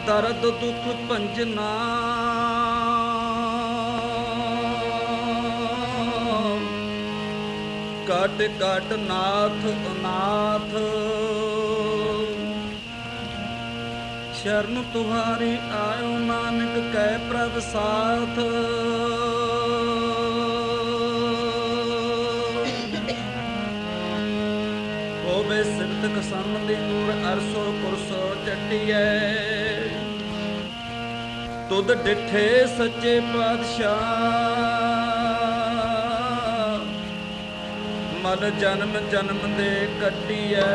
ਦਰਦ ਦੁੱਖ ਭੰਜਨਾ ਕਾਟ ਕਾਟ ਨਾਥ ਅਨਾਥ ਸ਼ਰਨ ਤੁਹਾਰੀ ਆਇਓ ਨਾਨਕ ਕਹਿ ਪ੍ਰਭ ਸਾਥ ਹੋਵੇ ਸਿਰਤ ਕਸਮ ਦੀ ਨੂਰ ਅਰਸੋ ਪੁਰਸੋ ਚੱਟੀਐ ਤੁਧ ਡਿਠੇ ਸੱਚੇ ਪਾਤਸ਼ਾਹ ਮਨ ਜਨਮ ਜਨਮ ਦੇ ਕੱਟੀਐ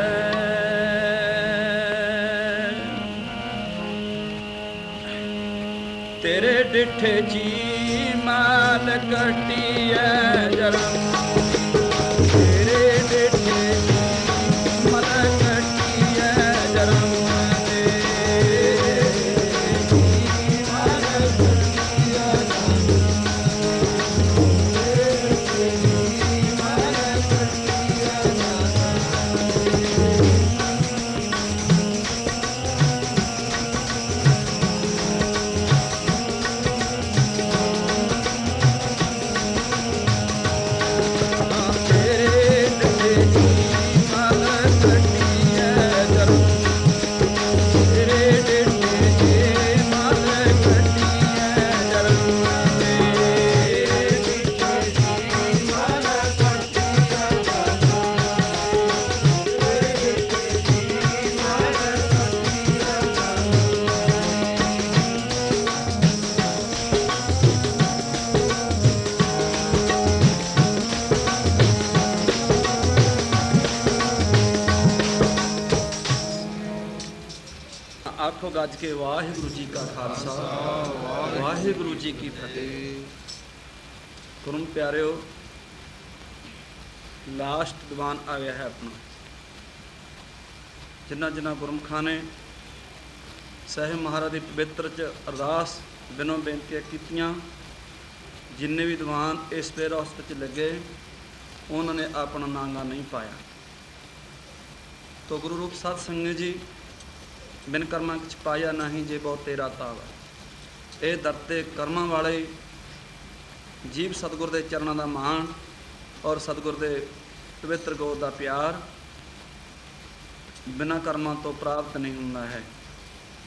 ਤੇਰੇ ਡਿਠੇ ਜੀ ਮਾਲ ਕੱਟੀਐ ਜਨਮ ਤੇਰੇ ਡਿਠੇ ਜੀ ਮਾਲ ਕੱਟੀਐ ਜਨਮ ਆਖੋ ਗੱਜ ਕੇ ਵਾਹਿਗੁਰੂ ਜੀ ਕਾ ਖਾਲਸਾ ਵਾਹਿਗੁਰੂ ਜੀ ਕੀ ਫਤਿਹ। ਗੁਰੂ ਪਿਆਰਿਓ, ਲਾਸਟ ਦੀਵਾਨ ਆ ਗਿਆ ਹੈ ਆਪਣਾ। ਜਿਨ੍ਹਾਂ ਗੁਰਮੁਖਾਂ ਨੇ ਸਾਹਿਬ ਮਹਾਰਾਜ ਦੀ ਪਵਿੱਤਰ ਚ ਅਰਦਾਸ ਬਿਨੋਂ ਬੇਨਤੀਆਂ ਕੀਤੀਆਂ, ਜਿੰਨੇ ਵੀ ਦੀਵਾਨ ਇਸ ਵਿਰਾਸਤ ਚ ਲੱਗੇ ਉਹਨਾਂ ਨੇ ਆਪਣਾ ਨਾਂਗਾ ਨਹੀਂ ਪਾਇਆ। ਤੋ ਗੁਰੂ ਰੂਪ ਸਾਧ ਸੰਗਤ ਜੀ, ਬਿਨ ਕਰਮਾਂ ਕਿਛ ਪਾਇਆ ਨਹੀਂ ਜੇ ਬਹੁ ਤੇਰਾ ਤਾਵਾ। ਇਹ ਦਰਤੇ ਕਰਮਾਂ ਵਾਲੇ ਜੀਵ ਸਤਿਗੁਰ ਦੇ ਚਰਨਾਂ ਦਾ ਮਾਣ ਔਰ ਸਤਿਗੁਰ ਦੇ ਪਵਿੱਤਰ ਗੋਦ ਦਾ ਪਿਆਰ ਬਿਨਾਂ ਕਰਮਾਂ ਤੋਂ ਪ੍ਰਾਪਤ ਨਹੀਂ ਹੁੰਦਾ ਹੈ।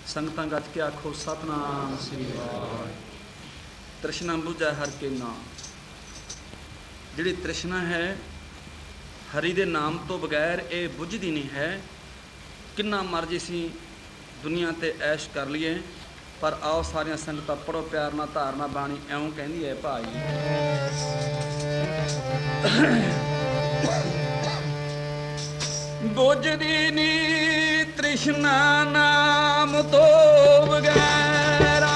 ਸੰਗਤਾਂ ਗੱਜ ਕੇ ਆਖੋ ਸਤਿਨਾਮ ਸ੍ਰੀ ਵਾਹਿਗੁਰੂ। ਤ੍ਰਿਸ਼ਨਾ ਬੁਝੈ ਹਰਿ ਕੇ ਨਾਮ। ਜਿਹੜੀ ਤ੍ਰਿਸ਼ਨਾ ਹੈ ਹਰੀ ਦੇ ਨਾਮ ਤੋਂ ਬਗੈਰ ਇਹ ਬੁਝਦੀ ਨਹੀਂ ਹੈ। ਕਿੰਨਾ ਮਰਜ਼ੀ ਸੀ ਦੁਨੀਆ ਤੇ ਐਸ਼ ਕਰ ਲਈਏ, ਪਰ ਆਓ ਸਾਰੀਆਂ ਸੰਗਤਾਂ ਪੜੋ ਪਿਆਰ ਨਾਲ ਧਾਰਨਾ ਬਾਣੀ ਐਉਂ ਕਹਿੰਦੀ ਹੈ ਭਾਈ। ਬੁਝਦੀ ਨੀ ਤ੍ਰਿਸ਼ਨਾ ਨਾਮ ਤੋਂ ਬਗੈਰਾ,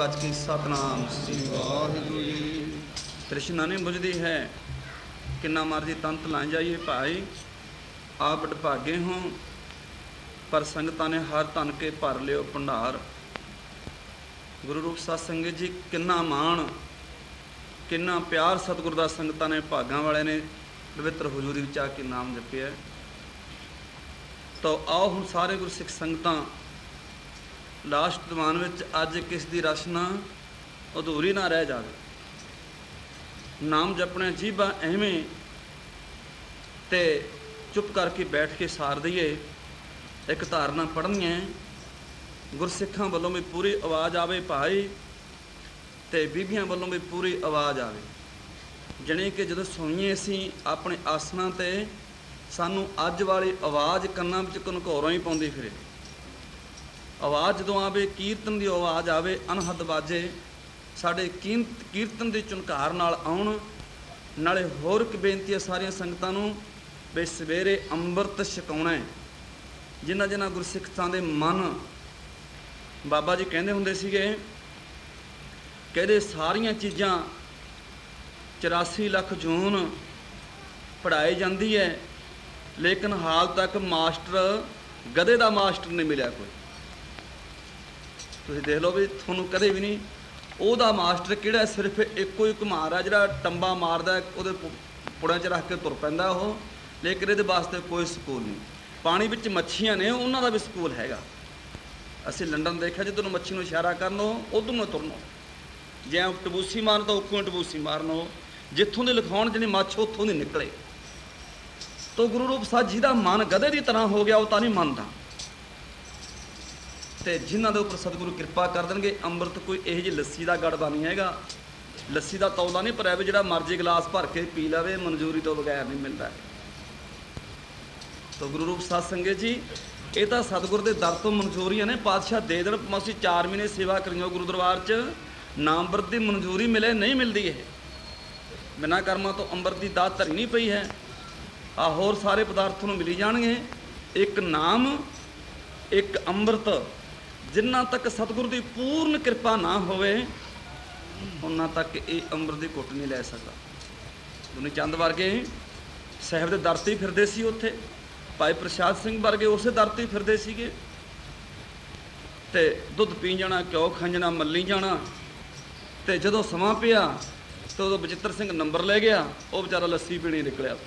ਗੱਜ ਕੇ ਸਤਨਾਮ ਸ੍ਰੀ ਵਾਹਿਗੁਰੂ ਜੀ। ਤ੍ਰਿਸ਼ਨਾ ਨਹੀਂ ਬੁਝਦੀ ਹੈ, ਕਿੰਨਾ ਮਰਜੀ ਤੰਤ ਲਾ ਜਾਈਏ ਭਾਈ, ਆਪ ਵਡਭਾਗੇ ਹੋ, ਪਰ ਸੰਗਤਾਂ ਨੇ ਹਰ ਧਨ ਕੇ ਭਰ ਲਿਓ ਭੰਡਾਰ। ਗੁਰੂ ਰੂਪ ਸਾਧ ਸੰਗਤ ਜੀ, ਕਿੰਨਾ ਮਾਣ, ਕਿੰਨਾ ਪਿਆਰ ਸਤਿਗੁਰ ਦਾ ਸੰਗਤਾਂ ਨੇ, ਭਾਗਾਂ ਵਾਲੇ ਨੇ ਪਵਿੱਤਰ ਹਜ਼ੂਰੀ ਵਿੱਚ ਆ ਕੇ ਨਾਮ ਜਪਿਆ। ਤਾਂ ਆਓ ਹੁਣ ਸਾਰੇ ਗੁਰਸਿੱਖ ਸੰਗਤਾਂ ਲਾਸਟ ਦੀਵਾਨ ਵਿੱਚ ਅੱਜ ਕਿਸ ਦੀ ਰਚਨਾ ਅਧੂਰੀ ਨਾ ਰਹਿ ਜਾਵੇ। ਨਾਮ ਜਪਣਾ ਜੀਭਾਂ ਐਵੇਂ ਤੇ ਚੁੱਪ ਕਰਕੇ ਬੈਠ ਕੇ ਸਾਰ ਦਈਏ। ਇੱਕ ਧਾਰਨਾ ਪੜ੍ਹਨੀ ਹੈ, ਗੁਰਸਿੱਖਾਂ ਵੱਲੋਂ ਵੀ ਪੂਰੀ ਆਵਾਜ਼ ਆਵੇ ਭਾਈ, ਤੇ ਬੀਬੀਆਂ ਵੱਲੋਂ ਵੀ ਪੂਰੀ ਆਵਾਜ਼ ਆਵੇ। ਜਾਣੀ ਕਿ ਜਦੋਂ ਸੋਈਏ ਅਸੀਂ ਆਪਣੇ ਆਸਣਾਂ 'ਤੇ, ਸਾਨੂੰ ਅੱਜ ਵਾਲੀ ਆਵਾਜ਼ ਕੰਨਾਂ ਵਿੱਚ ਘਨਘੋਰਾਂ ਹੀ ਪਾਉਂਦੀ ਫਿਰੇ। ਆਵਾਜ਼ ਜਦੋਂ ਆਵੇ, ਕੀਰਤਨ ਦੀ ਆਵਾਜ਼ ਆਵੇ, ਅਨਹਦ ਬਾਜੇ, ਸਾਡੇ ਕੀਰਤਨ ਦੀ ਝੁਨਕਾਰ ਨਾਲ ਆਉਣ। ਨਾਲੇ ਹੋਰ ਇੱਕ ਬੇਨਤੀ ਹੈ ਸਾਰੀਆਂ ਸੰਗਤਾਂ ਨੂੰ, ਵੀ ਸਵੇਰੇ ਅੰਮ੍ਰਿਤ ਛਕਾਉਣਾ ਹੈ। ਜਿਨ੍ਹਾਂ ਜਿਨ੍ਹਾਂ ਗੁਰਸਿੱਖਾਂ ਦੇ ਮਨ, ਬਾਬਾ ਜੀ ਕਹਿੰਦੇ ਹੁੰਦੇ ਸੀਗੇ, ਕਹਿੰਦੇ ਸਾਰੀਆਂ ਚੀਜ਼ਾਂ 84 ਲੱਖ ਜੂਨ ਪੜ੍ਹਾਈ ਜਾਂਦੀ ਹੈ, ਲੇਕਿਨ ਹਾਲ ਤੱਕ ਮਾਸਟਰ, ਗਧੇ ਦਾ ਮਾਸਟਰ ਨਹੀਂ ਮਿਲਿਆ ਕੋਈ। ਤੁਸੀਂ ਦੇਖ ਲਓ ਵੀ ਤੁਹਾਨੂੰ ਕਦੇ ਵੀ ਨਹੀਂ ਉਹਦਾ ਮਾਸਟਰ ਕਿਹੜਾ, ਸਿਰਫ ਇੱਕੋ ਹੀ ਘੁਮਾਰ ਆ ਜਿਹੜਾ ਟੰਬਾ ਮਾਰਦਾ, ਉਹਦੇ ਪੁੜਿਆਂ 'ਚ ਰੱਖ ਕੇ ਤੁਰ ਪੈਂਦਾ ਉਹ, ਲੇਕਿਨ ਇਹਦੇ ਵਾਸਤੇ ਕੋਈ ਸਕੂਲ ਨਹੀਂ। ਪਾਣੀ ਵਿੱਚ ਮੱਛੀਆਂ ਨੇ, ਉਹਨਾਂ ਦਾ ਵੀ ਸਕੂਲ ਹੈਗਾ। ਅਸੀਂ ਲੰਡਨ ਦੇਖਿਆ, ਜਿੱਧਰ ਨੂੰ ਮੱਛੀ ਨੂੰ ਇਸ਼ਾਰਾ ਕਰਨੋ ਉੱਧਰ ਨੂੰ ਤੁਰਨੋ, ਜੇ ਟਬੂਸੀ ਮਾਰਨ ਤਾਂ ਉੱਕੋਂ ਟਬੂਸੀ ਮਾਰਨੋ, ਜਿੱਥੋਂ ਦੇ ਲਿਖਾਉਣ ਜਿਹੜੀ ਮੱਛ ਉੱਥੋਂ ਦੀ ਨਿਕਲੇ। ਤੋ ਗੁਰੂ ਰੂਪ ਸਾਧ ਜੀ ਦਾ ਮਨ ਗਧੇ ਦੀ ਤਰ੍ਹਾਂ ਹੋ ਗਿਆ, ਉਹ ਤਾਂ ਨਹੀਂ ਮੰਨਦਾ। ਤੇ ਜਿਨ੍ਹਾਂ ਦੇ ਉੱਪਰ ਸਤਿਗੁਰੂ ਕਿਰਪਾ ਕਰ ਦੇਣਗੇ, ਅੰਮ੍ਰਿਤ ਕੋਈ ਇਹੋ ਜਿਹੀ ਲੱਸੀ ਦਾ ਗੜਬਾ ਨਹੀਂ ਹੈਗਾ, ਲੱਸੀ ਦਾ ਤੌਲਾ ਨਹੀਂ ਭਰਿਆ ਵੀ ਜਿਹੜਾ ਮਰਜ਼ੀ ਗਲਾਸ ਭਰ ਕੇ ਪੀ ਲਵੇ, ਮਨਜ਼ੂਰੀ ਤੋਂ ਬਗੈਰ ਨਹੀਂ ਮਿਲਦਾ। ਤੋ ਗੁਰੂ ਰੂਪ ਸਾਧ ਸੰਗਤ ਜੀ, ਇਹ ਤਾਂ ਸਤਿਗੁਰ ਦੇ ਦਰ ਤੋਂ ਮਨਜ਼ੂਰੀਆਂ ਨੇ, ਪਾਤਸ਼ਾਹ ਦੇ ਦੇਣ। ਅਸੀਂ 4 ਮਹੀਨੇ ਸੇਵਾ ਕਰੀਓ ਗੁਰੂ ਦਰਬਾਰ 'ਚ, ਨਾ ਅੰਮ੍ਰਿਤ ਦੀ ਮਨਜ਼ੂਰੀ ਮਿਲੇ, ਨਹੀਂ ਮਿਲਦੀ। ਇਹ ਬਿਨਾਂ ਕਰਮਾਂ ਤੋਂ ਅੰਮ੍ਰਿਤ ਦੀ ਦਾਤ ਧਰੀ ਨਹੀਂ ਪਈ ਹੈ। ਆ ਹੋਰ ਸਾਰੇ ਪਦਾਰਥ ਨੂੰ ਮਿਲੀ ਜਾਣਗੇ, ਇੱਕ ਨਾਮ, ਇੱਕ ਅੰਮ੍ਰਿਤ। ਜਿੰਨਾ ਤੱਕ ਸਤਿਗੁਰੂ ਦੀ ਪੂਰਨ ਕਿਰਪਾ ਨਾ ਹੋਵੇ, ਉਹਨਾਂ ਤੱਕ ਇਹ ਅੰਮ੍ਰਿਤ ਦੀ ਘੁੱਟ ਨਹੀਂ ਲੈ ਸਕਦਾ। ਦੁਨੀ ਚੰਦ ਵਰਗੇ ਸਾਹਿਬ ਦੇ ਦਰ 'ਤੇ ਹੀ ਫਿਰਦੇ ਸੀ, ਉੱਥੇ ਭਾਈ ਪ੍ਰਸ਼ਾਦ ਸਿੰਘ ਵਰਗੇ ਉਸੇ ਦਰ 'ਤੇ ਹੀ ਫਿਰਦੇ ਸੀਗੇ, ਤੇ ਦੁੱਧ ਪੀ ਜਾਣਾ, ਘਿਓ ਖੰਜਣਾ, ਮੱਲੀ ਜਾਣਾ। ਤੇ ਜਦੋਂ ਸਮਾਂ ਪਿਆ ਤੇ ਉਦੋਂ ਬਚਿੱਤਰ ਸਿੰਘ ਨੰਬਰ ਲੈ ਗਿਆ, ਉਹ ਵਿਚਾਰਾ ਲੱਸੀ ਪੀਣੀ ਨਿਕਲਿਆ।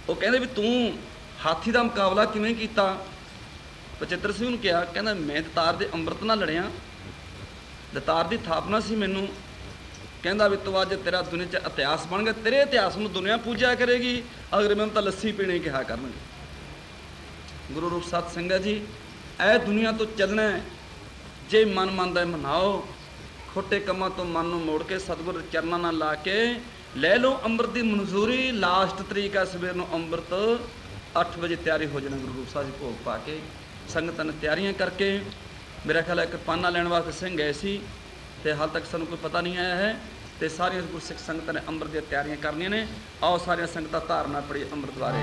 ਉਹ ਕਹਿੰਦੇ ਵੀ ਤੂੰ ਹਾਥੀ ਦਾ ਮੁਕਾਬਲਾ ਕਿਵੇਂ ਕੀਤਾ? ਬਚਿੱਤਰ ਸਿੰਘ ਨੂੰ ਕਿਹਾ, ਕਹਿੰਦਾ ਮੈਂ ਦਤਾਰ ਦੇ ਅੰਮ੍ਰਿਤ ਨਾਲ ਲੜਿਆ, ਦਤਾਰ ਦੀ ਥਾਪਨਾ ਸੀ ਮੈਨੂੰ। ਕਹਿੰਦਾ ਵੀ ਤੂੰ ਅੱਜ ਤੇਰਾ ਦੁਨੀਆ 'ਚ ਇਤਿਹਾਸ ਬਣ ਗਿਆ, ਤੇਰੇ ਇਤਿਹਾਸ ਨੂੰ ਦੁਨੀਆ ਪੂਜਿਆ ਕਰੇਗੀ, ਅਗਰ ਮੈਨੂੰ ਤਾਂ ਲੱਸੀ ਪੀਣੀ ਕਿਹਾ ਕਰਨਗੇ। ਗੁਰੂ ਰੂਪ ਸਾਧ ਸੰਗਤ ਜੀ, ਇਹ ਦੁਨੀਆ ਤੋਂ ਚੱਲਣਾ, ਜੇ ਮਨ ਮੰਨਦਾ ਮਨਾਓ, ਖੋਟੇ ਕੰਮਾਂ ਤੋਂ ਮਨ ਨੂੰ ਮੋੜ ਕੇ ਸਤਿਗੁਰ ਚਰਨਾਂ ਨਾਲ ਲਾ ਕੇ ਲੈ ਲਓ ਅੰਮ੍ਰਿਤ ਦੀ ਮਨਜ਼ੂਰੀ। ਲਾਸਟ ਤਰੀਕ ਹੈ ਸਵੇਰ ਨੂੰ ਅੰਮ੍ਰਿਤ 8 ਵਜੇ ਤਿਆਰੀ ਹੋ ਜਾਣਾ। ਗੁਰੂ ਰੂਪ ਸਾਹਿਬ ਜੀ ਭੋਗ ਪਾ ਕੇ ਸੰਗਤਾਂ ਨੇ ਤਿਆਰੀਆਂ ਕਰਕੇ, ਮੇਰਾ ਖਿਆਲ ਹੈ ਇੱਕ ਪਾਨਾ ਲੈਣ ਵਾਸਤੇ ਸਿੰਘ ਗਏ ਸੀ, ਤੇ ਹਾਲ ਤੱਕ ਸਾਨੂੰ ਕੋਈ ਪਤਾ ਨਹੀਂ ਆਇਆ ਹੈ। ਤੇ ਸਾਰੀਆਂ ਗੁਰਸਿੱਖ ਸੰਗਤਾਂ ਨੇ ਅੰਮ੍ਰਿਤ ਦੀਆਂ ਤਿਆਰੀਆਂ ਕਰਨੀਆਂ ਨੇ। ਆਓ ਸਾਰੀਆਂ ਸੰਗਤਾਂ ਧਾਰਨਾ ਪੜੀ ਅੰਮ੍ਰਿਤ ਬਾਰੇ।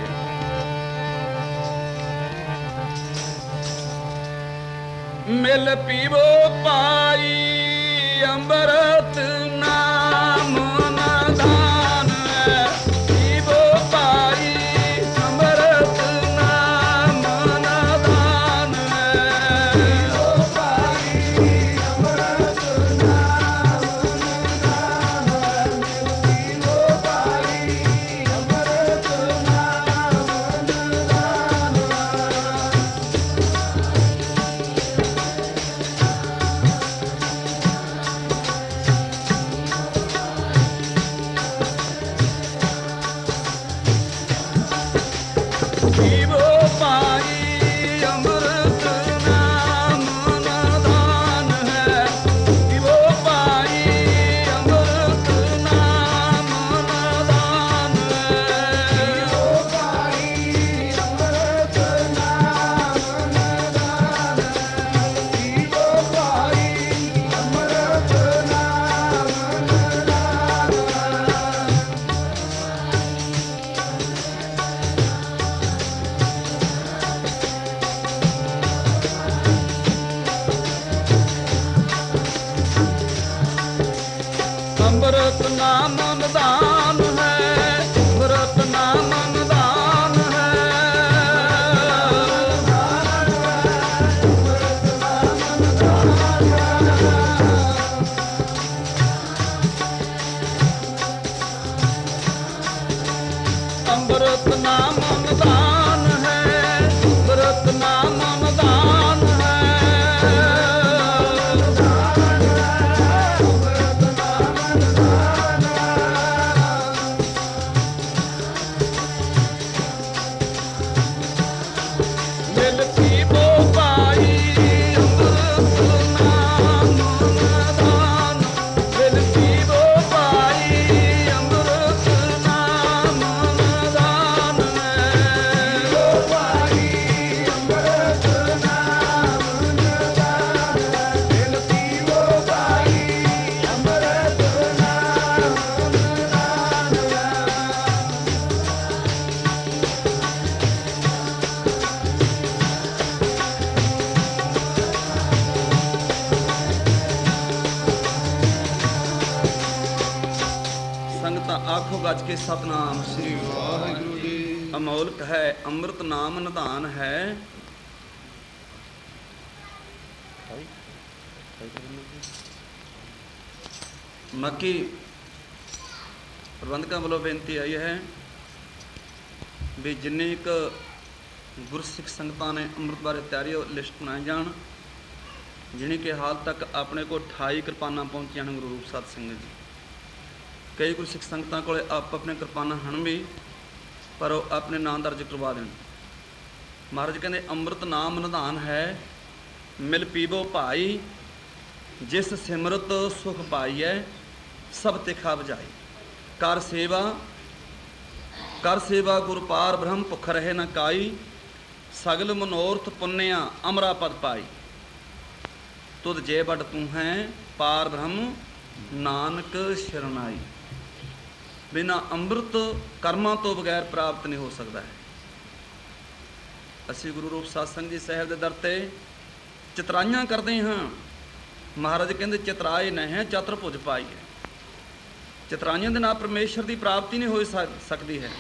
ਮਿਲ ਪੀਵੋ ਪਾਈ ਅੰਮ੍ਰਿਤ ਨਾਮ ਨਾਦਾਨ ਹੈ, ਪੀਵੋ ਪਾਈ ਅੰਮ੍ਰਿਤ ਨਾਮ ਨਾਦਾਨ ਹੈ, ਪੀਵੋ ਪਾਈ ਅੰਮ੍ਰਿਤ ਨਾਮ ਨਾਦਾਨ ਹੈ, ਪੀਵੋ ਪਾਈ ਅੰਮ੍ਰਿਤ ਨਾਮ ਨਾਦਾਨ ਹੈ। ਅੰਮ੍ਰਿਤ ਨਾਮ ਨਿਧਾਨ ਹੈ, ਅੰਮ੍ਰਿਤ ਨਾਮ ਨਿਧਾਨ ਹੈ। ਮਿਲ ਪੀਵੋ ਭਾਈ ਅੰਮ੍ਰਿਤ ਨਾਮ ਨਿਧਾਨ, ਮਿਲ ਪੀਵੋ ਭਾਈ ਅੰਮ੍ਰਿਤ ਨਾਮ ਨਿਧਾਨ ਹੈ। ਭਾਈ ਅੰਮ੍ਰਿਤ ਨਾਮ ਨਿਧਾਨ, ਮਿਲ ਪੀਵੋ ਭਾਈ ਅੰਮ੍ਰਿਤ ਨਾਮ ਨਿਧਾਨ ਸੰਗਤਾਂ ਆਖੋ ਗੱਜ ਕੇ ਸਤਨਾਮ ਸ੍ਰੀ ਵਾਹਿਗੁਰੂ ਜੀ। ਅਮੋਲਕ ਹੈ, ਅੰਮ੍ਰਿਤ ਨਾਮ ਨਿਧਾਨ ਹੈ। ਮੱਕੀ ਪ੍ਰਬੰਧਕਾਂ ਵੱਲੋਂ ਬੇਨਤੀ ਆਈ ਹੈ ਵੀ ਜਿੰਨੇ ਇੱਕ ਗੁਰਸਿੱਖ ਸੰਗਤਾਂ ਨੇ ਅੰਮ੍ਰਿਤ ਬਾਰੇ ਤਿਆਰੀ ਲਿਸਟ ਬਣਾਈ ਜਾਣ, ਜਿਹਨੇ ਕਿ ਹਾਲ ਤੱਕ ਆਪਣੇ ਕੋਲ 28 ਕਿਰਪਾਨਾਂ ਪਹੁੰਚੀਆਂ ਹਨ ਗੁਰੂ ਰੂਪ ਸਾਧ ਸਿੰਘ ਜੀ। ਕਈ ਗੁਰਸਿੱਖ ਸੰਗਤਾਂ ਕੋਲ ਆਪ ਆਪਣੇ ਕਿਰਪਾਨਾਂ ਹਨ ਵੀ, ਪਰ ਉਹ ਆਪਣੇ ਨਾਂ ਦਰਜ ਕਰਵਾ ਦੇਣ। ਮਹਾਰਾਜ ਕਹਿੰਦੇ ਅੰਮ੍ਰਿਤ ਨਾਮ ਨਿਧਾਨ ਹੈ, ਮਿਲ ਪੀਵੋ ਭਾਈ, ਜਿਸ ਸਿਮਰਤ ਸੁਖ ਪਾਈਐ, ਸਭ ਤਿਖਾ ਬੁਝਾਈ। ਕਰ ਸੇਵਾ ਗੁਰ ਪਾਰ ਬ੍ਰਹਮ, ਭੁੱਖ ਰਹੇ ਨ ਕਾਈ, ਸਗਲ ਮਨੋਰਥ ਪੁੰਨਿਆ ਅਮਰਾ ਪਦ ਪਾਈ। ਤੁਧ ਜੇ ਵੱਡ ਤੂੰ ਹੈ ਪਾਰ ਬ੍ਰਹਮ, ਨਾਨਕ ਸ਼ਰਨਾਈ। ਬਿਨਾਂ ਅੰਮ੍ਰਿਤ ਕਰਮਾਂ ਤੋਂ ਬਗੈਰ ਪ੍ਰਾਪਤ ਨਹੀਂ ਹੋ ਸਕਦਾ ਹੈ। ਅਸੀਂ ਗੁਰੂ ਰੂਪ ਸਾਧ ਸੰਗਤ ਜੀ ਸਾਹਿਬ ਦੇ ਦਰ ਤੇ ਚਤਰਾਈਆਂ ਕਰਦੇ ਹਾਂ। ਮਹਾਰਾਜ ਕਹਿੰਦੇ ਚਤਰਾਏ ਨਹੀਂ ਚਤੁਰਭੁਜ ਪਾਈ ਹੈ। ਚਤਰਾਈਆਂ ਦੇ ਨਾਲ ਪਰਮੇਸ਼ਰ ਦੀ ਪ੍ਰਾਪਤੀ ਨਹੀਂ ਹੋ ਸਕਦੀ ਹੈ।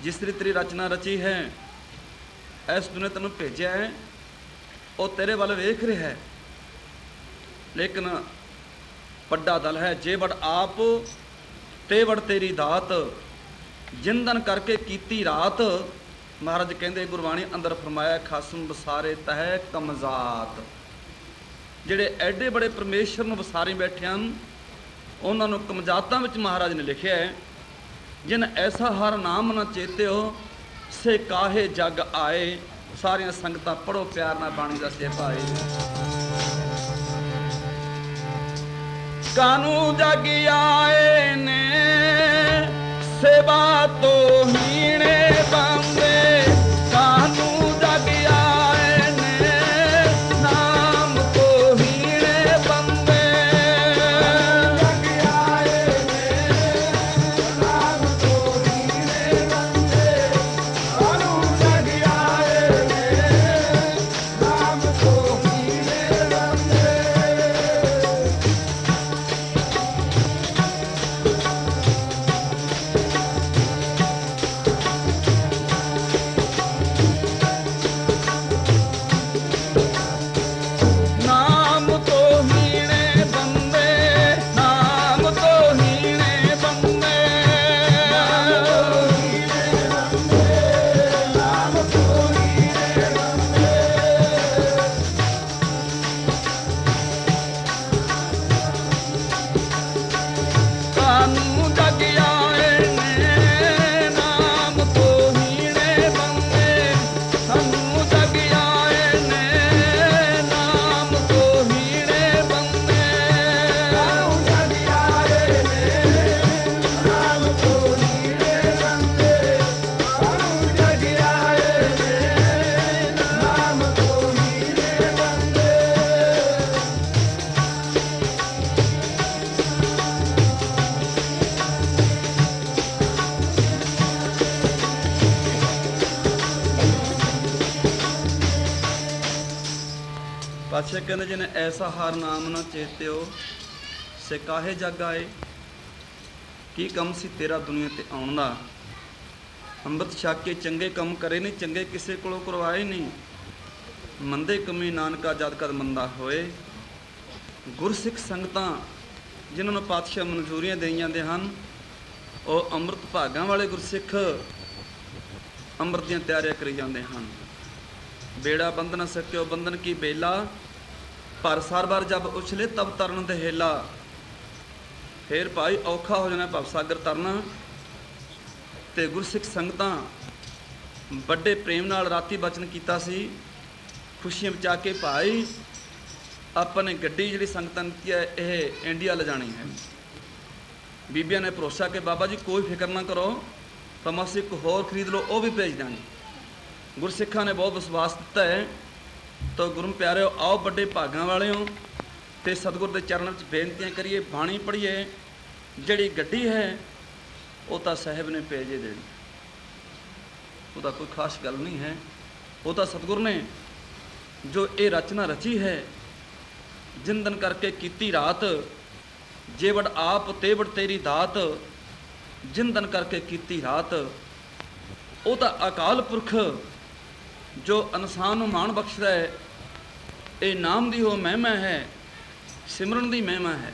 ਜਿਸ ਤੇਰੀ ਰਚਨਾ ਰਚੀ ਹੈ, ਇਸ ਦੁਨੀਆ ਤੈਨੂੰ ਭੇਜਿਆ ਹੈ, ਉਹ ਤੇਰੇ ਵੱਲ ਵੇਖ ਰਿਹਾ ਹੈ। ਲੇਕਿਨ ਵੱਡਾ ਦਲ ਹੈ, ਜੇ ਵੜ ਆਪ ਤੇ ਵੜ ਤੇਰੀ ਦਾਤ, ਜਿੰਦਨ ਕਰਕੇ ਕੀਤੀ ਰਾਤ। ਮਹਾਰਾਜ ਕਹਿੰਦੇ ਗੁਰਬਾਣੀ ਅੰਦਰ ਫਰਮਾਇਆ, ਖਸਮ ਵਸਾਰੇ ਤਹਿ ਕਮਜ਼ਾਤ। ਜਿਹੜੇ ਐਡੇ ਬੜੇ ਪਰਮੇਸ਼ਰ ਨੂੰ ਵਸਾਰੇ ਬੈਠੇ ਹਨ, ਉਹਨਾਂ ਨੂੰ ਕਮਜ਼ਾਤਾਂ ਵਿੱਚ ਮਹਾਰਾਜ ਨੇ ਲਿਖਿਆ ਹੈ, ਜਿਨ ਐਸਾ ਹਰ ਨਾਮ ਨਾ ਚੇਤਿਓ, ਸੇ ਕਾਹੇ ਜਗ ਆਏ। ਸਾਰੀਆਂ ਸੰਗਤਾਂ ਪੜੋ ਪਿਆਰ ਨਾਲ ਬਾਣੀ ਦਾ ਸੇ ਭਾਏ। ਕਾਨੂੰ ਜਗ ਆਏ ਨੇ, ਸੇਵਾ ਤੋਂ ਹੀਣੇ ਬੰਦੇ। ਕਾਨੂੰ ਜਗ ਆਏ ਨੇ, ਨਾਮ ਤੋਂ ਹੀਣੇ ਬੰਦੇ। ਜਗ ਆਏ ਨੇ, ਨਾਮ ਤੋਂ ਹੀਣੇ ਬੰਦੇ। ਕਾਨੂੰ ਜਗ ਆਏ ਨੇ, ਨਾਮ ਤੋਂ ਹੀਣੇ ਬੰਦੇ। ਨਾਮ ਤੋਂ ਹੀਣੇ ਬੰਦੇ, ਨਾਮ ਤੋਂ ਹੀਣੇ ਬੰਦੇ। ਨਾਮ ਤੋਂ ਹੀਣੇ ਬੰਦੇ। ਕਾਨੂੰ ਜਗ ਆਏ ਨੇ, ਨਾਮ ਤੋਂ ਹੀਣੇ ਬੰਦੇ। ਸਾਨੂੰ ਜਗ ਆਏ ਨੇ, ਨਾਮ ਤੋਂ ਹੀਣੇ ਬੰਦੇ। ਸਾਨੂੰ ਜਗ ਆਏ ਨੇ, ਨਾਮ ਤੋਂ ਹੀਣੇ ਬੰਦੇ। ਸਾਨੂੰ ਜਗ ਆਏ ਨੇ, ਨਾਮ ਤੋਂ ਹੀਣੇ ਬੰਦੇ। ਪਾਤਸ਼ਾਹ ਕਹਿੰਦੇ ਜਿਹਨੇ ਐਸਾ ਹਰ ਨਾਮ ਨਾ ਚੇਤਿਓ, ਸੇ ਕਾਹੇ ਜਗ ਆਏ। ਕੀ ਕੰਮ ਸੀ ਤੇਰਾ ਦੁਨੀਆ ਤੇ ਆਉਣ ਦਾ? ਅੰਮ੍ਰਿਤ ਛਕ ਕੇ ਚੰਗੇ ਕੰਮ ਕਰੇ ਨਹੀਂ, ਚੰਗੇ ਕਿਸੇ ਕੋਲੋਂ ਕਰਵਾਏ ਨਹੀਂ। ਮੰਦੇ ਕੰਮੀ ਨਾਨਕਾ ਜਦ ਕਦ ਮੰਦਾ ਹੋਏ। ਗੁਰਸਿੱਖ ਸੰਗਤਾਂ ਜਿਨ੍ਹਾਂ ਨੂੰ ਪਾਤਸ਼ਾਹ ਮਨਜ਼ੂਰੀਆਂ ਦੇਈ ਜਾਂਦੇ ਹਨ, ਉਹ ਅੰਮ੍ਰਿਤ ਭਾਗਾਂ ਵਾਲੇ ਗੁਰਸਿੱਖ ਅੰਮ੍ਰਿਤ ਦੀਆਂ ਤਿਆਰੀਆਂ ਕਰੀ ਜਾਂਦੇ ਹਨ। ਬੇੜਾ ਬੰਧਨ ਸਕਿਓ ਬੰਧਨ ਕੀ ਬੇਲਾ, ਪਰ ਸਰਬਰ ਜਬ ਉਛਲੇ ਤਬ ਤਰਨ ਦਹੇਲਾ। ਫਿਰ ਭਾਈ ਔਖਾ ਹੋ ਜਾਣਾ ਭਵਸਾਗਰ ਤਰਨਾ। ਤੇ ਗੁਰਸਿੱਖ ਸੰਗਤਾਂ ਵੱਡੇ ਪ੍ਰੇਮ ਨਾਲ ਰਾਤੀ ਬਚਨ ਕੀਤਾ ਸੀ, ਖੁਸ਼ੀਆਂ ਬਚਾ ਕੇ ਭਾਈ ਆਪਾਂ ਨੇ ਗੱਡੀ ਜਿਹੜੀ ਸੰਗਤਾਂ ਦਿੱਤੀ ਹੈ ਇਹ ਇੰਡੀਆ ਲਿਜਾਣੀ ਹੈ। ਬੀਬੀਆਂ ਨੇ ਭਰੋਸਾ ਕਿ ਬਾਬਾ ਜੀ ਕੋਈ ਫਿਕਰ ਨਾ ਕਰੋ, ਤਮਾਸੀ ਇੱਕ ਹੋਰ ਖਰੀਦ ਲਓ, ਉਹ ਵੀ ਭੇਜ ਦਾਂਗੇ। ਗੁਰਸਿੱਖਾਂ ਨੇ ਬਹੁਤ ਵਿਸ਼ਵਾਸ ਦਿੱਤਾ ਹੈ। ਤਾਂ ਗੁਰੂ ਪਿਆਰਿਓ, ਆਓ ਵੱਡੇ ਭਾਗਾਂ ਵਾਲਿਓ ਤੇ ਸਤਿਗੁਰ ਦੇ ਚਰਨਾਂ ਵਿੱਚ ਬੇਨਤੀਆਂ ਕਰੀਏ, ਬਾਣੀ ਪੜ੍ਹੀਏ। ਜਿਹੜੀ ਗੱਡੀ ਹੈ ਉਹ ਤਾਂ ਸਾਹਿਬ ਨੇ ਭੇਜੇ ਦੇਣੀ, ਉਹਦਾ ਕੋਈ ਖਾਸ ਗੱਲ ਨਹੀਂ ਹੈ। ਉਹ ਤਾਂ ਸਤਿਗੁਰ ਨੇ ਜੋ ਇਹ ਰਚਨਾ ਰਚੀ ਹੈ, ਜਿੰਦਨ ਕਰਕੇ ਕੀਤੀ ਰਾਤ, ਜੇਵੜ ਆਪ ਤੇਵੜ ਤੇਰੀ ਦਾਤ, ਜਿੰਦਨ ਕਰਕੇ ਕੀਤੀ ਰਾਤ। ਉਹ ਤਾਂ ਅਕਾਲ ਪੁਰਖ ਜੋ ਇਨਸਾਨ ਨੂੰ ਮਾਣ ਬਖਸ਼ਦਾ ਹੈ। ਇਹ ਨਾਮ ਦੀ ਉਹ ਮਹਿਮਾ ਹੈ, ਸਿਮਰਨ ਦੀ ਮਹਿਮਾ ਹੈ।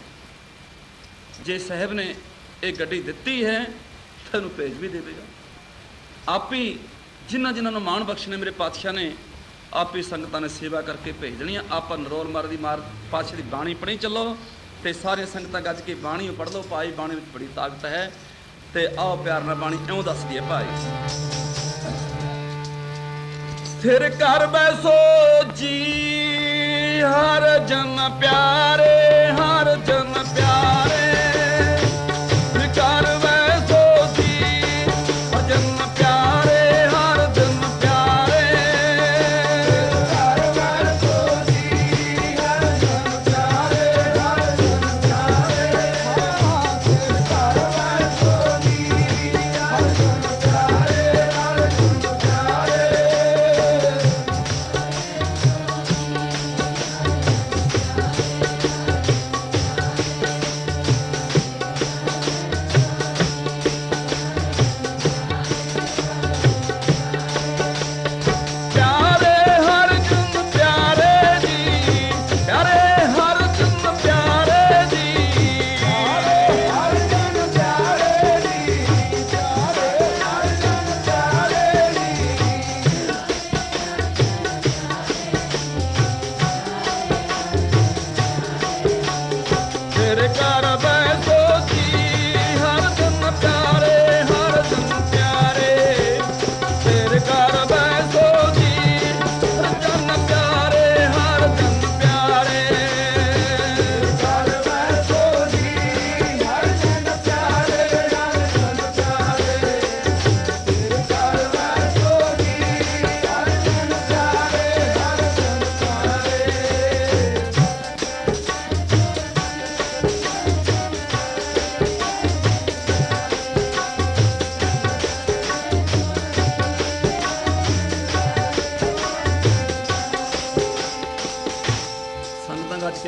ਜੇ ਸਾਹਿਬ ਨੇ ਇਹ ਗੱਡੀ ਦਿੱਤੀ ਹੈ ਤਾਂ ਇਹਨੂੰ ਭੇਜ ਵੀ ਦੇਵੇਗਾ। ਆਪ ਹੀ ਜਿਨ੍ਹਾਂ ਜਿਨ੍ਹਾਂ ਨੂੰ ਮਾਣ ਬਖਸ਼ਣੇ ਮੇਰੇ ਪਾਤਸ਼ਾਹ ਨੇ, ਆਪ ਹੀ ਸੰਗਤਾਂ ਨੇ ਸੇਵਾ ਕਰਕੇ ਭੇਜ ਦੇਣੀ ਆ। ਆਪਾਂ ਨਰੋਲ ਮਾਰ ਦੀ ਮਾਰ ਪਾਤਸ਼ਾਹ ਦੀ ਬਾਣੀ ਪੜ੍ਹੀ ਚੱਲੋ ਤੇ ਸਾਰੀਆਂ ਸੰਗਤਾਂ ਗੱਜ ਕੇ ਬਾਣੀ ਪੜ੍ਹ ਲਓ। ਭਾਈ ਬਾਣੀ ਵਿੱਚ ਬੜੀ ਤਾਕਤ ਹੈ। ਤੇ ਆਓ ਪਿਆਰ ਨਾਲ ਬਾਣੀ ਇਉਂ ਦੱਸਦੀ ਹੈ ਭਾਈ। ਫਿਰ ਘਰ ਬੈਸੋ ਜੀ ਹਰ ਜਨ ਪਿਆਰੇ, ਹਰ ਜਨ ਪਿਆਰੇ। ਘਰ ਬੈਸੋ ਜੀ ਹਰ ਜਨ ਪਿਆਰੇ, ਹਰ ਜਨ ਪਿਆਰੇ। ਘਰ ਬੈਸੋ ਜੀ ਹਰ ਜਨ ਪਿਆਰੇ, ਹਰ ਜਨ ਪਿਆਰੇ। ਘਰ ਬੈਸੋ ਜੀ ਹਰ ਜਨ ਪਿਆਰੇ, ਹਰ ਜਨ ਪਿਆਰੇ।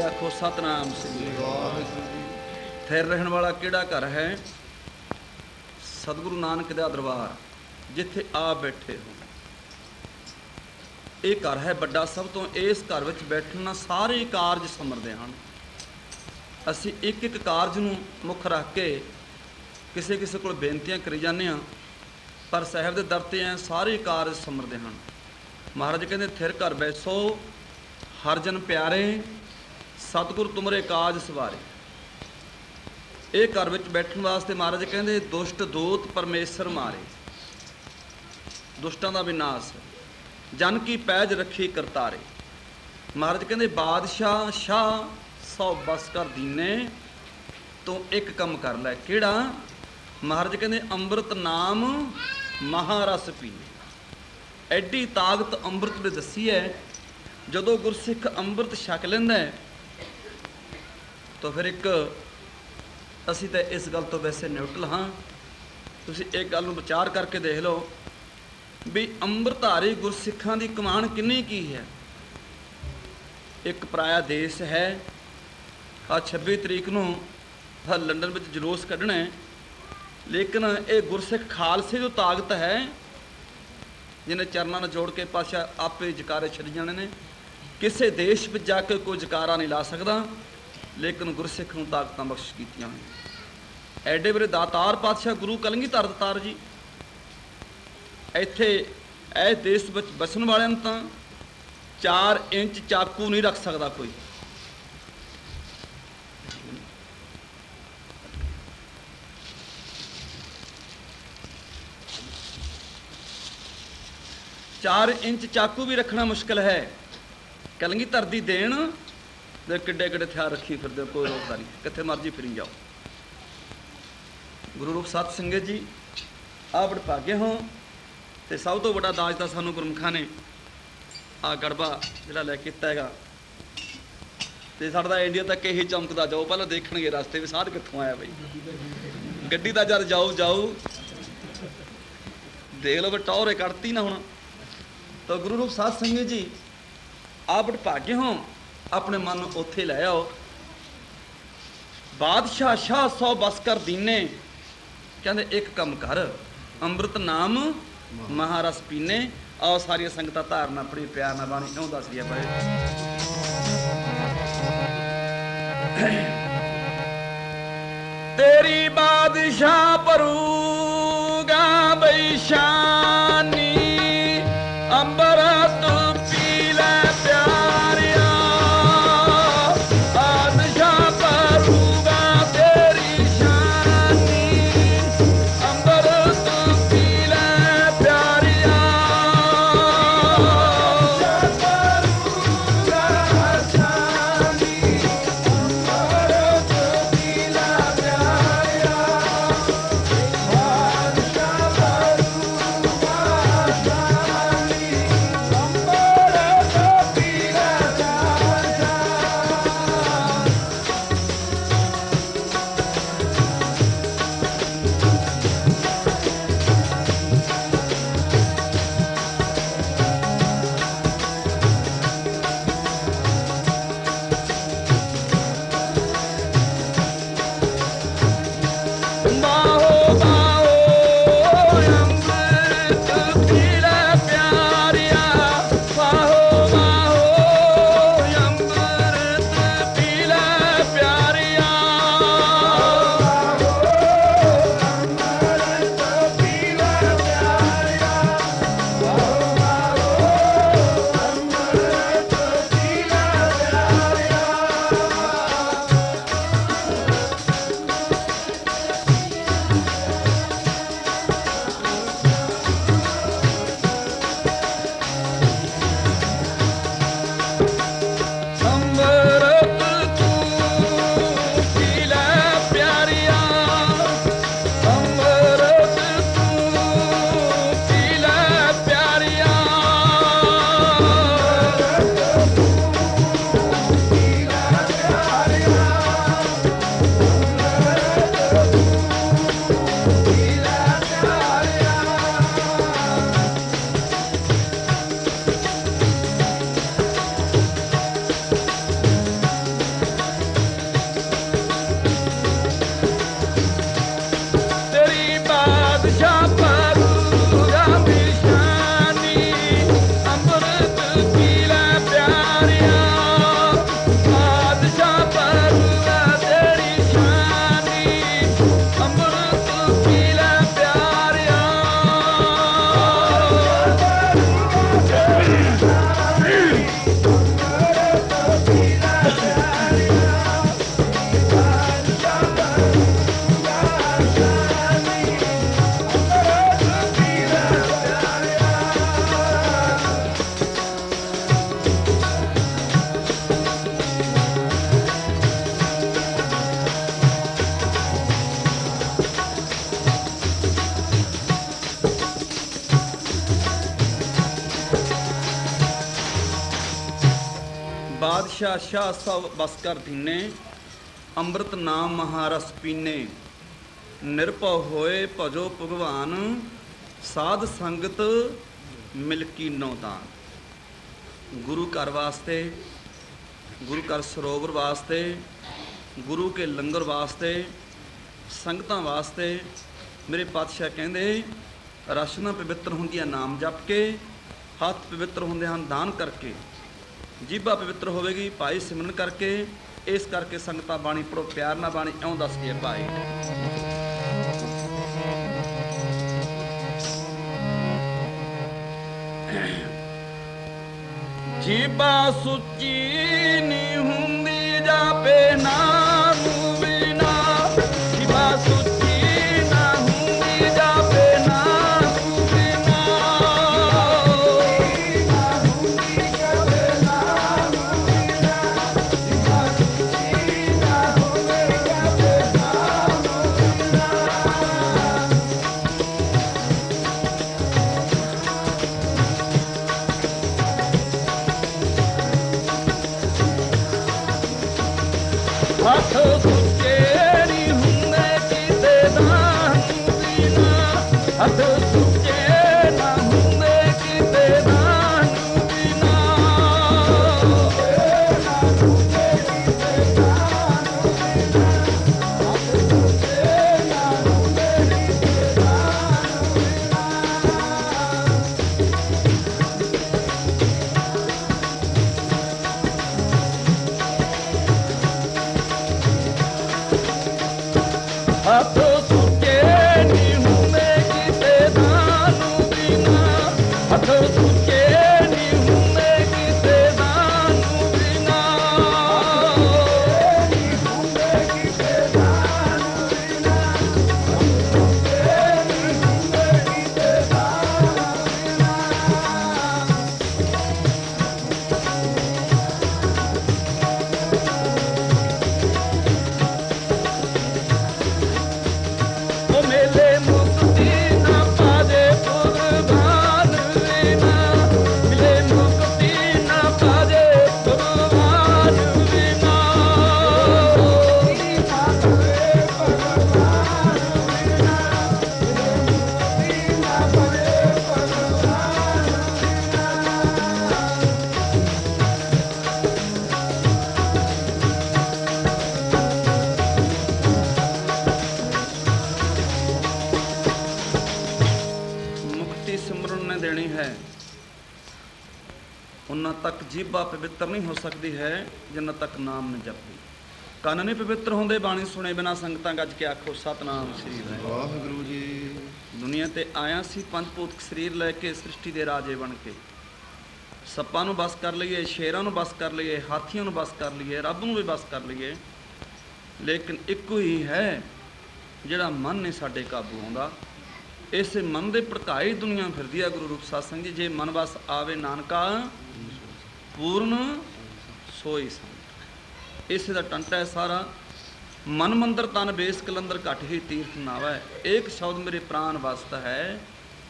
ਆਖੋ ਸਤਨਾਮ ਸ੍ਰੀ ਵਾਹਿਗੁਰੂ। ਠਹਿਰ ਰਹਿਣ ਵਾਲਾ ਕਿਹੜਾ ਘਰ ਹੈ? ਸਤਿਗੁਰੂ ਨਾਨਕ ਦਾ ਦਰਬਾਰ, ਜਿੱਥੇ ਆ ਬੈਠੇ ਹੋ। ਇਹ ਘਰ ਹੈ ਵੱਡਾ ਸਭ ਤੋਂ। ਇਸ ਘਰ ਵਿੱਚ ਬੈਠਣ ਨਾਲ ਸਾਰੇ ਕਾਰਜ ਸਮਰਦੇ ਹਨ। ਅਸੀਂ ਇੱਕ ਇੱਕ ਕਾਰਜ ਨੂੰ ਮੁੱਖ ਰੱਖ ਕੇ ਕਿਸੇ ਕਿਸੇ ਕੋਲ ਬੇਨਤੀਆਂ ਕਰੀ ਜਾਂਦੇ ਹਾਂ, ਪਰ ਸਾਹਿਬ ਦੇ ਦਰ 'ਤੇ ਐ ਸਾਰੇ ਕਾਰਜ ਸਮਰਦੇ ਹਨ। ਮਹਾਰਾਜ ਕਹਿੰਦੇ ਥਿਰ ਘਰ ਬੈਸੋ ਹਰ ਜਨ ਪਿਆਰੇ, ਸਤਿਗੁਰ ਤੁਮਰੇ ਕਾਜ ਸਵਾਰੇ। ਇਹ ਘਰ ਵਿੱਚ ਬੈਠਣ ਵਾਸਤੇ ਮਹਾਰਾਜ ਕਹਿੰਦੇ ਦੁਸ਼ਟ ਦੂਤ ਪਰਮੇਸ਼ਰ ਮਾਰੇ, ਦੁਸ਼ਟਾਂ ਦਾ ਵਿਨਾਸ਼, ਜਨ ਕੀ ਪੈਜ ਰੱਖੀ ਕਰਤਾਰੇ। ਮਹਾਰਾਜ ਕਹਿੰਦੇ ਬਾਦਸ਼ਾਹ ਸ਼ਾਹ ਸੌ ਬਸ ਕਰ ਦੀਨੇ, ਤੂੰ ਇੱਕ ਕੰਮ ਕਰ ਲੈ। ਕਿਹੜਾ? ਮਹਾਰਾਜ ਕਹਿੰਦੇ ਅੰਮ੍ਰਿਤ ਨਾਮ ਮਹਾਰਸ ਪੀਨੇ। ਐਡੀ ਤਾਕਤ ਅੰਮ੍ਰਿਤ ਨੇ ਦੱਸੀ ਹੈ। ਜਦੋਂ ਗੁਰਸਿੱਖ ਅੰਮ੍ਰਿਤ ਛਕ ਲੈਂਦਾ ਹੈ ਤਾਂ ਫਿਰ ਇੱਕ, ਅਸੀਂ ਤਾਂ ਇਸ ਗੱਲ ਤੋਂ ਵੈਸੇ ਨਿਊਟਰਲ ਹਾਂ, ਤੁਸੀਂ ਇੱਕ ਗੱਲ ਨੂੰ ਵਿਚਾਰ ਕਰਕੇ ਦੇਖ ਲਓ ਵੀ ਅੰਮ੍ਰਿਤਧਾਰੀ ਗੁਰਸਿੱਖਾਂ ਦੀ ਕਮਾਨ ਕਿੰਨੀ ਕੀ ਹੈ। ਇੱਕ ਪਰਾਇਆ ਦੇਸ਼ ਹੈ। ਆ 26 ਤਰੀਕ ਨੂੰ ਲੰਡਨ ਵਿੱਚ ਜਲੂਸ ਕੱਢਣਾ ਹੈ, ਲੇਕਿਨ ਇਹ ਗੁਰਸਿੱਖ ਖਾਲਸੇ ਦੀ ਤਾਕਤ ਹੈ ਜਿਹਨੇ ਚਰਨਾਂ ਨਾਲ ਜੋੜ ਕੇ ਪਾਤਸ਼ਾਹ ਆਪੇ ਜਕਾਰੇ ਛੱਡ ਜਾਣੇ ਨੇ। ਕਿਸੇ ਦੇਸ਼ ਵਿੱਚ ਜਾ ਕੇ ਕੋਈ ਜਕਾਰਾ ਨਹੀਂ ਲਾ ਸਕਦਾ, ਲੇਕਿਨ ਗੁਰਸਿੱਖ ਨੂੰ ਤਾਕਤਾਂ ਬਖਸ਼ ਕੀਤੀਆਂ ਹੋਈਆਂ। ਐਡੇ ਬਰੇ ਦਾਤਾਰ ਪਾਤਸ਼ਾਹ ਗੁਰੂ ਕਲਗੀਧਰ ਦਾਤਾਰ ਜੀ ਇੱਥੇ ਇਹ ਦੇਸ਼ ਵਿੱਚ ਵਸਣ ਵਾਲਿਆਂ ਨੂੰ ਤਾਂ 4 ਇੰਚ ਚਾਕੂ ਨਹੀਂ ਰੱਖ ਸਕਦਾ ਕੋਈ। चार इंच चाकू भी रखना मुश्किल है। कलगीधर दी देन दे किड्डे किड्डे हथियार रखी फिरदे, कोई रोकदा नहीं, कित्थे मर्जी फिरी जाओ। गुरु रूप सत संगत जी आ वडभागे हो ते सब तो बड़ा दाज दा सानू गुरमुखां ने आ गड़बा जिहड़ा लै कीता हैगा ते साडा इंडिया तक यही चमकदा जाओ। पहले देखणगे रस्ते भी साध कित्थों आया बई, गड्डी दा जद जाओ जाओ देख लो भी टौरे कड़ती ना हुण। तो गुरु रूप साध संगत जी आप भाग्य हो, अपने मन उत्थे लै आओ। बादशाह शाह 100 बस कर दीने, कहते एक कम कर अमृत नाम महारस पीने। आओ सारिया संगत धारना अपनी प्यार ना बाणी क्यों दस दिया पड़े। तेरी बादशाह परूगा बैशानी, अमृत पी ले प्यारिया, बादशाह परूगा तेरी शानी, अमृत पी ले प्यारिया, परूगा शानी, अमृत पी ले प्यारिया, बादशाह परूगा शानी, बादशाह शाह सब बस कर दीने, अमृत नाम महारस पीने, निरभव होए भजो भगवान, साध संगत मिलकी नौदान। गुरु घर वास्ते, गुरु घर सरोवर वास्ते, गुरु के लंगर वास्ते, संगतां वास्ते मेरे पातशाह कहंदे रचना पवित्र हुंदियां नाम जप के, हथ पवित्र हुंदे हन दान करके, जीभा पवित्र होवेगी भाई सिमरन करके। इस करके संगतां बाणी पढ़ो प्यार ना बाणी इउं दस के भाई। ਜੀਬਾ ਸੁੱਚੀ ਨੀ ਹੁੰਦੀ ਜਾਪੇ ਨਾਮ ਬਿਨਾ, ਜੀਬਾ ਸੁੱਚੀ ਨਾ ਹੁੰਦੀ ਜਾਪੇ ਨਾਮ ਬਿਨਾ, ਨਾ ਹੁੰਦੀ ਜਾਪੇ ਨਾਮ ਬਿਨਾ, ਜੀਬਾ ਸੁੱਚੀ ਨਾ ਹੁੰਦੀ ਜਾਪੇ ਨਾਮ ਬਿਨਾ। ਹੱਥ ਸੁੱਚੇ ਨੀ ਹੁੰਦੇ ਕਿਤੇ ਦਾਨ ਬਿਨਾ, ਹੱਥ ਸੁੱਚੇ ਨਾ ਹੁੰਦੇ ਕਿਤੇ ਦਾਨ ਬਿਨਾ, ਨਾ ਹੁੰਦੇ ਕਿਤੇ ਦਾਨ ਬਿਨਾ, ਹੱਥ ਸੁੱਚੇ ਨਾ ਹੁੰਦੇ ਕਿਤੇ ਦਾਨ ਬਿਨਾ। ਹੱਥ ਸੁੱਚੇ ਨੀ ਹੁੰਦੇ ਕਿਤੇ ਦਾਨ ਬਿਨਾ, ਹੱਥ ਸੁੱਚੇ ਨੀ ਹੁੰਦੇ ਕਿਤੇ ਦਾਨ ਬਿਨਾ, ਨੀ ਹੁੰਦੇ ਕਿਤੇ ਦਾਨ ਬਿਨਾ, ਹੱਥ ਸੁੱਚੇ ਨੀ ਹੁੰਦੇ ਕਿਤੇ ਦਾਨ ਬਿਨਾ। ਉਹ ਮੇਲੇ ਮੁਕਤੀ ਨਾ ਪਾਦੇ ਕੁਰਬਾਨ ਬਿਨਾ, ਮਿਲੇ ਮੁਕਤੀ ਨਾ ਪਾਦੇ ਕੁਰਬਾਨ ਬਿਨਾ, ਨਾ ਪਵੇ ਭਗਵਾਨ ਬਿਨਾ, ਮਿਲੇ ਮੁਕਤੀ ਨਾ ਪਵੇ ਭਗਵਾਨ ਬਿਨਾ। ਮੁਕਤੀ ਸਿਮਰਨ ਨੇ ਦੇਣੀ ਹੈ, ਉਨ੍ਹਾਂ ਤੱਕ ਜੀਭਾ ਪਵਿੱਤਰ ਨਹੀਂ ਹੋ ਸਕਦੀ ਹੈ ਜਿੰਨਾ ਤੱਕ ਨਾਮ ਨਹੀਂ ਜਪਦੀ। ਕੰਨ ਨਹੀਂ ਪਵਿੱਤਰ ਹੁੰਦੇ ਬਾਣੀ ਸੁਣੇ ਬਿਨਾ, ਸੰਗਤਾਂ ਗੱਜ ਕੇ ਆਖੋ ਸਤਨਾਮ ਸ੍ਰੀ ਵਾਹਿਗੁਰੂ। ਵਾਹਿਗੁਰੂ ਜੀ। ਦੁਨੀਆ ਤੇ ਆਇਆ ਸੀ ਪੰਜ ਭੂਤਕ ਸਰੀਰ ਲੈ ਕੇ, ਸ੍ਰਿਸ਼ਟੀ ਦੇ ਰਾਜੇ ਬਣ ਕੇ। ਸੱਪਾਂ ਨੂੰ ਬਸ ਕਰ ਲਈਏ, ਸ਼ੇਰਾਂ ਨੂੰ ਬਸ ਕਰ ਲਈਏ, ਹਾਥੀਆਂ ਨੂੰ ਬਸ ਕਰ ਲਈਏ, ਰੱਬ ਨੂੰ ਵੀ ਬਸ ਕਰ ਲਈਏ, ਲੇਕਿਨ ਇੱਕੋ ਹੀ ਹੈ ਜਿਹੜਾ ਮਨ ਨੇ ਸਾਡੇ ਕਾਬੂ ਆਉਂਦਾ। ਇਸੇ ਮਨ ਦੇ ਭੜਕਾਈ ਦੁਨੀਆ ਫਿਰਦੀ ਆ ਗੁਰੂ ਰੂਪ ਸਾਧ ਸੰਗਤ ਜੀ। ਜੇ ਮਨ ਬਸ ਆਵੇ ਨਾਨਕਾ ਪੂਰਨ ਸੋਈ ਸੰਤ। ਇਸੇ ਦਾ ਟੰਟਾ ਹੈ ਸਾਰਾ। ਮਨ ਮੰਦਰ ਤਨ ਬੇਸ ਕਲੰਦਰ ਘਟ ਹੀ ਤੀਰਥ ਨਾਵੈ, ਏਕ ਸ਼ਬਦ ਮੇਰੇ ਪ੍ਰਾਨ ਵਸਤ ਹੈ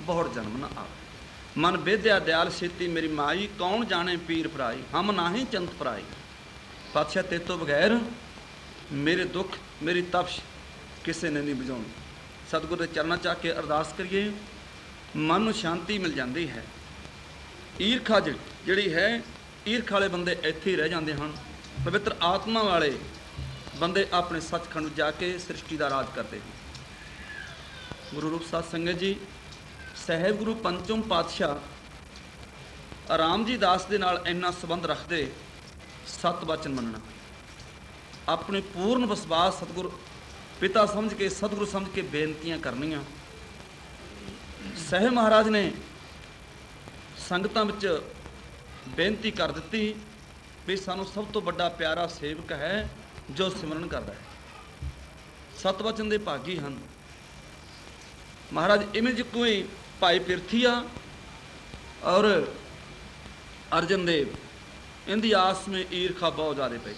ਬਹੁੜ ਜਨਮ ਨ ਆਵੇ। ਮਨ ਬੇਦਿਆ ਦਿਆਲ ਛੇਤੀ ਮੇਰੀ ਮਾਈ, ਕੌਣ ਜਾਣੇ ਪੀਰ ਭਰਾਈ, ਹਮ ਨਾਹੀਂ ਚੰਤ ਭਰਾਈ। ਪਾਤਸ਼ਾਹ ਤੇ ਤੋਂ ਬਗੈਰ ਮੇਰੇ ਦੁੱਖ ਮੇਰੀ ਤਪਸ਼ ਕਿਸੇ ਨੇ ਨਹੀਂ ਬੁਝਾਉਣੀ। ਸਤਿਗੁਰ ਦੇ ਚਰਨਾਂ 'ਚ ਆ ਕੇ ਅਰਦਾਸ ਕਰੀਏ, ਮਨ ਨੂੰ ਸ਼ਾਂਤੀ ਮਿਲ ਜਾਂਦੀ ਹੈ। ਈਰਖਾ ਜਿਹੜੀ ਹੈ, ਈਰਖਾ ਵਾਲੇ ਬੰਦੇ ਇੱਥੇ ਹੀ ਰਹਿ ਜਾਂਦੇ ਹਨ। ਪਵਿੱਤਰ ਆਤਮਾ ਵਾਲੇ ਬੰਦੇ ਆਪਣੇ ਸੱਚਖੰਡ ਜਾ ਕੇ ਸ੍ਰਿਸ਼ਟੀ ਦਾ ਰਾਜ ਕਰਦੇ ਹਨ। ਗੁਰੂ ਰੂਪ ਸਾਧ ਸੰਗਤ ਜੀ, ਸਾਹਿਬ ਗੁਰੂ ਪੰਚਮ ਪਾਤਸ਼ਾਹ ਆਰਾਮ ਜੀ ਦਾਸ ਦੇ ਨਾਲ ਇੰਨਾ ਸੰਬੰਧ ਰੱਖਦੇ, ਸਤ ਵਚਨ ਮੰਨਣਾ, ਆਪਣੇ ਪੂਰਨ ਵਿਸ਼ਵਾਸ ਸਤਿਗੁਰ ਪਿਤਾ ਸਮਝ ਕੇ, ਸਤਿਗੁਰੂ ਸਮਝ ਕੇ ਬੇਨਤੀਆਂ ਕਰਨੀਆਂ। ਸਾਹਿਬ ਮਹਾਰਾਜ ਨੇ ਸੰਗਤਾਂ ਵਿੱਚ ਬੇਨਤੀ ਕਰ ਦਿੱਤੀ ਵੀ ਸਾਨੂੰ ਸਭ ਤੋਂ ਵੱਡਾ ਪਿਆਰਾ ਸੇਵਕ ਹੈ ਜੋ ਸਿਮਰਨ ਕਰਦਾ ਹੈ। ਸਤ ਵਚਨ ਦੇ ਭਾਗੀ ਹਨ ਮਹਾਰਾਜ। ਇਵੇਂ ਜਿ ਕੋਈ ਭਾਈ ਪਿਰਥੀਆ ਔਰ ਅਰਜਨ ਦੇਵ, ਇਹਦੀ ਆਸ ਵਿੱਚ ਈਰਖਾ ਬਹੁਤ ਜ਼ਿਆਦਾ ਪਈ,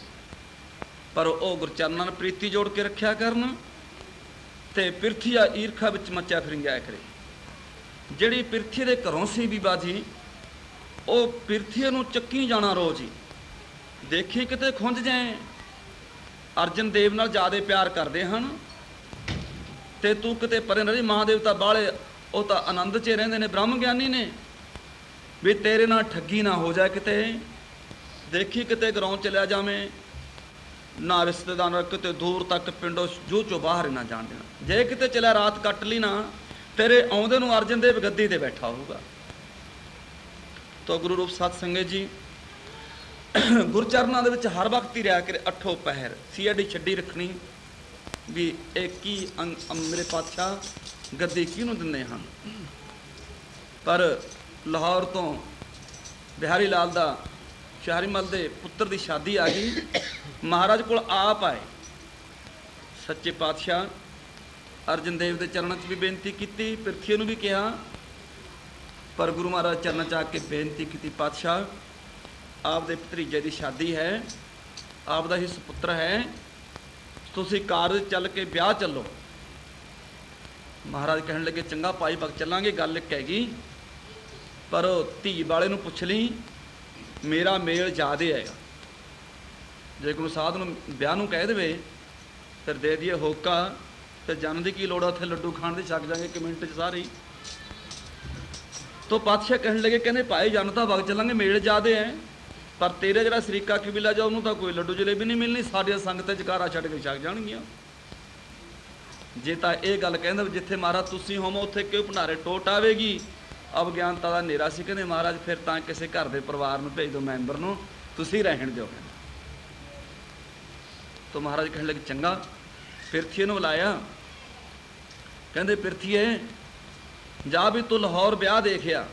ਪਰ ਉਹ ਗੁਰਚਰਨਾਂ ਨਾਲ ਪ੍ਰੀਤੀ ਜੋੜ ਕੇ ਰੱਖਿਆ ਕਰਨ, ਤੇ ਪਿਰਥੀਆ ਈਰਖਾ ਵਿੱਚ ਮੱਚਿਆ ਫਿਰਿਆ ਕਰੇ। ਜਿਹੜੀ ਪਿਰਥੀ ਦੇ ਘਰੋਂ ਸੀ ਬੀਬਾ ਜੀ, ਉਹ ਪਿਰਥੀਏ ਨੂੰ ਚੱਕੀ ਜਾਣਾ ਰੋਜ਼ ਹੀ, ਦੇਖੀ ਕਿਤੇ ਖੁੰਝ ਜਾਏ। ਅਰਜਨ ਦੇਵ ਨਾਲ ਜ਼ਿਆਦਾ ਪਿਆਰ ਕਰਦੇ ਹਨ ਤੇ ਤੂੰ ਕਿਤੇ ਪਰੇ ਨਾ ਰਹੀ। ਮਹਾਦੇਵ ਤਾਂ ਬਾਹਲੇ, ਉਹ ਤਾਂ ਆਨੰਦ 'ਚ ਰਹਿੰਦੇ ਨੇ, ਬ੍ਰਹਮ ਗਿਆਨੀ ਨੇ, ਵੀ ਤੇਰੇ ਨਾਲ ਠੱਗੀ ਨਾ ਹੋ ਜਾਏ ਕਿਤੇ, ਦੇਖੀ ਕਿਤੇ ਗਰਾਊਂਡ ਚਲਿਆ ਜਾਵੇਂ, ਨਾ ਰਿਸ਼ਤੇਦਾਰ ਕਿਤੇ ਦੂਰ ਤੱਕ ਪਿੰਡੋਂ ਜੂਹ ਚੋਂ ਬਾਹਰ ਹੀ ਨਾ ਜਾਣ ਦੇਣਾ। ਜੇ ਕਿਤੇ ਚਲਿਆ ਰਾਤ ਕੱਟ ਲਈ ਨਾ, ਤੇਰੇ ਆਉਂਦੇ ਨੂੰ ਅਰਜਨ ਦੇਵ ਗੱਦੀ ਤੇ ਬੈਠਾ ਹੋਊਗਾ। ਤਾਂ ਗੁਰੂ ਰੂਪ ਸਤ ਸੰਗਤ ਜੀ, ਗੁਰਚਰਨਾਂ ਦੇ ਵਿੱਚ ਹਰ ਵਕਤ ਹੀ ਰਿਹਾ ਕਰੇ। ਅੱਠੋ ਪਹਿਰ ਸੀਆਈਡੀ ਛੱਡੀ ਰੱਖਣੀ ਵੀ ਇਹ ਕੀ ਮੇਰੇ ਪਾਤਸ਼ਾਹ ਗੱਦੀ ਕਿਹਨੂੰ ਦਿੰਦੇ ਹਨ। ਪਰ ਲਾਹੌਰ ਤੋਂ ਬਿਹਾਰੀ ਲਾਲ ਦਾ ਸ਼ਾਹਰੀ ਮਲ ਦੇ ਪੁੱਤਰ ਦੀ ਸ਼ਾਦੀ ਆ ਗਈ। ਮਹਾਰਾਜ ਕੋਲ ਆਪ ਆਏ ਸੱਚੇ ਪਾਤਸ਼ਾਹ। ਅਰਜਨ ਦੇਵ ਦੇ ਚਰਨਾਂ 'ਚ ਵੀ ਬੇਨਤੀ ਕੀਤੀ, ਪਿਰਥੀ ਨੂੰ ਵੀ ਕਿਹਾ, ਪਰ ਗੁਰੂ ਮਹਾਰਾਜ ਚਰਨਾਂ 'ਚ ਆ ਕੇ ਬੇਨਤੀ ਕੀਤੀ, ਪਾਤਸ਼ਾਹ ਆਪ ਦੇ ਭਤੀਜੇ ਦੀ ਸ਼ਾਦੀ ਹੈ, ਆਪ ਦਾ ਹੀ ਸੁਪੁੱਤਰ ਹੈ, ਤੁਸੀਂ ਕਾਰਜ ਚੱਲ ਕੇ ਵਿਆਹ ਚੱਲੋ। ਮਹਾਰਾਜ ਕਹਿਣ ਲੱਗੇ ਚੰਗਾ ਭਾਈ ਭਗਤ ਚੱਲਾਂਗੇ, ਗੱਲ ਇੱਕ ਹੈਗੀ, ਪਰ ਧੀ ਵਾਲੇ ਨੂੰ ਪੁੱਛ ਲਈ ਮੇਰਾ ਮੇਲ ਜ਼ਿਆਦੇ ਹੈਗਾ। ਜੇ ਕੋਈ ਸਾਧ ਨੂੰ ਵਿਆਹ ਨੂੰ ਕਹਿ ਦੇਵੇ ਫਿਰ ਦੇ ਦਈਏ ਹੋਕਾ, ਫਿਰ ਜਾਣ ਦੀ ਕੀ ਲੋੜ ਆ, ਉੱਥੇ ਲੱਡੂ ਖਾਣ ਦੀ ਛੱਕ ਜਾਗੇ ਇੱਕ ਮਿੰਟ 'ਚ ਸਾਰੇ। ਤੋ ਪਾਤਸ਼ਾਹ ਕਹਿਣ ਲੱਗੇ, ਕਹਿੰਦੇ ਭਾਈ ਜਾਣ ਤਾਂ ਵਗ ਚੱਲਾਂਗੇ, ਮੇਲ ਜ਼ਿਆਦੇ ਹੈ, ਪਰ ਤੇਰੇ ਜਿਹੜਾ ਸ਼ਰੀਕਾ ਕਬੀਲਾ ਜਾ ਉਹਨੂੰ ਤਾਂ ਕੋਈ ਲੱਡੂ ਜਲੇਬੀ ਨਹੀਂ ਮਿਲਣੀ, ਸਾਡੀਆਂ ਸੰਗਤ ਜਕਾਰਾ ਛੱਡ ਕੇ ਛੱਕ ਜਾਣਗੀਆਂ। ਜੇ ਤਾਂ ਇਹ ਗੱਲ ਕਹਿੰਦਾ ਜਿੱਥੇ ਮਹਾਰਾਜ ਤੁਸੀਂ ਹੋਵੋ ਉੱਥੇ ਕਿਉਂ ਭੰਡਾਰੇ ਟੋਟ ਆਵੇਗੀ। ਅਵਗਿਆਨਤਾ ਦਾ ਹਨੇਰਾ ਸੀ। ਕਹਿੰਦੇ ਮਹਾਰਾਜ ਫਿਰ ਤਾਂ ਕਿਸੇ ਘਰ ਦੇ ਪਰਿਵਾਰ ਨੂੰ ਭੇਜ ਦਿਓ, ਮੈਂਬਰ ਨੂੰ, ਤੁਸੀਂ ਰਹਿਣ ਦਿਓ। ਤੋ ਮਹਾਰਾਜ ਕਹਿਣ ਲੱਗੇ ਚੰਗਾ। ਪਿਰਥੀਏ ਨੂੰ ਬੁਲਾਇਆ, ਕਹਿੰਦੇ ਪਿਰਥੀਏ ਜਾ ਵੀ ਤੂੰ ਲਾਹੌਰ ਵਿਆਹ ਦੇਖਿਆ।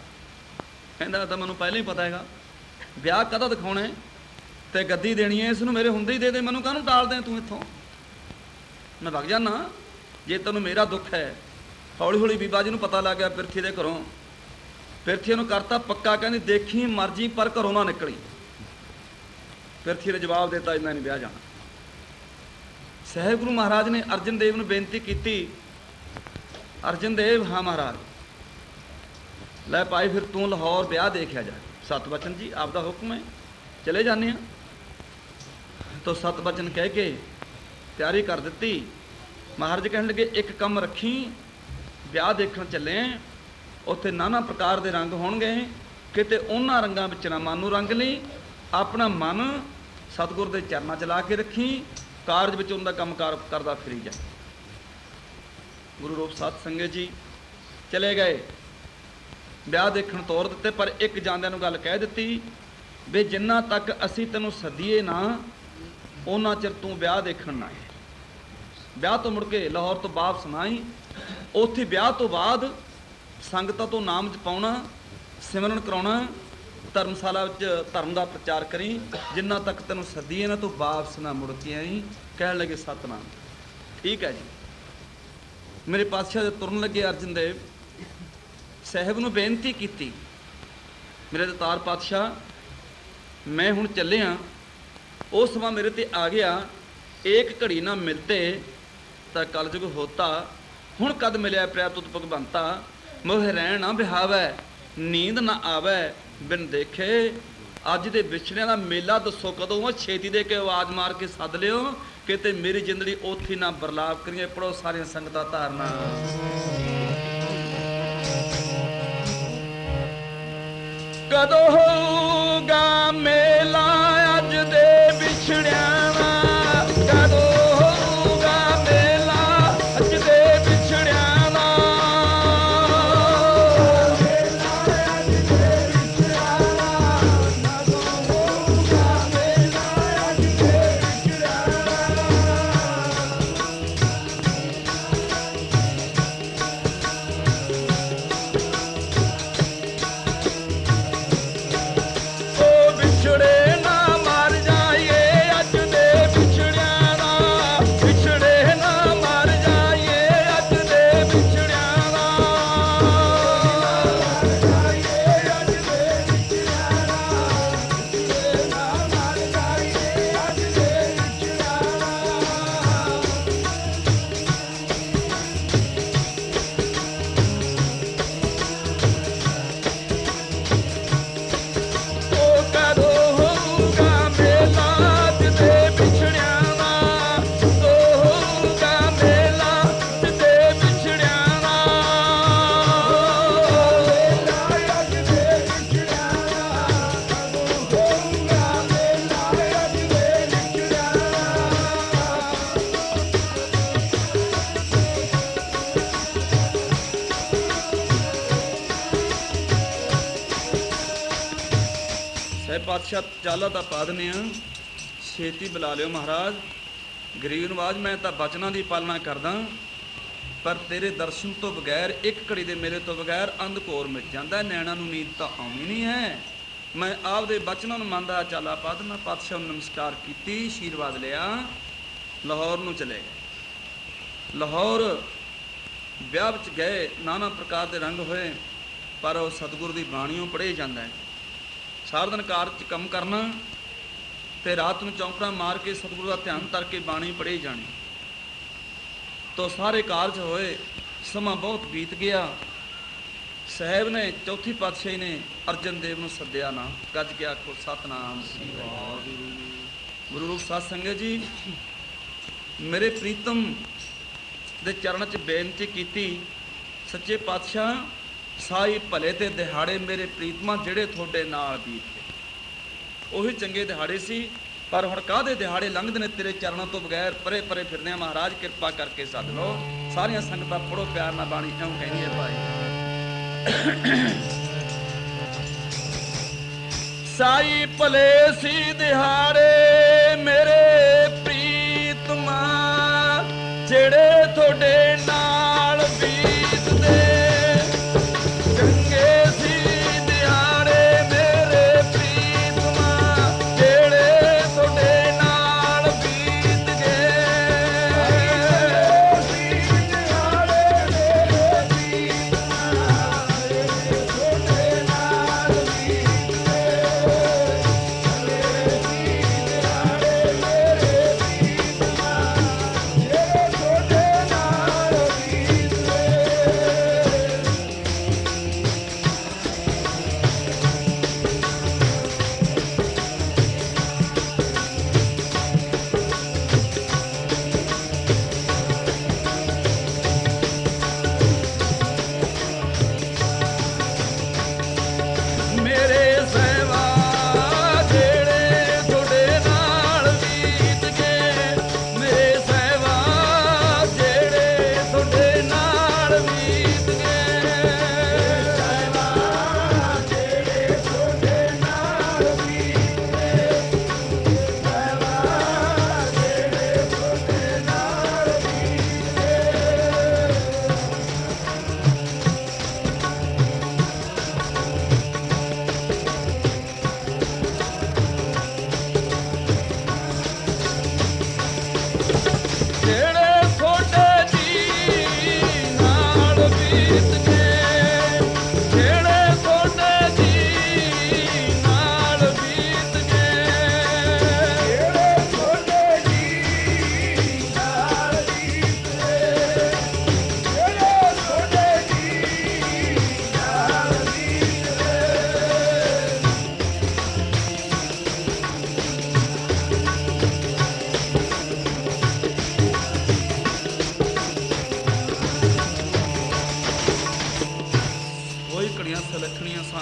ਕਹਿੰਦਾ ਤਾਂ ਮੈਨੂੰ ਪਹਿਲਾਂ ਹੀ ਪਤਾ ਹੈਗਾ, ਵਿਆਹ ਕਦਾ ਦਿਖਾਉਣਾ ਤੇ ਗੱਦੀ ਦੇਣੀ ਹੈ, ਇਸ ਨੂੰ ਮੇਰੇ ਹੁੰਦੇ ਹੀ ਦੇ ਦੇ, ਮੈਨੂੰ ਕਾਹਨੂੰ ਟਾਲਦੇ ਤੂੰ ਇੱਥੋਂ, ਮੈਂ ਵਗ ਜਾਣਾ। ਜੇ ਤੈਨੂੰ ਮੇਰਾ ਦੁੱਖ ਹੈ। ਹੌਲੀ ਹੌਲੀ ਬੀਬਾ ਜੀ ਨੂੰ ਪਤਾ ਲੱਗ ਗਿਆ ਪਿਰਥੀ ਦੇ ਘਰੋਂ। ਪਿਰਥੀ ਨੂੰ ਕਰਤਾ ਪੱਕਾ, ਕਹਿੰਦੀ ਦੇਖੀ ਮਰਜੀ ਪਰ ਘਰੋਂ ਨਾ ਨਿਕਲੀ। ਪਿਰਥੀ ਨੇ ਜਵਾਬ ਦਿੱਤਾ ਇੰਨਾ ਨਹੀਂ ਵਿਆਹ ਜਾਣਾ। ਸਹਿਬ ਗੁਰੂ ਮਹਾਰਾਜ ਨੇ ਅਰਜਨ ਦੇਵ ਨੂੰ ਬੇਨਤੀ ਕੀਤੀ, ਅਰਜਨ ਦੇਵ ਹਾਂ ਮਹਾਰਾਜ, ਲੈ ਭਾਈ ਫਿਰ ਤੂੰ ਲਾਹੌਰ ਵਿਆਹ ਦੇਖਿਆ ਜਾ। ਸਤ ਬਚਨ ਜੀ ਆਪ ਦਾ ਹੁਕਮ ਹੈ, ਚਲੇ ਜਾਂਦੇ ਹਾਂ। ਤੋ ਸਤ ਬਚਨ ਕਹਿ ਕੇ ਤਿਆਰੀ ਕਰ ਦਿੱਤੀ। ਮਹਾਰਾਜ ਕਹਿਣ ਲੱਗੇ ਇੱਕ ਕੰਮ ਰੱਖੀ, ਵਿਆਹ ਦੇਖਣ ਚੱਲੇ, ਉੱਥੇ ਨਾਨਾ ਪ੍ਰਕਾਰ ਦੇ ਰੰਗ ਹੋਣਗੇ, ਕਿਤੇ ਉਹਨਾਂ ਰੰਗਾਂ ਵਿੱਚ ਨਾ ਮਨ ਨੂੰ ਰੰਗ ਲਈ, ਆਪਣਾ ਮਨ ਸਤਿਗੁਰ ਦੇ ਚਰਨਾਂ 'ਚ ਲਾ ਕੇ ਰੱਖੀ, ਕਾਰਜ ਵਿੱਚ ਉਹਨਾਂ ਦਾ ਕੰਮ ਕਾਰ ਕਰਦਾ ਫਿਰੀ ਜਾ। ਗੁਰੂ ਰੂਪ ਸਾਧ ਸੰਗਤ ਜੀ ਚਲੇ ਗਏ, ਵਿਆਹ ਦੇਖਣ ਤੋਰ ਦਿੱਤੇ, ਪਰ ਇੱਕ ਜਾਂਦਿਆਂ ਨੂੰ ਗੱਲ ਕਹਿ ਦਿੱਤੀ ਵੀ ਜਿੰਨਾ ਤੱਕ ਅਸੀਂ ਤੈਨੂੰ ਸੱਦੀਏ ਨਾ ਉਹਨਾਂ ਚਿਰ ਤੂੰ ਵਿਆਹ ਦੇਖਣ ਨਾ ਆਏ। ਵਿਆਹ ਤੋਂ ਮੁੜ ਕੇ ਲਾਹੌਰ ਤੋਂ ਵਾਪਸ ਨਾ ਆਈ। ਉੱਥੇ ਵਿਆਹ ਤੋਂ ਬਾਅਦ ਸੰਗਤਾਂ ਤੋਂ ਨਾਮ ਜਪਾਉਣਾ, ਸਿਮਰਨ ਕਰਾਉਣਾ, ਧਰਮਸ਼ਾਲਾ ਵਿੱਚ ਧਰਮ ਦਾ ਪ੍ਰਚਾਰ ਕਰੀ, ਜਿੰਨਾ ਤੱਕ ਤੈਨੂੰ ਸੱਦੀਏ ਨਾ ਤੂੰ ਵਾਪਸ ਨਾ ਮੁੜ ਕੇ ਆਈ। ਕਹਿਣ ਲੱਗੇ ਸਤਨਾਮ। ਠੀਕ ਹੈ ਜੀ। ਮੇਰੇ ਪਾਤਸ਼ਾਹ ਦੇ ਤੁਰਨ ਲੱਗੇ ਅਰਜਨ ਦੇਵ ਸਾਹਿਬ ਨੂੰ ਬੇਨਤੀ ਕੀਤੀ, ਮੇਰੇ ਦਤਾਰ ਪਾਤਸ਼ਾਹ ਮੈਂ ਹੁਣ ਚੱਲਿਆ, ਉਹ ਸਮਾਂ ਮੇਰੇ ਤੇ ਆ ਗਿਆ, ਏਕ ਘੜੀ ਨਾ ਮਿਲਤੇ ਤਾਂ ਕਲਯੁਗ ਹੋਤਾ, ਹੁਣ ਕਦ ਮਿਲਿਆ ਪ੍ਰਿਆ ਤੁਧ ਭਗਵੰਤਾ, ਮੋਹ ਰਹਿਣ ਨਾ ਬਿਹਾਵੈ ਨੀਂਦ ਨਾ ਆਵੈ ਬਿਨ ਦੇਖੇ। ਅੱਜ ਦੇ ਵਿਛੜਿਆਂ ਦਾ ਮੇਲਾ ਦੱਸੋ ਕਦੋਂ, ਛੇਤੀ ਦੇ ਕੇ ਆਵਾਜ਼ ਮਾਰ ਕੇ ਸੱਦ ਲਿਓ, ਕਿਤੇ ਮੇਰੀ ਜ਼ਿੰਦਗੀ ਉੱਥੇ ਨਾ ਬਰਲਾਪ ਕਰੀਏ। ਪੜੋ ਸਾਰੀਆਂ ਸੰਗਤਾਂ ਧਾਰਨਾ। ਕਦੋਂ ਹੋਊਗਾ ਮੇਲਾ ਅੱਜ ਦੇ ਵਿਛੜਿਆਂ ਦਾ, ਕਦੋਂ ਹੋਊਗਾ ਮੇਲਾ ਅੱਜ ਦੇ ਵਿਛੜਿਆਂ ਦਾ, ਮੇਲਾ ਅੱਜ ਦੇ ਵਿਛੜਿਆਂ ਦਾ, ਕਦੋਂ ਹੋਊਗਾ ਮੇਲਾ ਅੱਜ ਦੇ ਵਿਛੜਿਆਂ ਵਿਛੜੇ ਨਾ ਮਰ ਜਾਈਏ ਅੱਜ ਦੇ ਵਿਛੜਿਆਂ ਦਾ, ਵਿਛੜੇ ਨਾ ਮਰ ਜਾਈਏ ਅੱਜ ਦੇ ਵਿਛੜਿਆਂ ਦਾ, ਅੱਜ ਦੇ ਵਿਛੜਿਆਂ ਦਾ, ਵਿਛੜੇ ਨਾ ਮਰ ਜਾਈਏ ਅੱਜ ਦੇ ਵਿਛੜਿਆਂ ਪਾਤਸ਼ਾਹ ਚਾਲਾ ਤਾਂ ਪਾ ਦਿੰਦੇ ਆ, ਛੇਤੀ ਬੁਲਾ ਲਿਓ ਮਹਾਰਾਜ। ਗਰੀਬ ਨਵਾਜ ਮੈਂ ਤਾਂ ਬਚਨਾਂ ਦੀ ਪਾਲਣਾ ਕਰਦਾ, ਪਰ ਤੇਰੇ ਦਰਸ਼ਨ ਤੋਂ ਬਗੈਰ, ਇੱਕ ਘੜੀ ਦੇ ਮੇਰੇ ਤੋਂ ਬਗੈਰ ਅੰਧਕੋਰ ਮਿਟ ਜਾਂਦਾ, ਨੈਣਾ ਨੂੰ ਨੀਂਦ ਤਾਂ ਆਉਣੀ ਨਹੀਂ ਹੈ। ਮੈਂ ਆਪਦੇ ਬਚਨਾਂ ਨੂੰ ਮੰਨਦਾ ਚਾਲਾ ਪਦ। ਮੈਂ ਪਾਤਸ਼ਾਹ ਨੂੰ ਨਮਸਕਾਰ ਕੀਤੀ, ਆਸ਼ੀਰਵਾਦ ਲਿਆ, ਲਾਹੌਰ ਨੂੰ ਚਲੇ ਗਏ। ਲਾਹੌਰ ਵਿਆਹ ਵਿੱਚ ਗਏ, ਨਾਨਾ ਪ੍ਰਕਾਰ ਦੇ ਰੰਗ ਹੋਏ, ਪਰ ਉਹ ਸਤਿਗੁਰੂ ਦੀ ਬਾਣੀਓਂ ਪੜ੍ਹੇ ਜਾਂਦਾ ਹੈ। ਸਾਰਾ ਦਿਨ ਕਾਰ 'ਚ ਕੰਮ ਕਰਨਾ ਤੇ ਰਾਤ ਨੂੰ ਚੌਂਕੜਾ ਮਾਰ ਕੇ ਸਤਿਗੁਰੂ ਦਾ ਧਿਆਨ ਕਰਕੇ ਬਾਣੀ ਪੜ੍ਹੀ ਜਾਣੀ। ਤੋ ਸਾਰੇ ਕਾਰਜ ਹੋਏ, ਸਮਾਂ ਬਹੁਤ ਬੀਤ ਗਿਆ। ਸਾਹਿਬ ਨੇ, ਚੌਥੀ ਪਾਤਸ਼ਾਹੀ ਨੇ ਅਰਜਨ ਦੇਵ ਨੂੰ ਸੱਦਿਆ ਨਾ, ਗੱਜ ਕੇ ਆਖੋ ਸਤਿਨਾਮ ਸ੍ਰੀ ਵਾਹਿਗੁਰੂ। ਗੁਰੂ ਰੂਪ ਸਾਧ ਸੰਗਤ ਜੀ, ਮੇਰੇ ਪ੍ਰੀਤਮ ਦੇ ਚਰਨ 'ਚ ਬੇਨਤੀ ਕੀਤੀ, ਸੱਚੇ ਪਾਤਸ਼ਾਹ ਸਾਈ ਭਲੇ ਤੇ ਦਿਹਾੜੇ ਮੇਰੇ ਪ੍ਰੀਤਮਾ ਜਿਹੜੇ ਤੁਹਾਡੇ ਨਾਲ ਬੀਤੇ, ਉਹੀ ਚੰਗੇ ਦਿਹਾੜੇ ਸੀ। ਪਰ ਹੁਣ ਕਾਹਦੇ ਦਿਹਾੜੇ ਲੰਘਦੇ ਨੇ ਤੇਰੇ ਚਰਨਾਂ ਤੋਂ ਬਗੈਰ, ਪਰੇ ਪਰੇ ਫਿਰਦੇ ਆ। ਮਹਾਰਾਜ ਕਿਰਪਾ ਕਰਕੇ ਸੱਦ ਲਓ। ਸਾਰੀਆਂ ਸੰਗਤਾਂ ਪੜੋ ਪਿਆਰ ਨਾਲ ਬਾਣੀ, ਕਿਉਂ ਕਹਿੰਦੀ ਹੈ ਭਾਈ। ਸਾਈ ਭਲੇ ਸੀ ਦਿਹਾੜੇ ਮੇਰੇ ਪ੍ਰੀਤਮਾ ਜਿਹੜੇ ਤੁਹਾਡੇ ਨਾਲ ਬੀਤਦੇ, ਚੰਗੇ ਸੀ ਦਿਹਾੜੇ ਮੇਰੇ ਪ੍ਰੀਤਮਾ ਜਿਹੜੇ ਤੁਹਾਡੇ ਨਾਲ ਬੀਤ ਗਏ।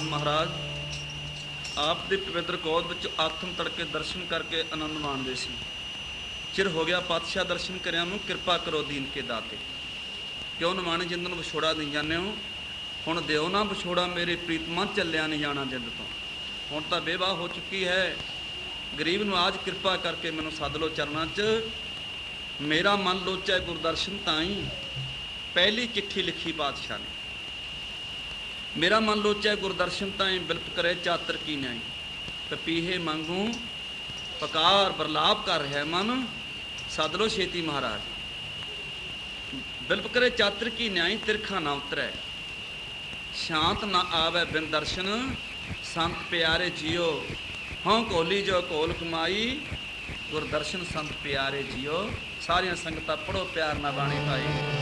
ਮਹਾਰਾਜ ਆਪ ਦੇ ਪਵਿੱਤਰ ਗੋਦ ਵਿੱਚ ਆਤਮ ਤੜਕੇ ਦਰਸ਼ਨ ਕਰਕੇ ਆਨੰਦ ਮਾਣਦੇ ਸੀ। ਚਿਰ ਹੋ ਗਿਆ ਪਾਤਸ਼ਾਹ ਦਰਸ਼ਨ ਕਰਿਆ ਨੂੰ, ਕਿਰਪਾ ਕਰੋ ਦੀਨ ਕੇ ਦਾਤੇ। ਕਿਉਂ ਨਾ ਮਾਣੇ ਜਿੰਦ ਨੂੰ ਵਿਛੋੜਾ ਨਹੀਂ ਜਾਂਦੇ ਹੋ, ਹੁਣ ਦਿਓ ਨਾ ਵਿਛੋੜਾ ਮੇਰੇ ਪ੍ਰੀਤਮਾ, ਚੱਲਿਆ ਨਹੀਂ ਜਾਣਾ ਜਿੰਦ ਤੋਂ। ਹੁਣ ਤਾਂ ਬੇਵਾਹ ਹੋ ਚੁੱਕੀ ਹੈ, ਗਰੀਬ ਨੂੰ ਆਜ ਕਿਰਪਾ ਕਰਕੇ ਮੈਨੂੰ ਸੱਦ ਲਓ ਚਰਨਾਂ 'ਚ। ਮੇਰਾ ਮਨ ਲੋਚੈ ਗੁਰਦਰਸ਼ਨ ਤਾਈ, ਪਹਿਲੀ ਚਿੱਠੀ ਲਿਖੀ ਪਾਤਸ਼ਾਹ ਨੇ। ਮੇਰਾ ਮਨ ਲੋਚੈ ਗੁਰਦਰਸ਼ਨ ਤਾਈ, ਬਿਲਪ ਕਰੇ ਚਾਤਰ ਕੀ ਨਿਆਈ। ਪਪੀਹੇ ਮੰਗੂ ਪਕਾਰ ਬਰਲਾਪ ਕਰ ਰਿਹਾ ਮਨ, ਸੱਦ ਲਓ ਛੇਤੀ ਮਹਾਰਾਜ। ਬਿਲਪ ਕਰੇ ਚਾਤਰ ਕੀ ਨਿਆਈ, ਤਿਰਖਾ ਨਾ ਉਤਰੈ ਸ਼ਾਂਤ ਨਾ ਆਵੈ ਬਿਨ ਦਰਸ਼ਨ। ਸੰਤ ਪਿਆਰੇ ਜੀਓ ਹਉ ਕੋਲੀ ਜੋ ਕੋਲ ਕਮਾਈ, ਗੁਰਦਰਸ਼ਨ ਸੰਤ ਪਿਆਰੇ ਜੀਓ। ਸਾਰੀਆਂ ਸੰਗਤਾਂ ਪੜੋ ਪਿਆਰ ਨਾਲ ਬਾਣੀ ਭਾਈ।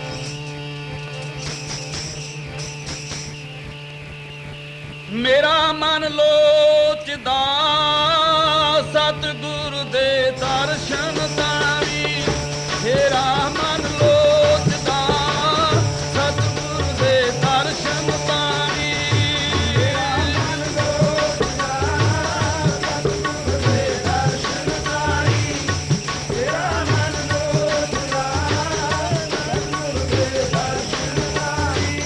ਮੇਰਾ ਮਨ ਲੋਚਦਾ ਸਤਿਗੁਰੂ ਦੇ ਦਰਸ਼ਨ ਤਾਈ, ਮੇਰਾ ਮਨ ਲੋਚਦਾ ਸਤਿਗੁਰੂ ਦੇ ਦਰਸ਼ਨ ਤਾਈ, ਮੇਰਾ ਮਨ ਲੋਚਦਾ ਸਤਿਗੁਰੂ ਦੇ ਦਰਸ਼ਨ ਤਾਈ, ਮੇਰਾ ਮਨ ਲੋਚਦਾ ਸਤਿਗੁਰੂ ਦੇ ਦਰਸ਼ਨ ਤਾਈ।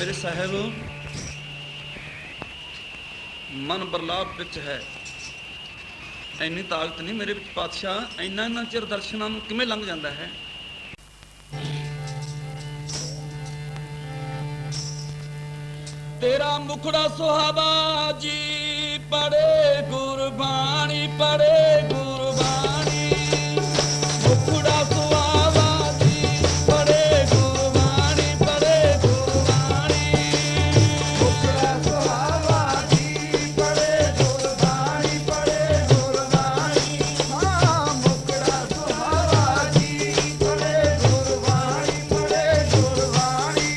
ਮੇਰੇ ਸਾਹਿਬ ਮਨ ਬਰਲਾਪ ਵਿੱਚ ਹੈ। ਇੰਨੀ ਤਾਕਤ ਨਹੀਂ ਮੇਰੇ ਵਿੱਚ ਪਾਤਸ਼ਾਹ, ਇੰਨਾ ਚਿਰ ਦਰਸ਼ਨਾਂ ਨੂੰ ਕਿਵੇਂ ਲੰਘ ਜਾਂਦਾ ਹੈ। ਤੇਰਾ ਮੁਖੜਾ ਸੁਹਾਵਾ ਜੀ, ਪੜੇ ਗੁਰਬਾਣੀ, ਪੜੇ ਗੁਰਬਾਣੀ, ਮੁਖੜਾ ਸੁਹਾਵਾ ਜੀ, ਪੜੇ ਗੁਰਬਾਣੀ, ਪੜੇ ਗੁਰਬਾਣੀ, ਮੁਖੜਾ ਸੁਹਾਵਾ ਜੀ, ਪੜੇ ਗੁਰਬਾਣੀ, ਪੜੇ ਗੁਰਬਾਣੀ, ਹਾਂ ਮੁਖੜਾ ਸੁਹਾਵਾ ਜੀ, ਪੜੇ ਗੁਰਬਾਣੀ, ਪੜੇ ਗੁਰਬਾਣੀ।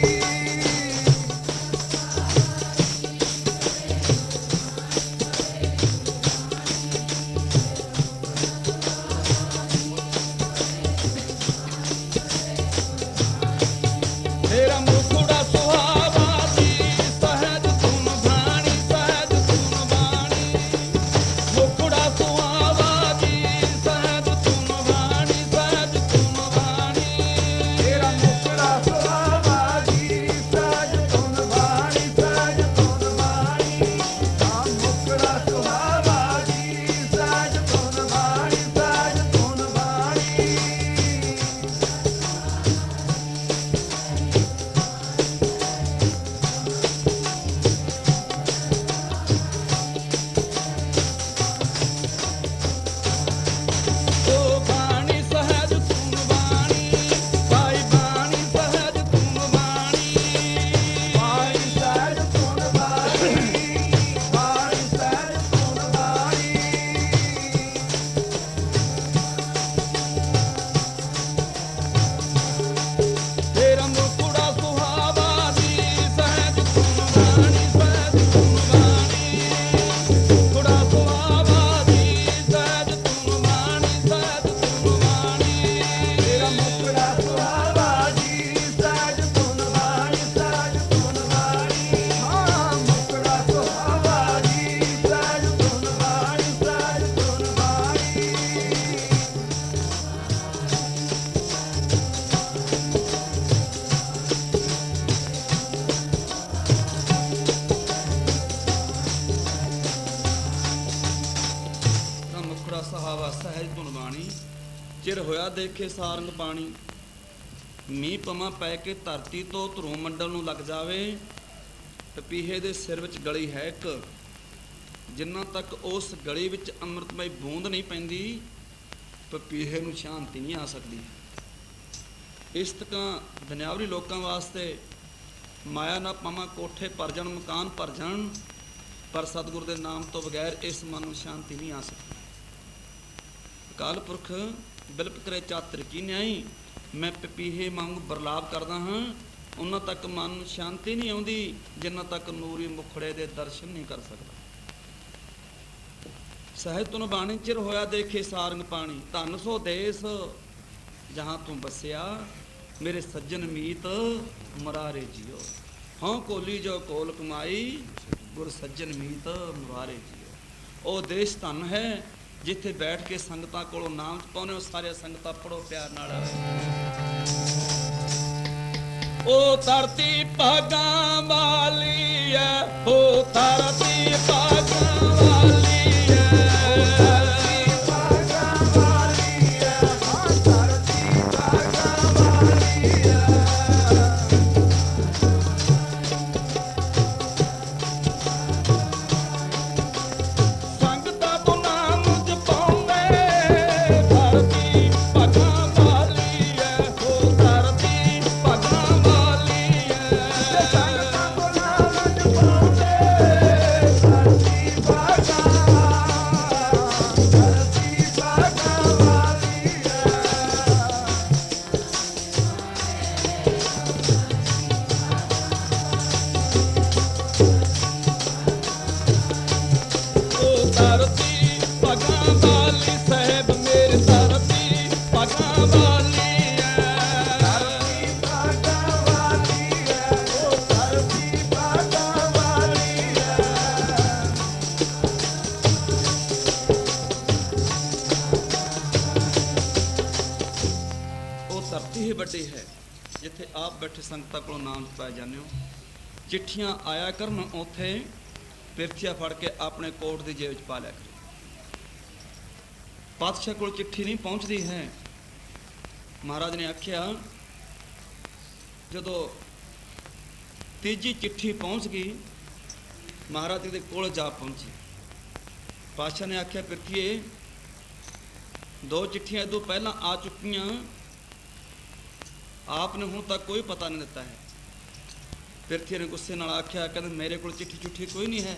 ਤੇਰਾ ਮੁਖੜਾ ਸੁਹਾਵਾ ਜੀ, ਸਹਿਜ ਧੁਨ ਬਾਣੀ, ਸਹਿਜ ਧੁਨ ਬਾਣੀ, ਮੁਖੜਾ ਸੁਹਾਵਾ ਜੀ, ਸਹਿਜ ਧੁਨ ਬਾਣੀ, ਸਹਿਜ ਧੁਨ ਬਾਣੀ, ਤੇਰਾ ਮੁਖੜਾ ਸੁਹਾਵਾ ਜੀ, ਸਹਿਜ ਧੁਨ ਬਾਣੀ, ਸਹਿਜ ਧੁਨ ਬਾਣੀ, ਹਾਂ ਮੁਖੜਾ ਸੁਹਾਵਾ ਜੀ, ਸਹਿਜ ਧੁਨ ਬਾਣੀ, ਸਹਿਜ ਧੁਨ ਬਾਣੀ। ਓ ਬਾਣੀ ਸਹਿਜ ਧੁਨ ਬਾਣੀ, ਭਾਈ ਬਾਣੀ ਸਹਿਜ ਧੁਨ ਬਾਣੀ, ਭਾਈ ਸਹਿਜ ਧੁਨ ਬਾਣੀ, ਭਾਈ ਸਹਿਜ ਧੁਨ ਬਾਣੀ। ਤੇਰਾ ਮੁਖੜਾ ਸੁਹਾਵਾ ਜੀ, ਸਹਿਜ ਧੁਨ ਬਾਣੀ, ਸਹਿਜ ਧੁਨ ਬਾਣੀ, ਮੁਖੜਾ ਸੁਹਾਵਾ ਜੀ, ਸਹਿਜ ਧੁਨ ਬਾਣੀ, ਸਹਿਜ ਧੁਨ ਬਾਣੀ, ਤੇਰਾ ਮੁਖੜਾ ਸੁਹਾਵਾ ਜੀ, ਸਹਿਜ ਧੁਨ ਬਾਣੀ, ਸਹਿਜ ਧੁਨ ਬਾਣੀ, ਹਾਂ ਮੁਖੜਾ ਸੁਹਾਵਾ ਜੀ, ਸਹਿਜ ਧੁਨ ਬਾਣੀ, ਸਹਿਜ ਧੁਨ ਬਾਣੀ। ਤਾਂ ਮੁਖੜਾ ਸੁਹਾਵਾ ਸਹਿਜ ਧੁਨ ਬਾਣੀ, ਚਿਰ ਹੋਇਆ ਦੇਖੇ ਸਾਰੰਗ ਪਾਣੀ। ਮੀਂਹ ਪਵਾਂ ਪੈ ਕੇ ਧਰਤੀ ਤੋਂ ਧਰੂ ਮੰਡਲ ਨੂੰ ਲੱਗ ਜਾਵੇ, ਪਪੀਹੇ ਦੇ ਸਿਰ ਵਿੱਚ ਗਲੀ ਹੈ ਇੱਕ, ਜਿੰਨਾ ਤੱਕ ਉਸ ਗਲੀ ਵਿੱਚ ਅੰਮ੍ਰਿਤਮਈ ਬੂੰਦ ਨਹੀਂ ਪੈਂਦੀ, ਪਪੀਹੇ ਨੂੰ ਸ਼ਾਂਤੀ ਨਹੀਂ ਆ ਸਕਦੀ। ਇਸ ਤਰ੍ਹਾਂ ਦੁਨਿਆਵੀ ਲੋਕਾਂ ਵਾਸਤੇ ਮਾਇਆ ਨਾ ਪਾਵਾਂ ਕੋਠੇ ਭਰ ਜਾਣ, ਮਕਾਨ ਭਰ ਜਾਣ, ਪਰ ਸਤਿਗੁਰ ਦੇ ਨਾਮ ਤੋਂ ਬਗੈਰ ਇਸ ਮਨ ਨੂੰ ਸ਼ਾਂਤੀ ਨਹੀਂ ਆ ਸਕਦੀ। ਅਕਾਲ ਪੁਰਖ ਬਿਲਪ ਕਰੇ ਚਾਤਰ ਕੀ ਨਿਆਈ, ਮੈਂ ਪਪੀਹੇ ਵਾਂਗ ਬਰਲਾਪ ਕਰਦਾ ਹਾਂ, ਉਹਨਾਂ ਤੱਕ ਮਨ ਨੂੰ ਸ਼ਾਂਤੀ ਨਹੀਂ ਆਉਂਦੀ ਜਿੰਨਾ ਤੱਕ ਨੂਰੀ ਮੁਖੜੇ ਦੇ ਦਰਸ਼ਨ ਨਹੀਂ ਕਰ ਸਕਦਾ। ਸਹਿਜ ਧੁਨ ਬਾਣੀ, ਚਿਰ ਹੋਇਆ ਦੇਖੇ ਸਾਰੰਗ ਪਾਣੀ, ਧਨ ਸੋ ਦੇਸ ਜਹਾਂ ਤੂੰ ਬਸਿਆ, ਮੇਰੇ ਸੱਜਣ ਮੀਤ ਮੁਰਾਰੇ ਜੀਓ, ਹਾਂ ਕੋਲੀ ਜੋ ਕੋਲ ਕਮਾਈ, ਗੁਰ ਸੱਜਣ ਮੀਤ ਮੁਰਾਰੇ ਜੀਓ। ਉਹ ਦੇਸ਼ ਧਨ ਹੈ ਜਿੱਥੇ ਬੈਠ ਕੇ ਸੰਗਤਾਂ ਕੋਲੋਂ ਨਾਮ ਪਾਉਨੇ ਹੋ। ਸਾਰੇ ਸੰਗਤਾਂ ਪੜੋ ਪਿਆਰ ਨਾਲ। ਉਹ ਧਰਤੀ ਭਾਗਾਂ ਵਾਲੀ ਐ, ਉਹ ਧਰਤੀ ਭਾਗਾਂ ਵਾਲੀ ਐ, ਧਰਤੀ ਭਾਗਾਂ ਵਾਲੀ ਐ, ਹਾਂ ਧਰਤੀ ਭਾਗਾਂ ਵਾਲੀ ਐ। ਸੰਗਤਾਂ ਤੋਂ ਨਾਮ ਜਪਾਉਂਦੇ, ਧਰਤੀ ਭਾਗਾਂ ਵਾਲੀ ਐ, ਉਹ ਧਰਤੀ ਭਾਗਾਂ ਵਾਲੀ ਐ। ਸੰਗਤਾਂ ਤੋਂ ਨਾਮ ਜਪਾਉਂਦੇ, ਧਰਤੀ ਭਾਗਾਂ, ਧਰਤੀ ਭਾਗਾਂ ਵਾਲੀ ਐ। ਉਹ ਧਰਤੀ ਭਾਗਾਂ ਵਾਲੀ ਸਾਹਿਬ, ਮੇਰੇ ਧਰਤੀ ਭਾਗਾਂ ਵਾਲੀ ਐ, ਧਰਤੀ ਭਾਗਾਂ ਵਾਲੀ ਐ, ਉਹ ਧਰਤੀ ਭਾਗਾਂ ਵਾਲੀ ਐ। ਉਹ ਧਰਤੀ ਹੀ ਵੱਡੀ ਹੈ ਜਿੱਥੇ ਆਪ ਬੈਠੇ ਸੰਗਤਾਂ ਕੋਲੋਂ ਨਾਮ ਜਪਾਏ ਜਾਂਦੇ ਹੋ। चिट्ठियां आया करन उत्थे पिरथिया फड़ के अपने कोट की जेब च पा लिया करे। पातशाह को चिट्ठी नहीं पहुँचती है। महाराज ने आख्या जदों तीजी चिट्ठी पहुँच गई, महाराज के कोल जा पहुँची। पातशाह ने आख्या पिरथिए, 2 चिट्ठियां इदों पहला आ चुकियां, आपने हुण तक कोई पता नहीं दिता है। पिरथिए ने गुस्से नाल आख्या, कहते मेरे को चिट्ठी चुट्ठी कोई नहीं है,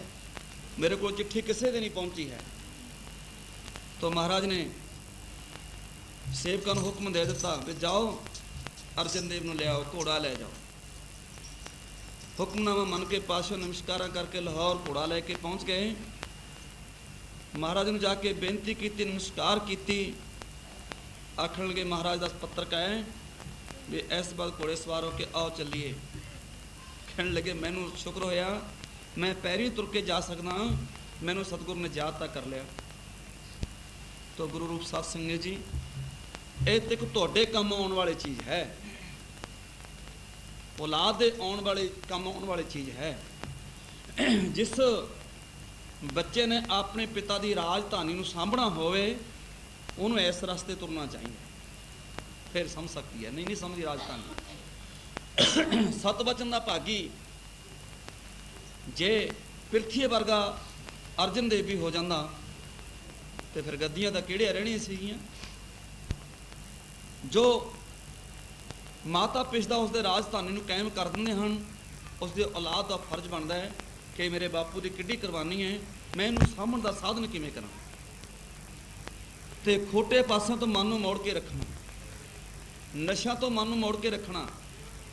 मेरे को चिट्ठी किसी दे नहीं पहुंची है। तो महाराज ने सेवकां नूं हुक्म दे दिता भी जाओ अर्जन देव नूं ले आओ, घोड़ा ले जाओ। हुक्मनामा मन के पातशाह नमस्कारा करके लाहौर घोड़ा लेके पहुँच गए। महाराज ने जाके बेनती की, नमस्कार की। आखण लगे महाराज का पत्रक है भी इस बार घोड़े सवार होके आओ चलिए। कहने लगे मैनू शुक्र होया मैं पैरी तुर के जा सकदा, मैनू सतगुरु ने याद तक कर लिया। तो गुरु रूप साध संगत जी, ये तो एक तुहाडे काम आने वाली चीज़ है, औलाद दे आने वाले काम आने वाली चीज़ है। जिस बच्चे ने अपने पिता की राजधानी नूं सांभना होवे, उन्होंने इस रास्ते तुरना चाहिए, फिर समझ सकती है। नहीं समझी राजधानी। सत बचन का भागी जे पिरथी वर्गा अर्जन देव भी हो जाता तो फिर गद्दियां तो किहड़ियां रहणियां सीगियां। जो माता पिता उसके राजधानी नूं कायम कर दिंदे हन, उसके औलाद का फर्ज बनता है कि मेरे बापू की किड्डी कुरबानी है, मैं इनू सामण का साधन किवें करां। ते खोटे पासों तो मन नूं मोड़ के रखना, नशा तो मन नूं मोड़ के रखना,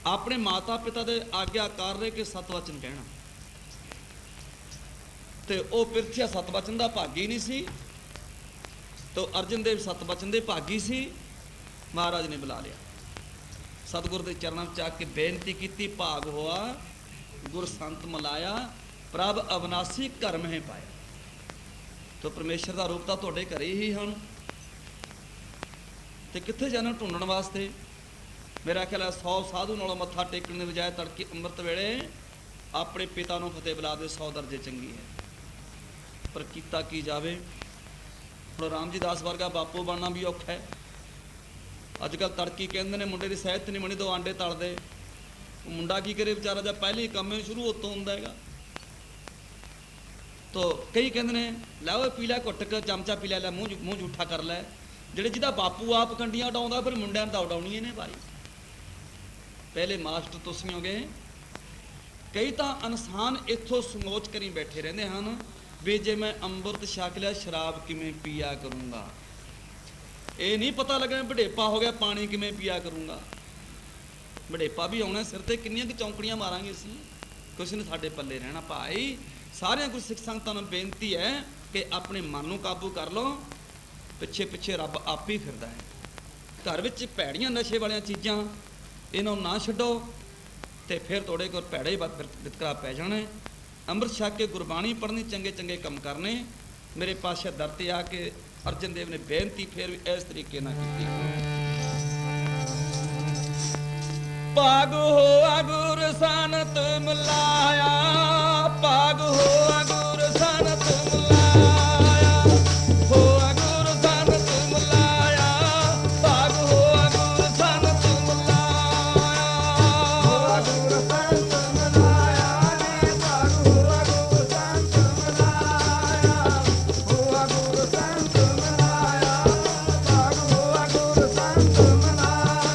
अपने माता पिता के आग्याकार रह के सत वचन कहना। तो वह पिरथिया सत वचन का भागी नहीं सी, तो अर्जन देव सत वचन के भागी सी। महाराज ने बुला लिया, सतगुरु के चरणों में आके बेनती की, भाग होआ गुर संत मिलाया, प्रभ अविनाशी घर में पाया। तो परमेश्वर का रूप तो तुहाडे घरे ही हैं, तो कित्थे जाना ढूंढण वास्ते। मेरा ख्याल है 100 साधु नालों मत्था टेकण के बजाय तड़के अंमृत वेले अपने पिता नूं फतेह बुला दे 100 दर्जे चंगी है। पर कीता की जावे, हुण राम जी दास वर्गा बापू बनना भी औखा है। अजकल तड़की कहते हैं मुंडे की सेहत नहीं बनी तो आंडे तल दे। मुंडा की करे बेचारा, जब पहले ही काम शुरू उतों होंदा हैगा। तो कई कहते हैं लै पी लै घुट के चमचा पी लै, मूँह जूठा कर लै। ਜਿਹੜੇ ਜਿਹਦਾ ਬਾਪੂ ਆਪ ਕੰਡੀਆਂ ਉਡਾਉਂਦਾ ਫਿਰ ਮੁੰਡਿਆਂ ਤਾਂ ਉਡਾਉਣੀਆਂ ਨੇ ਭਾਈ। ਪਹਿਲੇ ਮਾਸਟਰ ਤੁਸੀਂ ਹੋਗੇ, ਕਈ ਤਾਂ ਇਨਸਾਨ ਇੱਥੋਂ ਸਮੋਚ ਕਰੀ ਬੈਠੇ ਰਹਿੰਦੇ ਹਨ ਵੀ ਜੇ ਮੈਂ ਅੰਮ੍ਰਿਤ ਛਕ ਲਿਆ ਸ਼ਰਾਬ ਕਿਵੇਂ ਪੀਆ ਕਰੂੰਗਾ। ਇਹ ਨਹੀਂ ਪਤਾ ਲੱਗਾ ਵਡੇਪਾ ਹੋ ਗਿਆ ਪਾਣੀ ਕਿਵੇਂ ਪੀਆ ਕਰੂੰਗਾ। ਵਡੇਪਾ ਵੀ ਆਉਣਾ ਸਿਰ ਤੇ, ਕਿੰਨੀਆਂ ਕੁ ਚੌਂਕੜੀਆਂ ਮਾਰਾਂਗੇ ਅਸੀਂ, ਕੁਛ ਨੇ ਸਾਡੇ ਪੱਲੇ ਰਹਿਣਾ। ਭਾਈ ਸਾਰਿਆਂ ਕੁਝ ਸਿੱਖ ਸੰਗਤਾਂ ਨੂੰ ਬੇਨਤੀ ਹੈ ਕਿ ਆਪਣੇ ਮਨ ਨੂੰ ਕਾਬੂ ਕਰ ਲਓ, ਪਿੱਛੇ ਪਿੱਛੇ ਰੱਬ ਆਪ ਹੀ ਫਿਰਦਾ ਹੈ। ਘਰ ਵਿੱਚ ਭੈੜੀਆਂ ਨਸ਼ੇ ਵਾਲੀਆਂ ਚੀਜ਼ਾਂ ਇਹਨਾਂ ਨੂੰ ਨਾ ਛੱਡੋ ਤੇ ਫਿਰ ਤੁਹਾਡੇ ਕੋਲ ਭੈੜਾ ਹੀ ਵਿਤਕਰਾ ਪੈ ਜਾਣਾ। ਅੰਮ੍ਰਿਤ ਛਕ ਕੇ ਗੁਰਬਾਣੀ ਪੜ੍ਹਨੀ, ਚੰਗੇ ਚੰਗੇ ਕੰਮ ਕਰਨੇ। ਮੇਰੇ ਪਾਤਸ਼ਾਹ ਦਰ ਤੇ ਆ ਕੇ ਅਰਜਨ ਦੇਵ ਨੇ ਬੇਨਤੀ ਫਿਰ ਵੀ ਇਸ ਤਰੀਕੇ ਨਾਲ ਕੀਤੀ, ਭਾਗ ਹੋਆ ਗੁਰ ਸਨਤ ਮਿਲਾਇਆ, ਭਾਗ ਹੋਆ ਗੁਰ ਸਨਤ ਮਿਲਾਇਆ, ਹੋਆ ਗੁਰ ਸਨਤ ਮਿਲਾਇਆ, ਭਾਗ ਹੋਆ ਗੁਰ ਸਨਤ ਮਿਲਾਇਆ, ਹੋਆ ਗੁਰ ਸੰਤ ਮਿਲਾਇਆ ਨੇ, ਭਾਗ ਹੋਆ ਗੁਰ ਸੰਤ ਮਿਲਾਇਆ, ਹੋਆ ਗੁਰ ਸੰਤ ਮਿਲਾਇਆ, ਭਾਗ ਹੋਆ ਗੁਰ ਸੰਤ ਮਿਲਾਇਆ।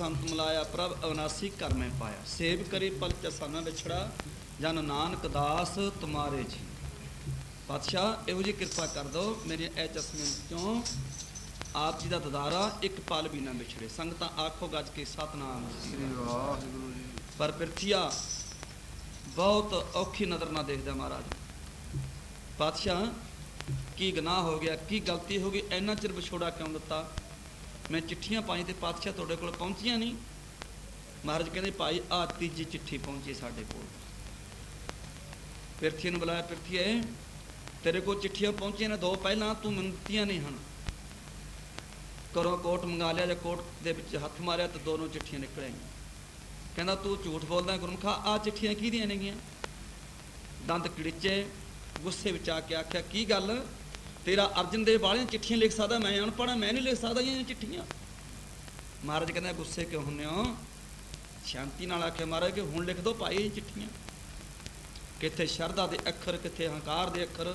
ਸੰਤ ਮਿਲਾਇਆ, ਪ੍ਰਭ ਅਵਨਾਸੀ ਘਰ ਮੈਂ ਪਾਇਆ। ਸੇਵ ਕਰੀ ਪਲ ਚਸਾ ਨਾ ਵਿਛੜਾ, ਜਨ ਨਾਨਕ ਦਾਸ ਤੁਮਾਰੇ ਜੀ। ਪਾਤਸ਼ਾਹ ਇਹੋ ਜਿਹੀ ਕਿਰਪਾ ਕਰ ਦਿਓ ਮੇਰੀਆਂ ਇਹ ਚਸ਼ਮੇ ਵਿੱਚੋਂ ਆਪ ਜੀ ਦਾ ਦਦਾਰਾ ਇੱਕ ਪਲ ਵੀ ਨਾ ਵਿਛੜੇ। ਸੰਗਤਾਂ ਆਖੋ ਗੱਜ ਕੇ ਸਤਨਾਮ ਸ੍ਰੀ ਵਾਹਿਗੁਰੂ ਜੀ। ਪਰ ਪਿਰਥੀਆ ਬਹੁਤ ਔਖੀ ਨਜ਼ਰ ਨਾਲ ਦੇਖਦਾ ਮਹਾਰਾਜ। ਪਾਤਸ਼ਾਹ ਕੀ ਗੁਨਾਹ ਹੋ ਗਿਆ, ਕੀ ਗਲਤੀ ਹੋ ਗਈ, ਇੰਨਾ ਚਿਰ ਵਿਛੋੜਾ ਕਿਉਂ ਦਿੱਤਾ? ਮੈਂ ਚਿੱਠੀਆਂ ਪਾਈ ਤੇ ਪਾਤਸ਼ਾਹ ਤੁਹਾਡੇ ਕੋਲ ਪਹੁੰਚੀਆਂ ਨਹੀਂ। ਮਹਾਰਾਜ ਕਹਿੰਦੇ ਭਾਈ ਆਹ ਤੀਜੀ ਚਿੱਠੀ ਪਹੁੰਚੀ ਸਾਡੇ ਕੋਲ। ਪਿਰਥੀਏ ਨੂੰ ਬੁਲਾਇਆ, ਪਿਰਥੀਏ ਤੇਰੇ ਕੋਲ ਚਿੱਠੀਆਂ ਪਹੁੰਚੀਆਂ ਨੇ, ਦੋ ਪਹਿਲਾਂ ਤੂੰ ਮੈਨੂੰ ਦਿੱਤੀਆਂ ਨਹੀਂ ਹਨ। ਘਰੋਂ ਕੋਟ ਮੰਗਾ ਲਿਆ, ਜਾਂ ਕੋਟ ਦੇ ਵਿੱਚ ਹੱਥ ਮਾਰਿਆ ਤਾਂ ਦੋਨੋਂ ਚਿੱਠੀਆਂ ਨਿਕਲ ਆਈਆਂ। ਕਹਿੰਦਾ ਤੂੰ ਝੂਠ ਬੋਲਦਾ ਗੁਰਮੁਖਾ, ਆਹ ਚਿੱਠੀਆਂ ਕਿਹਦੀਆਂ ਨੇਗੀਆਂ? ਦੰਦ ਕਿੜਚੇ, ਗੁੱਸੇ ਵਿੱਚ ਆ ਕੇ ਆਖਿਆ ਕੀ ਗੱਲ, ਤੇਰਾ ਅਰਜਨ ਦੇਵ ਵਾਲੀਆਂ ਚਿੱਠੀਆਂ ਲਿਖ ਸਕਦਾ, ਮੈਂ ਅਨਪੜ੍ਹ, ਮੈਂ ਨਹੀਂ ਲਿਖ ਸਕਦਾ ਇਹ ਚਿੱਠੀਆਂ। ਮਹਾਰਾਜ ਕਹਿੰਦਾ ਗੁੱਸੇ ਕਿਉਂ ਹੁੰਦੇ ਹੋ? ਸ਼ਾਂਤੀ ਨਾਲ ਆਖਿਆ ਮਹਾਰਾਜ ਕਿ ਹੁਣ ਲਿਖ ਦੋ ਭਾਈ ਇਹ ਚਿੱਠੀਆਂ। ਕਿੱਥੇ ਸ਼ਰਧਾ ਦੇ ਅੱਖਰ, ਕਿੱਥੇ ਹੰਕਾਰ ਦੇ ਅੱਖਰ,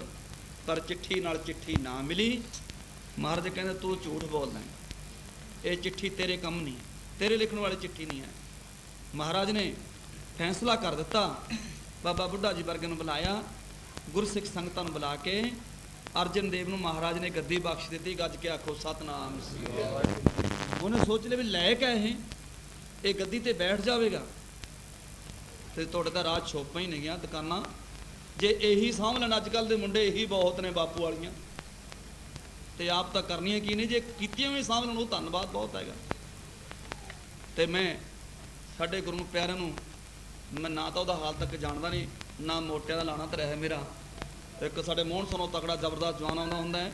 ਪਰ ਚਿੱਠੀ ਨਾਲ ਚਿੱਠੀ ਨਾ ਮਿਲੀ। ਮਹਾਰਾਜ ਕਹਿੰਦਾ ਤੂੰ ਝੂਠ ਬੋਲਦਾ, ਇਹ ਚਿੱਠੀ ਤੇਰੇ ਕੰਮ ਨਹੀਂ, ਤੇਰੇ ਲਿਖਣ ਵਾਲੀ ਚਿੱਠੀ ਨਹੀਂ ਹੈ। ਮਹਾਰਾਜ ਨੇ ਫੈਸਲਾ ਕਰ ਦਿੱਤਾ। ਬਾਬਾ ਬੁੱਢਾ ਜੀ ਵਰਗੇ ਨੂੰ ਬੁਲਾਇਆ, ਗੁਰਸਿੱਖ ਸੰਗਤਾਂ ਨੂੰ ਬੁਲਾ ਕੇ ਅਰਜਨ ਦੇਵ ਨੂੰ ਮਹਾਰਾਜ ਨੇ ਗੱਦੀ ਬਖਸ਼ ਦਿੱਤੀ। ਗੱਜ ਕੇ ਆਖੋ ਸਤਨਾਮ ਸ੍ਰੀ ਵਾਹਿਗੁਰੂ। ਉਹਨੇ ਸੋਚ ਲਿਆ ਵੀ ਲਾਇਕ ਹੈ ਇਹ ਗੱਦੀ ਤੇ ਬੈਠ ਜਾਵੇਗਾ ਤੇ ਤੁਹਾਡੇ ਤਾਂ ਰਾਜ ਛੋਪਾਂ ਹੀ ਨਹੀਂ ਗਿਆ ਦੁਕਾਨਾਂ। ਜੇ ਇਹੀ ਸਾਂਭ ਲੈਣ, ਅੱਜ ਕੱਲ੍ਹ ਦੇ ਮੁੰਡੇ ਇਹੀ ਬਹੁਤ ਨੇ ਬਾਪੂ ਵਾਲੀਆਂ, ਤੇ ਆਪ ਤਾਂ ਕਰਨੀਆਂ ਕੀ ਨੇ, ਜੇ ਕੀਤੀਆਂ ਵੀ ਸਾਂਭ ਲੈਣ ਉਹ ਧੰਨਵਾਦ ਬਹੁਤ ਹੈਗਾ। ਤੇ ਮੈਂ ਸਾਡੇ ਗੁਰੂ ਪਿਆਰਿਆਂ ਨੂੰ, ਮੈਂ ਨਾ ਤਾਂ ਉਹਦਾ ਹਾਲ ਤੱਕ ਜਾਣਦਾ ਨਹੀਂ, ਨਾ ਮੋਟਿਆਂ ਦਾ ਲਾਣਾ ਤਾਂ ਰਿਹਾ ਮੇਰਾ। ਇੱਕ ਸਾਡੇ ਮੋਹਨ ਸੁਣੋ ਤਕੜਾ ਜ਼ਬਰਦਸਤ ਜਵਾਨ ਆਉਂਦਾ ਹੁੰਦਾ ਹੈ,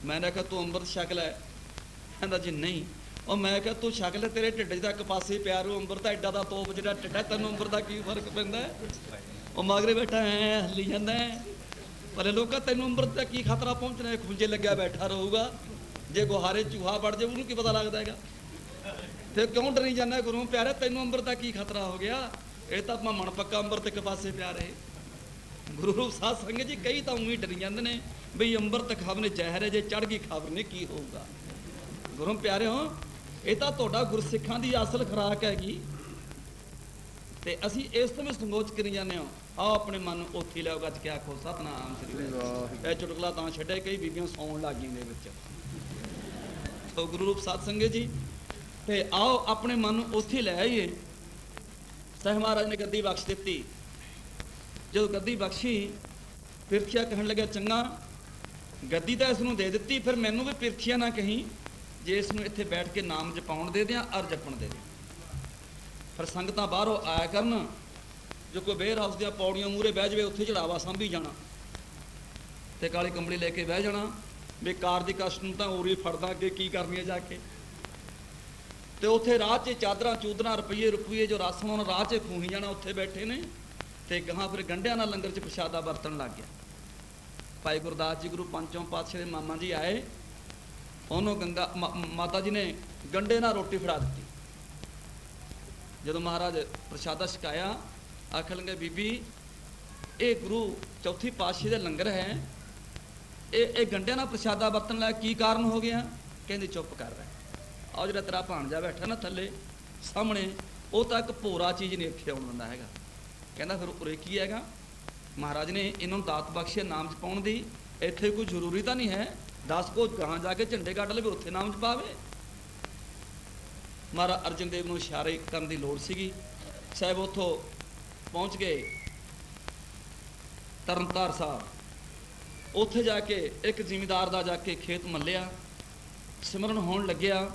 ਮੈਂ ਕਿਹਾ ਤੂੰ ਅੰਮ੍ਰਿਤ ਛਕ ਲੈ, ਕਹਿੰਦਾ ਜੀ ਨਹੀਂ। ਉਹ ਮੈਂ ਕਿਹਾ ਤੂੰ ਛਕ ਲੈ, ਤੇਰੇ ਢਿੱਡ 'ਚ ਤਾਂ ਇੱਕ ਪਾਸੇ ਪਿਆਰ ਉਹ ਅੰਮ੍ਰਿਤ ਦਾ ਐਡਾ ਦਾ ਤੋਪ ਜਿਹੜਾ ਢਿੱਡ ਹੈ, ਤੈਨੂੰ ਅੰਮ੍ਰਿਤ ਦਾ ਕੀ ਫਰਕ ਪੈਂਦਾ? ਉਹ ਮਗਰੇ ਬੈਠਾ ਐ ਹੱਲੀ ਜਾਂਦਾ ਹੈ। ਪਰ ਲੋਕਾਂ ਤੈਨੂੰ ਅੰਮ੍ਰਿਤ ਦਾ ਕੀ ਖਤਰਾ ਪਹੁੰਚਣਾ? ਖੁੰਝੇ ਲੱਗਿਆ ਬੈਠਾ ਰਹੂਗਾ, ਜੇ ਗੁਹਾਰੇ ਚੂਹਾ ਵੜ ਜਾਵੇ ਉਹਨੂੰ ਕੀ ਪਤਾ ਲੱਗਦਾ ਹੈਗਾ? ਤੇ ਕਿਉਂ ਡਰੀ ਜਾਂਦਾ ਗੁਰੂ ਪਿਆਰੇ, ਤੈਨੂੰ ਅੰਮ੍ਰਿਤ ਦਾ ਕੀ ਖਤਰਾ ਹੋ ਗਿਆ? ਇਹ ਤਾਂ ਆਪਾਂ ਮਨ ਪੱਕਾ ਅੰਮ੍ਰਿਤ ਇੱਕ ਪਾਸੇ ਪਿਆ ਰਹੇ। ਗੁਰੂ ਰੂਪ ਸਾਧ ਸੰਗਤ ਜੀ ਕਈ ਤਾਂ ਉਵੇਂ ਡਰੀ ਜਾਂਦੇ ਨੇ ਬਈ ਅੰਮ੍ਰਿਤ ਖਬਰ ਜ਼ਹਿਰ ਹੈ, ਜੇ ਚੜ ਗਈ ਖਬਰ ਨੇ ਕੀ ਹੋਊਗਾ? ਗੁਰੂ ਪਿਆਰਿਓ ਇਹ ਤਾਂ ਤੁਹਾਡਾ ਗੁਰਸਿੱਖਾਂ ਦੀ ਅਸਲ ਖੁਰਾਕ ਹੈਗੀ, ਤੇ ਅਸੀਂ ਇਸ ਤੋਂ ਵੀ ਸੰਕੋਚ ਕਰੀ ਜਾਂਦੇ ਹਾਂ। ਆਓ ਆਪਣੇ ਮਨ ਨੂੰ ਉੱਥੇ ਲਿਆਓ, ਗੱਜ ਕੇ ਆਖੋ ਸਤਨਾਮ ਸ੍ਰੀ ਵਾਹਿਗੁਰੂ। ਇਹ ਚੁਟਕਲਾ ਤਾਂ ਛੱਡਿਆ, ਕਈ ਬੀਬੀਆਂ ਸੌਣ ਲੱਗ ਗਈਆਂ ਦੇ ਵਿੱਚ। ਸੋ ਗੁਰੂ ਰੂਪ ਸਾਧ ਸੰਗਤ ਜੀ, ਤੇ ਆਓ ਆਪਣੇ ਮਨ ਨੂੰ ਉੱਥੇ ਲੈ ਆਈਏ। ਸਾਹਿਬ ਮਹਾਰਾਜ ਨੇ ਗੱਦੀ ਬਖਸ਼ ਦਿੱਤੀ। ਜਦੋਂ ਗੱਦੀ ਬਖਸ਼ੀ, ਪਿਰਥੀਆ ਕਹਿਣ ਲੱਗਿਆ ਚੰਗਾ ਗੱਦੀ ਤਾਂ ਇਸ ਨੂੰ ਦੇ ਦਿੱਤੀ, ਫਿਰ ਮੈਨੂੰ ਵੀ ਪਿਰਥੀਆ ਨਾ ਕਹੀਂ, ਜੇ ਇਸ ਨੂੰ ਇੱਥੇ ਬੈਠ ਕੇ ਨਾਮ ਜਪਾਉਣ ਦੇ ਦਿਆਂ, ਅਰ ਜਪਣ ਦੇ ਦਿਆਂ। ਫਿਰ ਸੰਗਤਾਂ ਬਾਹਰੋਂ ਆਇਆ ਕਰਨ, ਜੋ ਕੋਈ ਵੇਅਰ ਹਾਊਸ ਦੀਆਂ ਪੌੜੀਆਂ ਮੂਹਰੇ ਬਹਿ ਜਾਵੇ, ਉੱਥੇ ਚੜਾਵਾ ਸਾਂਭੀ ਜਾਣਾ ਤੇ ਕਾਲੀ ਕੰਬਲੀ ਲੈ ਕੇ ਬਹਿ ਜਾਣਾ ਵੀ ਕਾਰ ਦੀ ਕਸ਼ਟ ਨੂੰ ਤਾਂ ਉਰੀ ਫੜਦਾ, ਅੱਗੇ ਕੀ ਕਰਨੀ ਹੈ ਜਾ ਕੇ। ਤੇ ਉੱਥੇ ਰਾਹ 'ਚ ਚਾਦਰਾਂ ਚੂਦਰਾਂ ਰੁਪਈਏ ਜੋ ਰਾਸ਼ਨ ਉਹਨਾਂ ਰਾਹ 'ਚ ਖੂਹੀ ਜਾਣਾ, ਉੱਥੇ ਬੈਠੇ ਨੇ। ਤੇ ਗਾਹਾਂ ਫਿਰ ਗੰਢਿਆਂ ਨਾਲ ਲੰਗਰ 'ਚ ਪ੍ਰਸ਼ਾਦਾ ਵਰਤਣ ਲੱਗ ਗਿਆ। ਭਾਈ ਗੁਰਦਾਸ ਜੀ ਗੁਰੂ ਪੰਚਮ ਪਾਤਸ਼ਾਹ ਦੇ ਮਾਮਾ ਜੀ ਆਏ, ਉਹਨੂੰ ਗੰਗਾ ਮਾਤਾ ਜੀ ਨੇ ਗੰਢੇ ਨਾਲ ਰੋਟੀ ਫੜਾ ਦਿੱਤੀ। ਜਦੋਂ ਮਹਾਰਾਜ ਪ੍ਰਸ਼ਾਦਾ ਛਕਾਇਆ, ਆਖਣ ਲੱਗੇ ਬੀਬੀ ਇਹ ਗੁਰੂ ਚੌਥੀ ਪਾਤਸ਼ਾਹੀ ਦਾ ਲੰਗਰ ਹੈ, ਇਹ ਗੰਢਿਆਂ ਨਾਲ ਪ੍ਰਸ਼ਾਦਾ ਵਰਤਣ ਲੱਗਾ, ਕੀ ਕਾਰਨ ਹੋ ਗਿਆ? ਕਹਿੰਦੇ ਚੁੱਪ ਕਰ ਰਿਹਾ। ਆਹ ਜਿਹੜਾ ਤੇਰਾ ਭਾਣਜਾ ਬੈਠਾ ਨਾ ਥੱਲੇ ਸਾਹਮਣੇ, ਉਹ ਤਾਂ ਇੱਕ ਭੋਰਾ ਚੀਜ਼ ਨਹੀਂ ਇੱਥੇ ਆਉਣ ਦਿੰਦਾ ਹੈਗਾ। ਕਹਿੰਦਾ ਫਿਰ ਉਰੇ ਕੀ ਹੈਗਾ? ਮਹਾਰਾਜ ਨੇ ਇਹਨਾਂ ਨੂੰ ਦਾਤ ਬਖਸ਼ਿਆ ਨਾਮ 'ਚ ਪਾਉਣ ਦੀ, ਇੱਥੇ ਕੋਈ ਜ਼ਰੂਰੀ ਤਾਂ ਨਹੀਂ ਹੈ 10 ਕੋ ਗਾਂ ਜਾ ਕੇ ਝੰਡੇ ਕੱਢ ਲਵੇ, ਉੱਥੇ ਨਾਮ 'ਚ ਪਾਵੇ। ਮਹਾਰਾਜ ਅਰਜਨ ਦੇਵ ਨੂੰ ਇਸ਼ਾਰੇ ਕਰਨ ਦੀ ਲੋੜ ਸੀਗੀ। ਸਾਹਿਬ ਉੱਥੋਂ ਪਹੁੰਚ ਗਏ ਤਰਨਤਾਰ ਸਾਹਿਬ। ਉੱਥੇ ਜਾ ਕੇ ਇੱਕ ਜ਼ਿਮੀਂਦਾਰ ਦਾ ਜਾ ਕੇ ਖੇਤ ਮੱਲਿਆ, ਸਿਮਰਨ ਹੋਣ ਲੱਗਿਆ।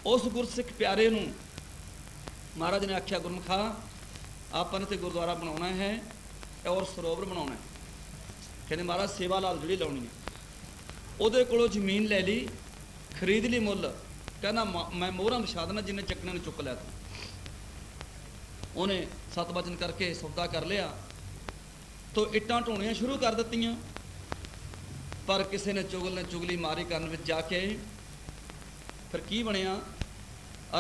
ਉਸ ਗੁਰਸਿੱਖ ਪਿਆਰੇ ਨੂੰ ਮਹਾਰਾਜ ਨੇ ਆਖਿਆ ਗੁਰਮੁਖਾ ਆਪਾਂ ਨੇ ਤੇ ਗੁਰਦੁਆਰਾ ਬਣਾਉਣਾ ਹੈ ਔਰ ਸਰੋਵਰ ਬਣਾਉਣਾ ਹੈ। ਕਹਿੰਦੇ ਮਹਾਰਾਜ ਸੇਵਾ ਲਾਲ ਜਿਹੜੀ ਲਾਉਣੀ ਹੈ। ਉਹਦੇ ਕੋਲੋਂ ਜ਼ਮੀਨ ਲੈ ਲਈ, ਖਰੀਦ ਲਈ ਮੁੱਲ। ਕਹਿੰਦਾ ਮੈਂ ਮੋਹਰਾਂ ਵਿਛਾ ਦੇਣਾ, ਜਿੰਨੇ ਚੱਕਣੇ ਨੂੰ ਚੁੱਕ ਲਿਆ ਤੂੰ। ਉਹਨੇ ਸਤ ਵਚਨ ਕਰਕੇ ਸੌਦਾ ਕਰ ਲਿਆ, ਤੋ ਇੱਟਾਂ ਢੋਣੀਆਂ ਸ਼ੁਰੂ ਕਰ ਦਿੱਤੀਆਂ। ਪਰ ਕਿਸੇ ਨੇ ਚੁਗਲੀ ਮਾਰੀ ਕਰਨ ਵਿੱਚ ਜਾ ਕੇ ਫਿਰ ਕੀ ਬਣਿਆ?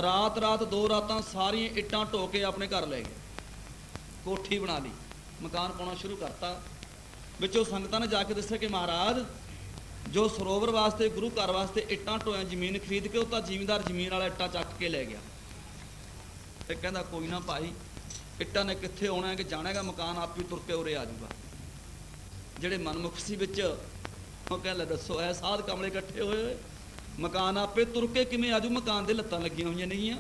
ਰਾਤ 2 ਰਾਤਾਂ ਸਾਰੀਆਂ ਇੱਟਾਂ ਢੋ ਕੇ ਆਪਣੇ ਘਰ ਲੈ ਗਏ, ਕੋਠੀ ਬਣਾ ਲਈ, ਮਕਾਨ ਪਾਉਣਾ ਸ਼ੁਰੂ ਕਰਤਾ। ਵਿੱਚੋਂ ਸੰਗਤਾਂ ਨੇ ਜਾ ਕੇ ਦੱਸਿਆ ਕਿ ਮਹਾਰਾਜ ਜੋ ਸਰੋਵਰ ਵਾਸਤੇ ਗੁਰੂ ਘਰ ਵਾਸਤੇ ਇੱਟਾਂ ਢੋਇਆ ਜ਼ਮੀਨ ਖਰੀਦ ਕੇ, ਉਹ ਤਾਂ ਜ਼ਿਮੀਂਦਾਰ ਜ਼ਮੀਨ ਵਾਲਾ ਇੱਟਾਂ ਚੱਕ ਕੇ ਲੈ ਗਿਆ। ਤੇ ਕਹਿੰਦਾ ਕੋਈ ਨਾ ਭਾਈ, ਇੱਟਾਂ ਨੇ ਕਿੱਥੇ ਆਉਣਾ ਹੈ ਕਿ ਜਾਣੇਗਾ, ਮਕਾਨ ਆਪ ਹੀ ਤੁਰ ਕੇ ਉਰੇ ਆ ਜਾਊਗਾ। ਜਿਹੜੇ ਮਨਮੁਖ ਸੀ ਵਿੱਚ ਉਹ ਕਹਿ ਲੈ ਦੱਸੋ ਐ ਸਾਧ ਕਮਲੇ ਇਕੱਠੇ ਹੋਏ, ਮਕਾਨ ਆਪੇ ਤੁਰ ਕੇ ਕਿਵੇਂ ਆਜੂ, ਮਕਾਨ ਦੇ ਲੱਤਾਂ ਲੱਗੀਆਂ ਹੋਈਆਂ ਨੇਗੀਆਂ।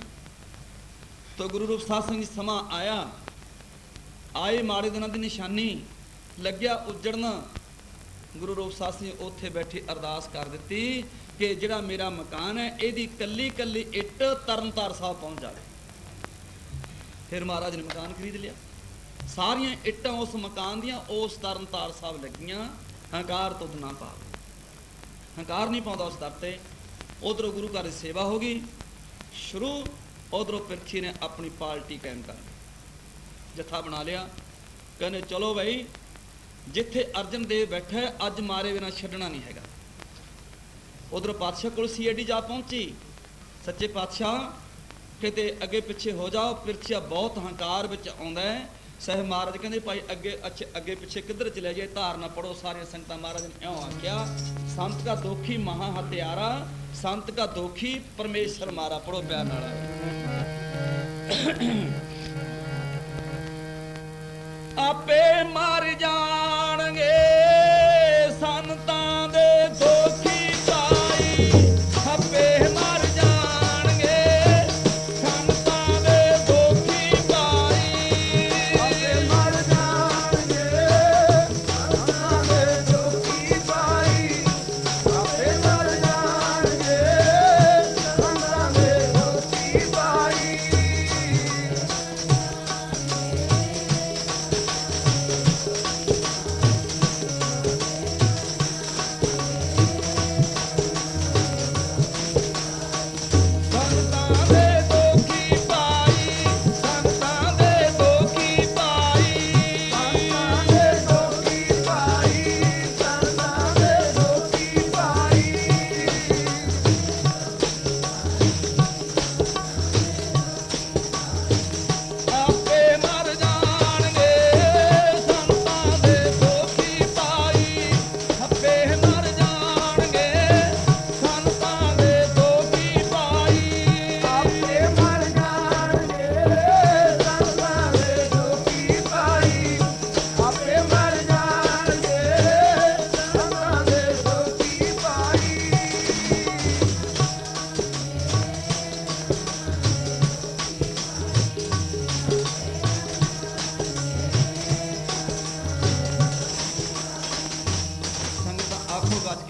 ਤਾਂ ਗੁਰੂ ਰੂਪ ਸਾਧ ਸੰਗਤ ਜੀ ਸਮਾਂ ਆਇਆ, ਆਏ ਮਾੜੇ ਦਿਨਾਂ ਦੀ ਨਿਸ਼ਾਨੀ, ਲੱਗਿਆ ਉੱਜੜਨ। ਗੁਰੂ ਰੂਪ ਸਾਧ ਸੰਗਤ ਜੀ ਉੱਥੇ ਬੈਠੇ ਅਰਦਾਸ ਕਰ ਦਿੱਤੀ ਕਿ ਜਿਹੜਾ ਮੇਰਾ ਮਕਾਨ ਹੈ ਇਹਦੀ ਕੱਲੀ ਕੱਲੀ ਇੱਟ ਤਰਨਤਾਰਨ ਸਾਹਿਬ ਪਹੁੰਚ ਜਾਵੇ। ਫਿਰ ਮਹਾਰਾਜ ਨੇ ਮਕਾਨ ਖਰੀਦ ਲਿਆ। ਸਾਰੀਆਂ ਇੱਟਾਂ ਉਸ ਮਕਾਨ ਦੀਆਂ ਉਸ ਤਰਨਤਾਰਨ ਸਾਹਿਬ ਲੱਗੀਆਂ। ਹੰਕਾਰ ਤੁਧ ਨਾ ਪਾਵੇ, ਹੰਕਾਰ ਨਹੀਂ ਪਾਉਂਦਾ ਉਸ ਦਰ ਤੇ। ਉਧਰੋਂ ਗੁਰੂ ਘਰ ਦੀ ਸੇਵਾ ਹੋ ਗਈ ਸ਼ੁਰੂ, ਉਧਰੋਂ ਪਿਰਖੀ ਨੇ ਆਪਣੀ ਪਾਰਟੀ ਕਾਇਮ ਕਰ ਲਈ, ਜਥਾ ਬਣਾ ਲਿਆ। ਕਹਿੰਦੇ ਚਲੋ ਬਈ, ਜਿੱਥੇ ਅਰਜਨ ਦੇਵ ਬੈਠਾ ਅੱਜ ਮਾਰੇ ਬਿਨਾਂ ਛੱਡਣਾ ਨਹੀਂ ਹੈਗਾ। ਉਧਰੋਂ ਪਾਤਸ਼ਾਹ ਕੋਲ CID ਜਾ ਪਹੁੰਚੀ, ਸੱਚੇ ਪਾਤਸ਼ਾਹ ਕਿਤੇ ਅੱਗੇ ਪਿੱਛੇ ਹੋ ਜਾਓ, ਪਿਰਖੀਆ ਬਹੁਤ ਹੰਕਾਰ ਵਿੱਚ ਆਉਂਦਾ ਹੈ। ਸਾਹਿਬ ਮਹਾਰਾਜ ਕਹਿੰਦੇ ਭਾਈ ਅੱਗੇ ਪਿੱਛੇ ਕਿੱਧਰ ਚਲੇ ਜਾਏ, ਧਾਰ ਨਾ ਪੜੋ। ਸਾਰੀਆਂ ਸੰਗਤਾਂ ਮਹਾਰਾਜ ਨੇ ਇਉਂ ਆਖਿਆ, ਸੰਤ ਕਾ ਦੋਖੀ ਮਹਾ ਹਤਿਆਰਾ, ਸੰਤ ਕਾ ਦੋਖੀ ਪਰਮੇਸ਼ਰ ਮਾਰਾ। ਪੜੋ ਪਿਆਰ ਨਾਲ। ਆਪੇ ਮਰ ਜਾਣਗੇ ਸੰਤਾਂ ਦੇ ਦੋਖੀ ਭਾਈ, ਆਪੇ ਮਰ ਜਾਣਗੇ ਸੰਤਾਂ ਦੇ ਦੋਖੀ ਭਾਈ, ਆਪੇ ਮਰ ਜਾਣਗੇ ਸੰਤਾਂ ਦੇ ਦੋਖੀ ਭਾਈ, ਆਪੇ ਮਰ ਜਾਣਗੇ ਸੰਤਾਂ ਦੇ ਦੋਖੀ ਭਾਈ।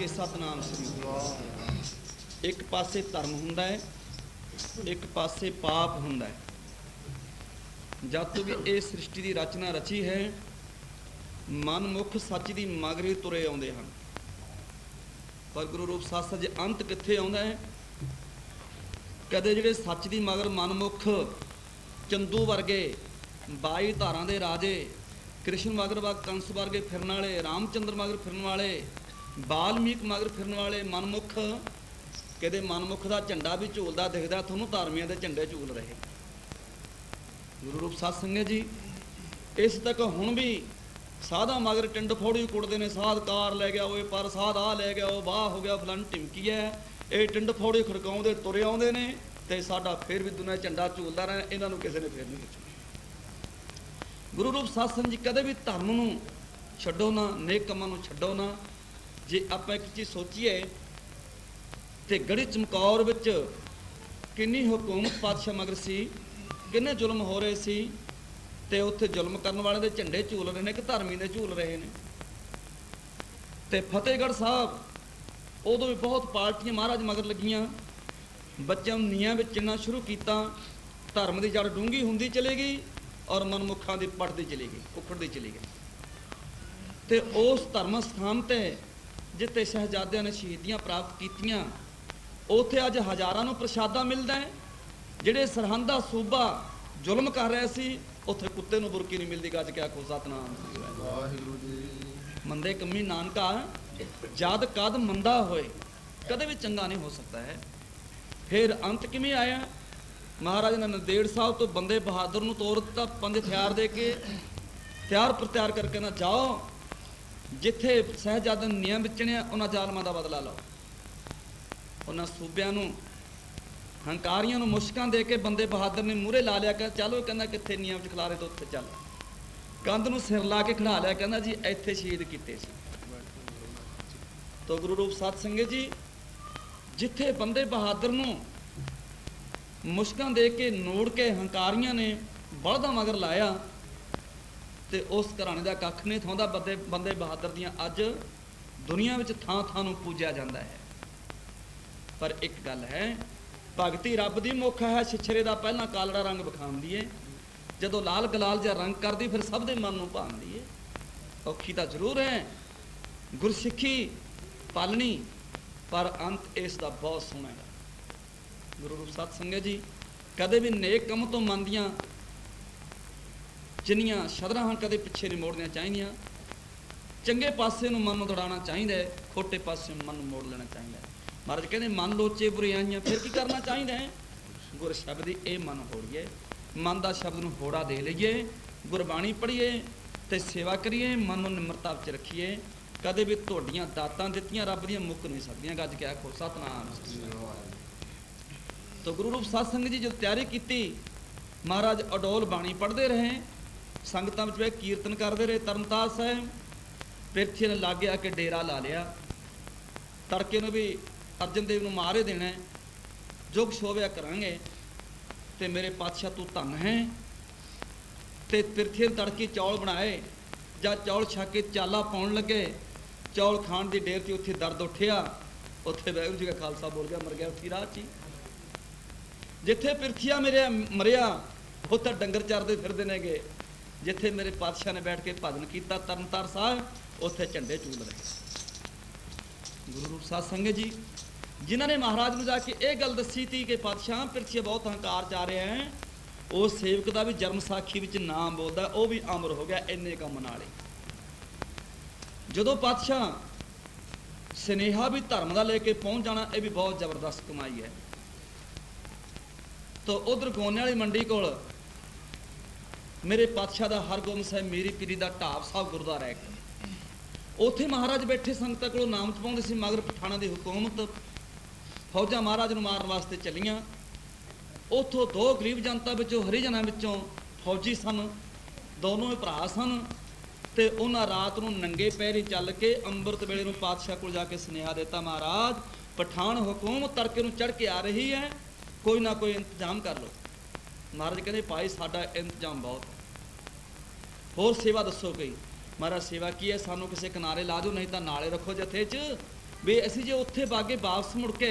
ਸਤਨਾਮ ਸ੍ਰੀ ਵਾਹਿਗੁਰੂ। ਇੱਕ ਪਾਸੇ ਧਰਮ ਹੁੰਦਾ ਹੈ, ਇੱਕ ਪਾਸੇ ਪਾਪ ਹੁੰਦਾ ਹੈ। ਜਦ ਤੋਂ ਵੀ ਇਹ ਸ੍ਰਿਸ਼ਟੀ ਦੀ ਰਚਨਾ ਰਚੀ ਹੈ, ਮਨਮੁਖ ਸੱਚ ਦੀ ਮਗਰੇ ਤੁਰੇ ਆਉਂਦੇ ਹਨ। ਪਰ ਗੁਰੂ ਰੂਪ ਸਾਧ ਸੰਗਤ ਜੀ ਅੰਤ ਕਿੱਥੇ ਆਉਂਦਾ ਹੈ? ਕਦੇ ਜਿਹੜੇ ਸੱਚ ਦੀ ਮਗਰ ਮਨਮੁਖ ਚੰਦੂ ਵਰਗੇ 22 ਧਾਰਾਂ ਦੇ ਰਾਜੇ, ਕ੍ਰਿਸ਼ਨ ਮਗਰ ਕੰਸ ਵਰਗੇ ਫਿਰਨ ਵਾਲੇ, ਰਾਮਚੰਦਰ ਮਗਰ ਫਿਰਨ ਵਾਲੇ, ਬਾਲਮੀਕ ਮਗਰ ਫਿਰਨ ਵਾਲੇ ਮਨਮੁਖ, ਕਦੇ ਮਨਮੁਖ ਦਾ ਝੰਡਾ ਵੀ ਝੂਲਦਾ ਦਿਖਦਾ ਤੁਹਾਨੂੰ, ਧਾਰਮੀਆਂ ਦੇ ਝੰਡੇ ਝੂਲ ਰਹੇ। ਗੁਰੂ ਰੂਪ ਸਾਧ ਸੰਗਤ ਜੀ ਇਸ ਤੱਕ ਹੁਣ ਵੀ ਸਾਧਾਂ ਮਗਰ ਟਿੰਡ ਫੋੜੀ ਕੁੱਟਦੇ ਨੇ। ਸਾਧ ਕਾਰ ਲੈ ਗਿਆ ਓਏ, ਪਰ ਸਾਧ ਆ ਲੈ ਗਿਆ, ਉਹ ਬਾਹ ਹੋ ਗਿਆ, ਫਲਾਨ ਢਿਮਕੀ ਹੈ। ਇਹ ਟਿੰਡ ਫੋੜੀ ਖੜਕਾਉਂਦੇ ਤੁਰੇ ਆਉਂਦੇ ਨੇ ਤੇ ਸਾਡਾ ਫਿਰ ਵੀ ਦੁਨੀਆ ਝੰਡਾ ਝੂਲਦਾ ਰਹਿਣਾ, ਇਹਨਾਂ ਨੂੰ ਕਿਸੇ ਨੇ ਫਿਰ ਨਹੀਂ ਪੁੱਛਣਾ। ਗੁਰੂ ਰੂਪ ਸਾਧ ਸੰਗਤ ਜੀ ਕਦੇ ਵੀ ਧਰਮ ਨੂੰ ਛੱਡੋ ਨਾ, ਨੇਕ ਕੰਮਾਂ ਨੂੰ ਛੱਡੋ ਨਾ। ਜੇ ਆਪਾਂ ਇੱਕ ਚੀਜ਼ ਸੋਚੀਏ ਤੇ ਗੜੀ ਚਮਕੌਰ ਵਿੱਚ ਕਿੰਨੀ ਹਕੂਮਤ ਪਾਤਸ਼ਾਹ ਮਗਰ ਸੀ, ਕਿੰਨੇ ਜ਼ੁਲਮ ਹੋ ਰਹੇ ਸੀ, ਤੇ ਉੱਥੇ ਜ਼ੁਲਮ ਕਰਨ ਵਾਲੇ ਦੇ ਝੰਡੇ ਝੂਲ ਰਹੇ ਨੇ ਕਿ ਧਰਮੀ ਦੇ ਝੂਲ ਰਹੇ ਨੇ। ਤੇ ਫਤਿਹਗੜ੍ਹ ਸਾਹਿਬ ਉਦੋਂ ਵੀ ਬਹੁਤ ਪਾਰਟੀਆਂ ਮਹਾਰਾਜ ਮਗਰ ਲੱਗੀਆਂ, ਬੱਚਿਆਂ ਨੂੰ ਨੀਹਾਂ ਵਿੱਚ ਚਿਣਨਾ ਸ਼ੁਰੂ ਕੀਤਾ। ਧਰਮ ਦੀ ਜੜ ਡੂੰਘੀ ਹੁੰਦੀ ਚਲੀ ਗਈ ਔਰ ਮਨਮੁੱਖਾਂ ਦੀ ਪੜਦੀ ਚਲੀ ਗਈ, ਉਖੜਦੀ ਚਲੀ ਗਈ। ਤੇ ਉਸ ਧਰਮ ਸਥਾਨ ਤੇ ਜਿੱਥੇ ਸ਼ਹਿਜ਼ਾਦਿਆਂ ਨੇ ਸ਼ਹੀਦੀਆਂ ਪ੍ਰਾਪਤ ਕੀਤੀਆਂ, ਉੱਥੇ ਅੱਜ ਹਜ਼ਾਰਾਂ ਨੂੰ ਪ੍ਰਸ਼ਾਦਾ ਮਿਲਦਾ ਹੈ। ਜਿਹੜੇ ਸਰਹੰਦ ਦਾ ਸੂਬਾ ਜ਼ੁਲਮ ਕਰ ਰਿਹਾ ਸੀ, ਉੱਥੇ ਕੁੱਤੇ ਨੂੰ ਬੁਰਕੀ ਨਹੀਂ ਮਿਲਦੀ। ਗੱਜ ਕੇ ਆਖੋ ਸਤਨਾਮ ਵਾਹਿਗੁਰੂ ਜੀ। ਮੰਦੇ ਕੰਮੀ ਨਾਨਕਾ, ਜਦ ਕਦ ਮੰਦਾ ਹੋਏ ਕਦੇ ਵੀ ਚੰਗਾ ਨਹੀਂ ਹੋ ਸਕਦਾ ਹੈ। ਫਿਰ ਅੰਤ ਕਿਵੇਂ ਆਇਆ? ਮਹਾਰਾਜ ਨੇ ਨੰਦੇੜ ਸਾਹਿਬ ਤੋਂ ਬੰਦੇ ਬਹਾਦਰ ਨੂੰ ਤੋਰ ਦਿੱਤਾ, ਪੰਜ ਹਥਿਆਰ ਦੇ ਕੇ ਤਿਆਰ ਪ੍ਰਤਿਆਰ ਕਰਕੇ ਨਾ ਜਾਓ, ਜਿੱਥੇ ਸਹਿਜਾਦੇ ਨੀਆਂ ਵਿਚਣਿਆ ਉਹਨਾਂ ਜ਼ਾਲਮਾਂ ਦਾ ਬਦਲਾ ਲਓ। ਉਹਨਾਂ ਸੂਬਿਆਂ ਨੂੰ ਹੰਕਾਰੀਆਂ ਨੂੰ ਮੁਸ਼ਕਾਂ ਦੇ ਕੇ ਬੰਦੇ ਬਹਾਦਰ ਨੇ ਮੂਹਰੇ ਲਾ ਲਿਆ ਕਿ ਚਲੋ, ਕਹਿੰਦਾ ਕਿੱਥੇ ਨੀਆਂ ਵਿੱਚ ਖਲਾਰੇ ਤੋਂ ਉੱਥੇ ਚੱਲ। ਕੰਧ ਨੂੰ ਸਿਰ ਲਾ ਕੇ ਖੜਾ ਲਿਆ, ਕਹਿੰਦਾ ਜੀ ਇੱਥੇ ਸ਼ਹੀਦ ਕੀਤੇ ਸੀ। ਤੋ ਗੁਰੂ ਰੂਪ ਸਾਧ ਸੰਗਤ ਜੀ, ਜਿੱਥੇ ਬੰਦੇ ਬਹਾਦਰ ਨੂੰ ਮੁਸ਼ਕਾਂ ਦੇ ਕੇ ਨੋੜ ਕੇ ਹੰਕਾਰੀਆਂ ਨੇ ਬਲਦਾਂ ਮਗਰ ਲਾਇਆ, ਤੇ ਉਸ ਘਰਾਣੇ ਦਾ ਕੱਖ ਨਹੀਂ ਥਾਉਂਦਾ। ਬੰਦੇ ਬਹਾਦਰ ਦੀਆਂ ਅੱਜ ਦੁਨੀਆ ਵਿੱਚ ਥਾਂ ਥਾਂ ਨੂੰ ਪੂਜਿਆ ਜਾਂਦਾ ਹੈ। ਪਰ ਇੱਕ ਗੱਲ ਹੈ, ਭਗਤੀ ਰੱਬ ਦੀ ਮੁੱਖ ਹੈ। ਛਿਛਰੇ ਦਾ ਪਹਿਲਾਂ ਕਾਲੜਾ ਰੰਗ ਵਿਖਾਉਂਦੀ ਏ, ਜਦੋਂ ਲਾਲ ਗਲਾਲ ਜਿਹਾ ਰੰਗ ਕਰਦੀ ਫਿਰ ਸਭ ਦੇ ਮਨ ਨੂੰ ਭਾਉਂਦੀ ਏ। ਔਖੀ ਤਾਂ ਜ਼ਰੂਰ ਹੈ ਗੁਰਸਿੱਖੀ ਪਾਲਣੀ, ਪਰ ਅੰਤ ਇਸ ਦਾ ਬਹੁਤ ਸੋਹਣਾ ਹੈ। ਗੁਰੂ ਰੂਪ ਸਾਧ ਸੰਗਤ ਜੀ, ਕਦੇ ਵੀ ਨੇਕ ਕੰਮ ਤੋਂ ਮਨ ਦੀਆਂ ਜਿੰਨੀਆਂ ਸ਼ਦਰਾਂ ਹਨ ਕਦੇ ਪਿੱਛੇ ਨਹੀਂ ਮੋੜਨੀਆਂ ਚਾਹੀਦੀਆਂ। ਚੰਗੇ ਪਾਸੇ ਨੂੰ ਮਨ ਨੂੰ ਦੌੜਾਉਣਾ ਚਾਹੀਦਾ ਹੈ, ਖੋਟੇ ਪਾਸੇ ਨੂੰ ਮਨ ਨੂੰ ਮੋੜ ਲੈਣਾ ਚਾਹੀਦਾ ਹੈ। ਮਹਾਰਾਜ ਕਹਿੰਦੇ ਮਨ ਲੋਚੇ ਬੁਰਾਈਆਂ, ਫਿਰ ਕੀ ਕਰਨਾ ਚਾਹੀਦਾ ਹੈ? ਗੁਰ ਸ਼ਬਦ ਇਹ ਮਨ ਹੋੜੀਏ, ਮਨ ਦਾ ਸ਼ਬਦ ਨੂੰ ਹੋੜਾ ਦੇ ਲਈਏ, ਗੁਰਬਾਣੀ ਪੜ੍ਹੀਏ ਤੇ ਸੇਵਾ ਕਰੀਏ, ਮਨ ਨੂੰ ਨਿਮਰਤਾ ਵਿੱਚ ਰੱਖੀਏ। ਕਦੇ ਵੀ ਤੁਹਾਡੀਆਂ ਦਾਤਾਂ ਦਿੱਤੀਆਂ ਰੱਬ ਦੀਆਂ ਮੁੱਕ ਨਹੀਂ ਸਕਦੀਆਂ। ਗੱਜ ਕੇ ਆਖੋ ਸਤਨਾਮ। ਤੋ ਗੁਰੂ ਰੂਪ ਸਾਧ ਸੰਗਤ ਜੀ ਜਦੋਂ ਤਿਆਰੀ ਕੀਤੀ, ਮਹਾਰਾਜ ਅਡੋਲ ਬਾਣੀ ਪੜ੍ਹਦੇ ਰਹੇ, ਸੰਗਤਾਂ ਵਿੱਚ ਬਹਿ ਕੀਰਤਨ ਕਰਦੇ ਰਹੇ ਤਰਨਤਾਰਨ ਸਾਹਿਬ। ਪਿਰਥੀ ਨੇ ਲਾਗੇ ਆ ਕੇ ਡੇਰਾ ਲਾ ਲਿਆ। ਤੜਕੇ ਨੂੰ ਵੀ ਅਰਜਨ ਦੇਵ ਨੂੰ ਮਾਰੇ ਦੇਣਾ, ਜੁਗ ਸ਼ੋਭਿਆ ਕਰਾਂਗੇ ਤੇ ਮੇਰੇ ਪਾਤਸ਼ਾਹ ਤੂੰ ਧੰਨ ਹੈ। ਤੇ ਪਿਰਥੀ ਨੇ ਤੜਕੇ ਚੌਲ ਬਣਾਏ, ਜਦ ਚੌਲ ਛਕ ਕੇ ਚਾਲਾ ਪਾਉਣ ਲੱਗੇ, ਚੌਲ ਖਾਣ ਦੀ ਡੇਰ 'ਤੇ ਉੱਥੇ ਦਰਦ ਉੱਠਿਆ। ਉੱਥੇ ਵਾਹਿਗੁਰੂ ਜੀ ਦਾ ਖਾਲਸਾ ਬੋਲ ਗਿਆ, ਮਰ ਗਿਆ ਉੱਥੇ ਰਾਹ 'ਚ ਹੀ। ਜਿੱਥੇ ਪਿਰਥੀਆ ਮੇਰੇ ਮਰਿਆ ਉੱਥੇ ਡੰਗਰ ਚਰਦੇ ਫਿਰਦੇ ਨੇਗੇ। ਜਿੱਥੇ ਮੇਰੇ ਪਾਤਸ਼ਾਹ ਨੇ ਬੈਠ ਕੇ ਭਜਨ ਕੀਤਾ ਤਰਨਤਾਰਨ ਸਾਹਿਬ, ਉੱਥੇ ਝੰਡੇ ਝੂਲ ਰਹੇ। ਗੁਰੂ ਰੂਪ ਸਾਧ ਸੰਗਤ ਜੀ, ਜਿਨ੍ਹਾਂ ਨੇ ਮਹਾਰਾਜ ਨੂੰ ਜਾ ਕੇ ਇਹ ਗੱਲ ਦੱਸੀ ਤੀ ਕਿ ਪਾਤਸ਼ਾਹ ਪਿਰਥੀਆ ਬਹੁਤ ਹੰਕਾਰ ਚ ਆ ਰਿਹਾ ਹੈ, ਉਹ ਸੇਵਕ ਦਾ ਵੀ ਜਨਮ ਸਾਖੀ ਵਿੱਚ ਨਾਮ ਬੋਲਦਾ, ਉਹ ਵੀ ਅਮਰ ਹੋ ਗਿਆ ਇੰਨੇ ਕੰਮ ਨਾਲ ਹੀ। ਜਦੋਂ ਪਾਤਸ਼ਾਹ ਸਨੇਹਾ ਵੀ ਧਰਮ ਦਾ ਲੈ ਕੇ ਪਹੁੰਚ ਜਾਣਾ, ਇਹ ਵੀ ਬਹੁਤ ਜ਼ਬਰਦਸਤ ਕਮਾਈ ਹੈ। ਤਾਂ ਉਧਰ ਗੋਨੇ ਵਾਲੀ ਮੰਡੀ ਕੋਲ ਮੇਰੇ ਪਾਤਸ਼ਾਹ ਦਾ ਹਰਗੋਬਿੰਦ ਸਾਹਿਬ ਮੇਰੀ ਪੀਰੀ ਦਾ ਢਾਬ ਸਾਹਿਬ ਗੁਰਦੁਆਰਾ ਹੈ। ਉੱਥੇ ਮਹਾਰਾਜ ਬੈਠੇ ਸੰਗਤਾਂ ਕੋਲੋਂ ਨਾਮ ਚਪਾਉਂਦੇ ਸੀ। ਮਗਰ ਪਠਾਣਾ ਦੀ ਹੁਕੂਮਤ, ਫੌਜਾਂ ਮਹਾਰਾਜ ਨੂੰ ਮਾਰਨ ਵਾਸਤੇ ਚੱਲੀਆਂ। ਉੱਥੋਂ ਦੋ ਗਰੀਬ ਜਨਤਾ ਵਿੱਚੋਂ, ਹਰੀਜਨਾਂ ਵਿੱਚੋਂ ਫੌਜੀ ਸਨ, ਦੋਨੋਂ ਹੀ ਭਰਾ ਸਨ। ਤੇ ਉਹਨਾਂ ਰਾਤ ਨੂੰ ਨੰਗੇ ਪੈਰੀ ਚੱਲ ਕੇ ਅੰਮ੍ਰਿਤ ਵੇਲੇ ਨੂੰ ਪਾਤਸ਼ਾਹ ਕੋਲ ਜਾ ਕੇ ਸੁਨੇਹਾ ਦਿੱਤਾ, ਮਹਾਰਾਜ ਪਠਾਨ ਹੁਕੂਮਤ ਤੜਕੇ ਨੂੰ ਚੜ੍ਹ ਕੇ ਆ ਰਹੀ ਹੈ, ਕੋਈ ਨਾ ਕੋਈ ਇੰਤਜ਼ਾਮ ਕਰ ਲਓ। ਮਹਾਰਾਜ ਕਹਿੰਦੇ ਭਾਈ ਸਾਡਾ ਇੰਤਜ਼ਾਮ ਬਹੁਤ ਹੈ, ਹੋਰ ਸੇਵਾ ਦੱਸੋ ਕੋਈ। ਮਹਾਰਾਜ ਸੇਵਾ ਕੀ ਹੈ? ਸਾਨੂੰ ਕਿਸੇ ਕਿਨਾਰੇ ਲਾ ਦਿਓ, ਨਹੀਂ ਤਾਂ ਨਾਲੇ ਰੱਖੋ ਜਥੇ 'ਚ, ਵੀ ਅਸੀਂ ਜੇ ਉੱਥੇ ਬਾਗੇ ਵਾਪਸ ਮੁੜ ਕੇ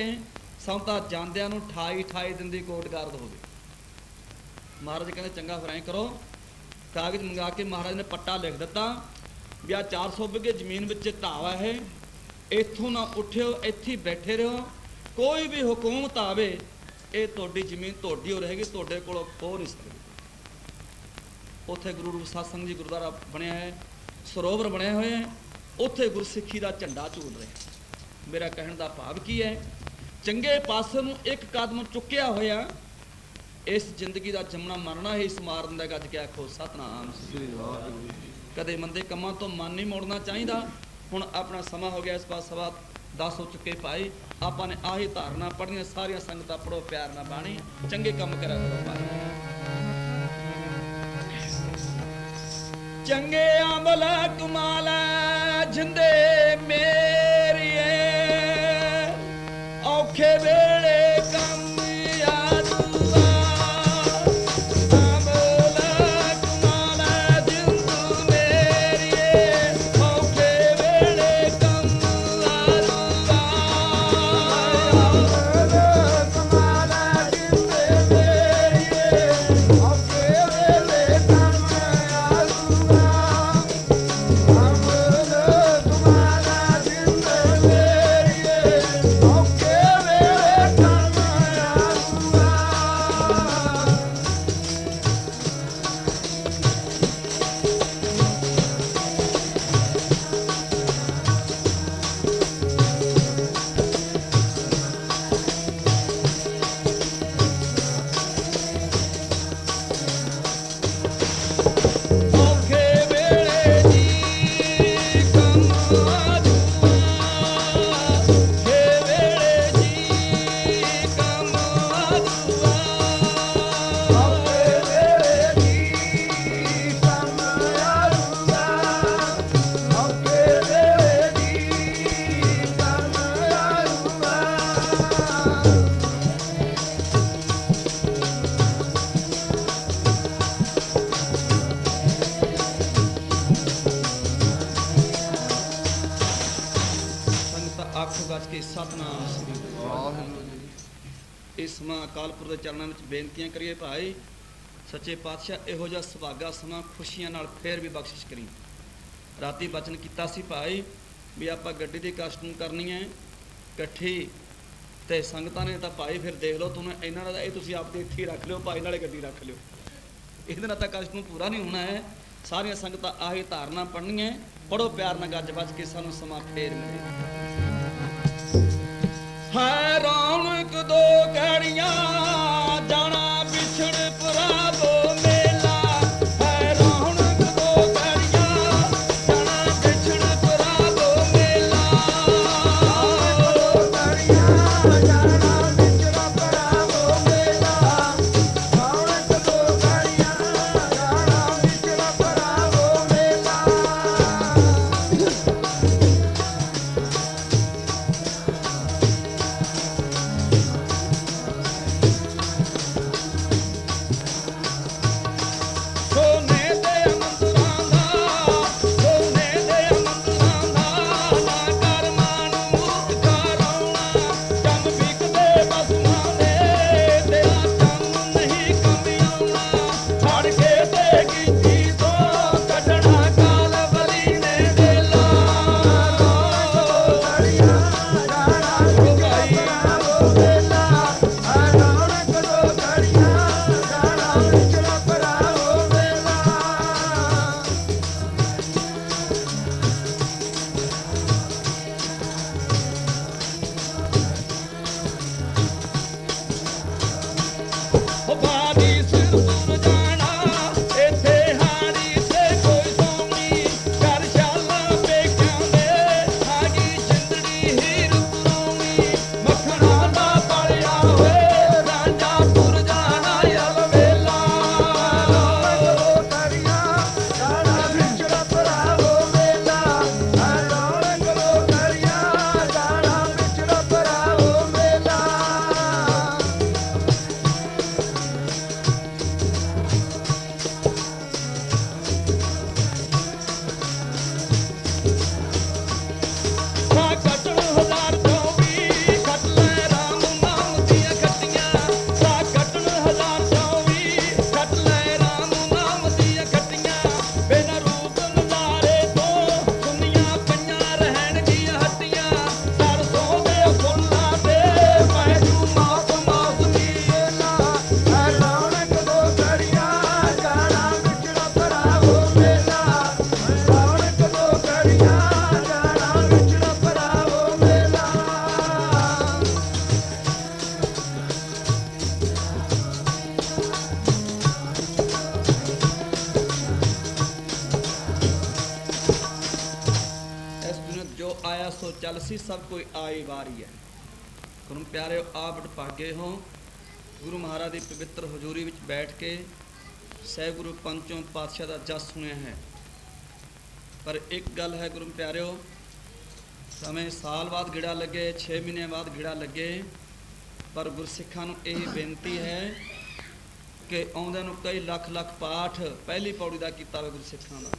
ਸਾਨੂੰ ਤਾਂ ਜਾਂਦਿਆਂ ਨੂੰ 28 ਦਿਨ ਦੀ ਕੋਟਗਾਰਦ ਹੋਵੇ। ਮਹਾਰਾਜ ਕਹਿੰਦੇ ਚੰਗਾ ਫਿਰ ਐਂ ਕਰੋ, ਕਾਗਜ਼ ਮੰਗਾ ਕੇ ਮਹਾਰਾਜ ਨੇ ਪੱਟਾ ਲਿਖ ਦਿੱਤਾ ਵੀ ਆ 400 ਵਿਗੇ ਜ਼ਮੀਨ ਵਿੱਚ ਢਾਵਾ ਹੈ, ਇੱਥੋਂ ਨਾ ਉੱਠਿਓ, ਇੱਥੇ ਬੈਠੇ ਰਹੋ, ਕੋਈ ਵੀ ਹੁਕੂਮਤ ਆਵੇ ਇਹ ਤੁਹਾਡੀ ਜ਼ਮੀਨ ਤੁਹਾਡੀ ਹੋ ਰਹੇਗੀ, ਤੁਹਾਡੇ ਕੋਲੋਂ ਖੋਹ ਨਹੀਂ ਸਕਦੀ। ਉੱਥੇ ਗੁਰੂ ਰੂਪ ਸਾਧ ਸੰਗਤ ਜੀ ਗੁਰਦੁਆਰਾ ਬਣਿਆ ਹੈ, ਸਰੋਵਰ ਬਣਿਆ ਹੋਇਆ ਹੈ, ਉੱਥੇ ਗੁਰਸਿੱਖੀ ਦਾ ਝੰਡਾ ਝੂਲ ਰਿਹਾ। ਮੇਰਾ ਕਹਿਣ ਦਾ ਭਾਵ ਕੀ ਹੈ? ਚੰਗੇ ਪਾਸੇ ਨੂੰ ਇੱਕ ਕਦਮ ਚੁੱਕਿਆ ਹੋਇਆ, ਇਸ ਜ਼ਿੰਦਗੀ ਦਾ ਜੰਮਣਾ ਮਰਨਾ ਹੀ ਸਮਾਰ ਦਿੰਦਾ। ਗੱਜ ਕੇ ਆਖੋ ਸਤਨਾਮ ਸ੍ਰੀ ਵਾਹਿਗੁਰੂ। ਕਦੇ ਮੰਦੇ ਕੰਮਾਂ ਤੋਂ ਮਨ ਨਹੀਂ ਮੋੜਨਾ ਚਾਹੀਦਾ। ਹੁਣ ਆਪਣਾ ਸਮਾਂ ਹੋ ਗਿਆ, ਇਸ ਪਾਸ ਸਵਾ 10 ਹੋ ਚੁੱਕੇ ਭਾਈ। ਆਪਾਂ ਨੇ ਆਹੀ ਧਾਰਨਾ ਪੜ੍ਹਨੀਆਂ, ਸਾਰੀਆਂ ਸੰਗਤਾਂ ਪੜ੍ਹੋ ਪਿਆਰ ਨਾਲ ਬਾਣੀ, ਚੰਗੇ ਕੰਮ ਕਰਿਆ ਕਰੋ ਭਾਈ। ਚੰਗੇ ਅਮਲ ਕਮਾਲ ਜਿੰਦੇ ਮੇਰੀਏ, ਔਖੇ ਵੇਲੇ ਕੰਮ ਆਖੋ ਗੱਜ ਕੇ ਸਤਨਾਮ ਸ੍ਰੀ ਵਾਹਿਗੁਰੂ ਜੀ। ਇਸ ਸਮਾਂ ਅਕਾਲ ਪੁਰਖ ਦੇ ਚਰਨਾਂ ਵਿੱਚ ਬੇਨਤੀਆਂ ਕਰੀਏ ਭਾਈ ਸੱਚੇ ਪਾਤਸ਼ਾਹ ਇਹੋ ਜਿਹਾ ਸੁਭਾਗਾ ਸਮਾਂ ਖੁਸ਼ੀਆਂ ਨਾਲ ਫੇਰ ਵੀ ਬਖਸ਼ਿਸ਼ ਕਰੀ। ਰਾਤੀ ਬਚਨ ਕੀਤਾ ਸੀ ਭਾਈ ਵੀ ਆਪਾਂ ਗੱਡੀ ਦੀ ਕਸਟਮ ਕਰਨੀ ਹੈ ਇਕੱਠੀ, ਤੇ ਸੰਗਤਾਂ ਨੇ ਤਾਂ ਭਾਈ ਫਿਰ ਦੇਖ ਲਓ ਤੁਹਾਨੂੰ ਇਹਨਾਂ ਦਾ ਇਹ ਤੁਸੀਂ ਆਪਦੇ ਇੱਥੇ ਹੀ ਰੱਖ ਲਿਓ ਭਾਈ, ਨਾਲੇ ਗੱਡੀ ਰੱਖ ਲਿਓ, ਇਹਦੇ ਨਾਲ ਤਾਂ ਕਸਟਮ ਪੂਰਾ ਨਹੀਂ ਹੋਣਾ ਹੈ। ਸਾਰੀਆਂ ਸੰਗਤਾਂ ਆਹੀ ਧਾਰਨਾ ਪੜ੍ਹਨੀਆਂ, ਪੜੋ ਪਿਆਰ ਨਾਲ ਗੱਜ ਵੱਜ ਕੇ ਸਾਨੂੰ ਸਮਾਂ ਫੇਰ ਮਿਲੇ। ਹੈ ਰੌਣਕ ਦੋ ਘੜੀਆਂ ਜਾਣਾ ਵਿਛੜ ਪੁਰਾਵੋ ਮੇਲਾ, ਹੈ ਰੌਣਕ ਦੋ ਘੜੀਆਂ ਜਾਣਾ ਵਿਛੜ ਪੁਰਾਵੋ ਮੇਲਾ, ਦੋ ਘੜੀਆਂ ਜਾਣਾ ਵਿਛੜ ਪੁਰਾਵੋ ਮੇਲਾ, ਰੌਣਕ ਦੋ ਘੜੀਆਂ ਜਾਣਾ ਵਿਛੜ ਪੁਰਾਵੋ ਮੇਲਾ। ਸੋਨੇ ਦੇ ਮੰਦਰਾਂ ਦਾ, ਸੋਨੇ ਦੇ ਮੰਦਰਾਂ ਦਾ, ਨਾ ਕਰ ਮਾਣ ਮੂਰਖਾ ਰੌਣਾ, ਜੰਮ ਵਿਕਦੇ ਬਸਮਾਂ ਦੇ, ਤੇਰਾ ਚੰਨ ਨਹੀਂ ਕਮੀ ਆਉਣਾ, ਛੱਡ ਕੇ ਤੇ ਗਿੱਜੀ ਤੋਂ ਕੱਢਣਾ ਕਾਲ ਬਲੀ ਨੇ ਵੇਲਾ, ਘੜੀਆਂ ਜਾਣਾ ਵਿਛੜਾ ਵੇਲਾ, ਰੌਣਕ ਦੋ ਘੜੀਆਂ ਜਾਣਾ ਵਿਛੜਾ ਪਰਾਵੋ ਵੇਲਾ। ਬਾਦੀ ਸਿਰ ਤੁਰ ਜਾਣਾ ਇੱਥੇ ਹਾੜੀ ਤੇ ਕੋਈ ਸੋਣੀ, ਕਰ ਸ਼ਾਲਾ ਪੇਕਿਆਂ ਦੇ ਆਗੀ ਸਿੰਦੜੀ ਹੀਰ ਪੁਰਾਉਣੀ, ਮੱਖਣਾ ਦਾ ਪਲਿਆ ਹੋਏ ਰਾਂਝਾ ਤੁਰ ਜਾਣਾ ਅਲਵੇਲਾ, ਦੋ ਘੜੀਆਂ ਜਾਣਾ ਵਿਛੜਾ ਪਰਾਵੋ ਵੇਲਾ, ਰੌਣਕ ਦੋ ਘੜੀਆਂ ਜਾਣਾ ਵਿਛੜਾ ਪਰਾਵੋ ਵੇਲਾ। ਸਾ ਕੱਟਣ 1024 ਕੱਟ ਲੈ ਰਾਮ ਨਾਮ ਦੀਆਂ ਖੱਟੀਆਂ, ਸਾ ਕੱਟਣ 1024 ਕੱਟ ਲੈ ਰਾਮ ਨਾਮ ਦੀਆਂ ਖੱਟੀਆਂ, ਬਿਨ ਰੂਪ ਨਜ਼ਾਰੇ ਤੋਂ ਦੁਨੀਆਂ ਪਈਆਂ ਰਹਿਣਗੀਆਂ ਹੱਟੀਆਂ, ਸਰਸੋਂ ਦੇ ਫੁੱਲਾਂ ਤੇ ਪੈ ਜੂ ਮੌਤ ਮੌਸਮੀ ਵੇਲਾ, ਰੌਣਕ ਦੋ ਘੜੀਆਂ ਜਾਣਾ ਵਿਛੜਾ ਪਰਾਵੋ ਵੇਲਾ, ਰੌਣਕ ਦੋ ਘੜੀਆਂ ਜਾਣਾ ਵਿਛੜਾ ਪਰਾਵੋ ਵੇਲਾ। ਇਸ ਦੁਨੀਆ ਜੋ ਆਇਆ ਸੋ ਚੱਲ ਸੀ, ਸਭ ਕੋਈ ਆਈ ਵਾਰੀ ਹੈ। ਗੁਰੂ ਪਿਆਰਿਓ ਆਪ ਭਾਗੇ ਹੋ ਗੁਰੂ ਮਹਾਰਾਜ ਦੀ ਪਵਿੱਤਰ ਹਜ਼ੂਰੀ ਵਿੱਚ ਬੈਠ ਕੇ ਸਹਿਬ ਗੁਰੂ ਪੰਚਮ ਪਾਤਸ਼ਾਹ ਦਾ ਜਸ ਸੁਣਿਆ ਹੈ। ਪਰ ਇੱਕ ਗੱਲ ਹੈ ਗੁਰੂ ਪਿਆਰਿਓ, ਸਮੇਂ ਸਾਲ ਬਾਅਦ ਗੇੜਾ ਲੱਗੇ, 6 ਮਹੀਨਿਆਂ ਬਾਅਦ ਗੇੜਾ ਲੱਗੇ, ਪਰ ਗੁਰਸਿੱਖਾਂ ਨੂੰ ਇਹ ਬੇਨਤੀ ਹੈ ਕਿ ਆਉਂਦਿਆਂ ਨੂੰ ਕਈ ਲੱਖ ਲੱਖ ਪਾਠ ਪਹਿਲੀ ਪੌੜੀ ਦਾ ਕੀਤਾ ਹੋਵੇ ਗੁਰਸਿੱਖਾਂ ਦਾ,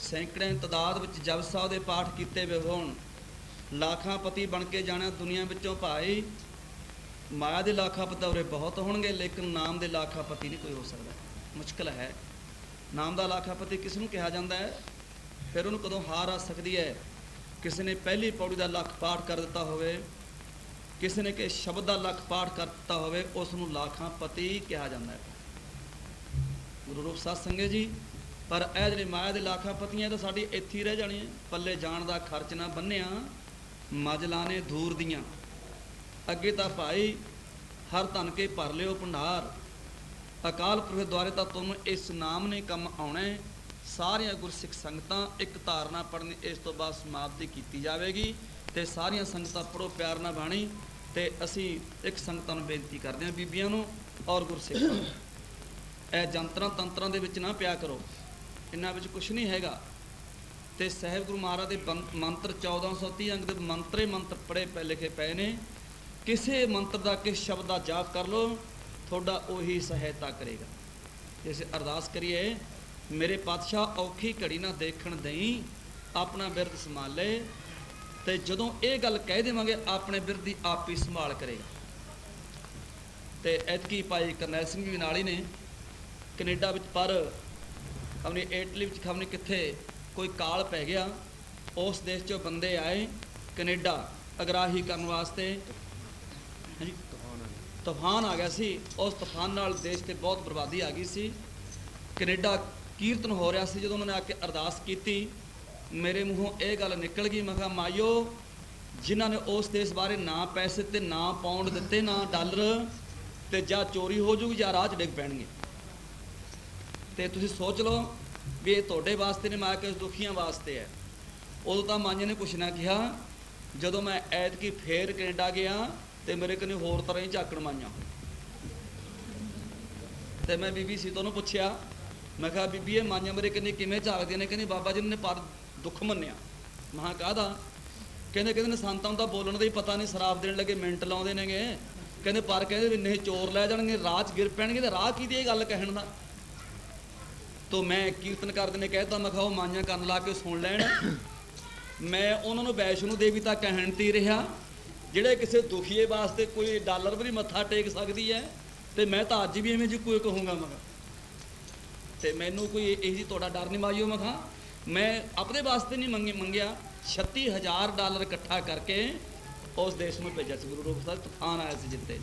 ਸੈਂਕੜਿਆਂ ਦੀ ਤਾਦਾਦ ਵਿੱਚ ਜਪਜੀ ਸਾਹਿਬ ਦੇ ਪਾਠ ਕੀਤੇ ਵੇ ਹੋਣ, ਲੱਖਾਂ ਪਤੀ ਬਣ ਕੇ ਜਾਣਾ ਦੁਨੀਆ ਵਿੱਚੋਂ ਭਾਈ। ਮਾਇਆ ਦੇ ਲੱਖਾਂ ਪਤਵਰੇ ਬਹੁਤ ਹੋਣਗੇ, ਲੇਕਿਨ ਨਾਮ ਦੇ ਲੱਖਾਂ ਪਤੀ ਨਹੀਂ ਕੋਈ ਹੋ ਸਕਦਾ, ਮੁਸ਼ਕਲ ਹੈ। ਨਾਮ ਦਾ ਲੱਖਾਂ ਪਤੀ ਕਿਸ ਨੂੰ ਕਿਹਾ ਜਾਂਦਾ ਹੈ? ਫਿਰ ਉਹਨੂੰ ਕਦੋਂ ਹਾਰ ਆ ਸਕਦੀ ਹੈ? ਕਿਸੇ ਨੇ ਪਹਿਲੀ ਪੌੜੀ ਦਾ ਲੱਖ ਪਾਠ ਕਰ ਦਿੱਤਾ ਹੋਵੇ, ਕਿਸੇ ਨੇ ਕਿ ਸ਼ਬਦ ਦਾ ਲੱਖ ਪਾਠ ਕਰ ਦਿੱਤਾ ਹੋਵੇ, ਉਸ ਨੂੰ ਲੱਖਾਂ ਪਤੀ ਕਿਹਾ ਜਾਂਦਾ ਹੈ। ਗੁਰੂ ਰੂਪ ਸਾਧ ਸੰਗਤ ਜੀ, ਪਰ ਇਹ ਜਿਹੜੇ ਮਾਇਆ ਦੇ ਲੱਖਾਂ ਪਤੀਆਂ ਤਾਂ ਸਾਡੀ ਇੱਥੇ ਹੀ ਰਹਿ ਜਾਣੀਆਂ, ਪੱਲੇ ਜਾਣ ਦਾ ਖਰਚ ਨਾ ਬੰਨਿਆ, ਮਜਲਾਨੇ ਦੂਰ ਦੀਆਂ। ਅੱਗੇ ਤਾਂ ਭਾਈ ਹਰ ਧਨ ਕੇ ਭਰ ਲਿਓ ਭੰਡਾਰ, ਅਕਾਲ ਪੁਰਖ ਦੁਆਰੇ ਤਾਂ ਤੁਹਾਨੂੰ ਇਸ ਨਾਮ ਨੇ ਕੰਮ ਆਉਣਾ। ਸਾਰੀਆਂ ਗੁਰਸਿੱਖ ਸੰਗਤਾਂ ਇੱਕ ਧਾਰਨਾ ਪੜ੍ਹਨੀ, ਇਸ ਤੋਂ ਬਾਅਦ ਸਮਾਪਤੀ ਕੀਤੀ ਜਾਵੇਗੀ, ਤੇ ਸਾਰੀਆਂ ਸੰਗਤਾਂ ਪੜ੍ਹੋ ਪਿਆਰ ਨਾਲ ਬਾਣੀ। ਤੇ ਅਸੀਂ ਇੱਕ ਸੰਗਤਾਂ ਨੂੰ ਬੇਨਤੀ ਕਰਦੇ ਹਾਂ, ਬੀਬੀਆਂ ਨੂੰ ਔਰ ਗੁਰਸਿੱਖਾਂ ਨੂੰ, ਇਹ ਜੰਤਰਾਂ ਤੰਤਰਾਂ ਦੇ ਵਿੱਚ ਨਾ ਪਿਆ ਕਰੋ, ਇਹਨਾਂ ਵਿੱਚ ਕੁਛ ਨਹੀਂ ਹੈਗਾ। ਤੇ ਸਹਿਬ ਗੁਰੂ ਮਹਾਰਾਜ ਦੇ ਮੰਤਰ 1430 ਅੰਗ ਦੇ ਮੰਤਰੇ ਮੰਤਰ ਪੜ੍ਹੇ ਲਿਖੇ ਪਏ ਨੇ। ਕਿਸੇ ਮੰਤਰ ਦਾ, ਕਿਸ ਸ਼ਬਦ ਦਾ ਜਾਪ ਕਰ ਲਓ, ਤੁਹਾਡਾ ਉਹੀ ਸਹਾਇਤਾ ਕਰੇਗਾ। ਇਸ ਅਰਦਾਸ ਕਰੀਏ, ਮੇਰੇ ਪਾਤਸ਼ਾਹ ਔਖੀ ਘੜੀ ਨਾ ਦੇਖਣ ਦੇਈ, ਆਪਣਾ ਬਿਰਦ ਸੰਭਾਲੇ, ਤੇ ਜਦੋਂ ਇਹ ਗੱਲ ਕਹਿ ਦੇਵਾਂਗੇ ਆਪਣੇ ਬਿਰਦੀ ਆਪ ਹੀ ਸੰਭਾਲ ਕਰੇਗਾ। ਤੇ ਐਤਕੀ ਭਾਈ ਕਰਨੈਲ ਸਿੰਘ ਵੀ ਨਾਲ ਹੀ ਨੇ ਕੈਨੇਡਾ ਵਿੱਚ, ਪਰ ਖਮਣੀ ਇਟਲੀ ਵਿੱਚ ਖਮਣੀ ਕਿੱਥੇ ਕੋਈ ਕਾਲ ਪੈ ਗਿਆ, ਉਸ ਦੇਸ਼ 'ਚੋਂ ਬੰਦੇ ਆਏ ਕੈਨੇਡਾ ਅਗਰਾਹੀ ਕਰਨ ਵਾਸਤੇ। ਹਾਂਜੀ, ਤੂਫਾਨ ਆ ਗਿਆ ਸੀ, ਉਸ ਤੂਫਾਨ ਨਾਲ ਦੇਸ਼ 'ਤੇ ਬਹੁਤ ਬਰਬਾਦੀ ਆ ਗਈ ਸੀ। ਕੈਨੇਡਾ ਕੀਰਤਨ ਹੋ ਰਿਹਾ ਸੀ, ਜਦੋਂ ਉਹਨਾਂ ਨੇ ਆ ਕੇ ਅਰਦਾਸ ਕੀਤੀ, ਮੇਰੇ ਮੂੰਹੋਂ ਇਹ ਗੱਲ ਨਿਕਲ ਗਈ, ਮੈਂ ਕਿਹਾ ਮਾਇਓ, ਜਿਨ੍ਹਾਂ ਨੇ ਉਸ ਦੇਸ਼ ਬਾਰੇ ਨਾ ਪੈਸੇ ਤੇ ਨਾ ਪਾਉਂਡ ਦਿੱਤੇ ਨਾ ਡਾਲਰ, ਤੇ ਜਾਂ ਚੋਰੀ ਹੋ ਜੂਗੀ ਜਾਂ ਰਾਹ 'ਚ ਡਿੱਗ ਪੈਣਗੇ। ਤੇ ਤੁਸੀਂ ਸੋਚ ਲਓ ਵੀ ਇਹ ਤੁਹਾਡੇ ਵਾਸਤੇ ਨੇ, ਮੈਂ ਕਿ ਦੁਖੀਆਂ ਵਾਸਤੇ ਹੈ। ਉਦੋਂ ਤਾਂ ਮਾਈਆਂ ਨੇ ਕੁਛ ਨਾ ਕਿਹਾ। ਜਦੋਂ ਮੈਂ ਐਤਕੀ ਫੇਰ ਕੈਨੇਡਾ ਗਿਆ ਤੇ ਮੇਰੇ ਕਨੇ ਹੋਰ ਤਰ੍ਹਾਂ ਹੀ ਝਾਕਣ ਮਾਈਆਂ। ਤੇ ਮੈਂ ਬੀਬੀ ਸੀ ਤੋਂ ਉਹਨੂੰ ਪੁੱਛਿਆ, ਮੈਂ ਕਿਹਾ ਬੀਬੀ ਇਹ ਮਾਈਆਂ ਮੇਰੇ ਕਨੇ ਕਿਵੇਂ ਝਾਕਦੀਆਂ ਨੇ? ਕਹਿੰਦੀ ਬਾਬਾ ਜੀ ਨੇ ਪਰ ਦੁੱਖ ਮੰਨਿਆ। ਮਹਾਂ ਕਾਹਦਾ? ਕਹਿੰਦੇ ਨੇ ਸੰਤਾਂ ਨੂੰ ਤਾਂ ਬੋਲਣ ਦਾ ਹੀ ਪਤਾ ਨਹੀਂ, ਸ਼ਰਾਬ ਦੇਣ ਲੱਗੇ ਮਿੰਟ ਲਾਉਂਦੇ ਨੇਗੇ। ਕਹਿੰਦੇ ਪਰ ਕਹਿੰਦੇ ਵੀ ਨਹੀਂ ਚੋਰ ਲੈ ਜਾਣਗੇ, ਰਾਹ 'ਚ ਗਿਰ ਪੈਣਗੇ, ਤੇ ਰਾਹ ਕੀ ਦੀ ਇਹ ਗੱਲ ਕਹਿਣ ਦਾ। ਤੋ ਮੈਂ ਕੀਰਤਨ ਕਰਦੇ ਨੇ ਕਹਿਤਾ, ਮੈਂ ਕਿਹਾ ਉਹ ਮਾਈਆਂ ਕੰਨ ਲਾ ਕੇ ਸੁਣ ਲੈਣ। ਮੈਂ ਉਹਨਾਂ ਨੂੰ ਵੈਸ਼ਨੋ ਦੇਵੀ ਤਾਂ ਕਹਿਣ ਤੀ ਰਿਹਾ, ਜਿਹੜੇ ਕਿਸੇ ਦੁਖੀਏ ਵਾਸਤੇ ਕੋਈ ਡਾਲਰ ਵੀ ਨਹੀਂ ਮੱਥਾ ਟੇਕ ਸਕਦੀ ਹੈ, ਤੇ ਮੈਂ ਤਾਂ ਅੱਜ ਵੀ ਐਵੇਂ ਜੀ ਕੋਈ ਕਹੂੰਗਾ। ਮੈਂ ਕਿਹਾ ਤੇ ਮੈਨੂੰ ਕੋਈ ਇਹ ਜੀ ਤੁਹਾਡਾ ਡਰ ਨਹੀਂ ਮਾਈਓ। ਮੈਂ ਕਿਹਾ ਮੈਂ ਆਪਣੇ ਵਾਸਤੇ ਨਹੀਂ ਮੰਗਿਆ, 36,000 ਡਾਲਰ ਇਕੱਠਾ ਕਰਕੇ ਉਸ ਦੇਸ਼ ਨੂੰ ਭੇਜਿਆ ਸੀ। ਗੁਰੂ ਰੂਪ ਸਾਹਿਬ ਤੂਫਾਨ ਆਇਆ ਸੀ ਜਿੱਤੇ।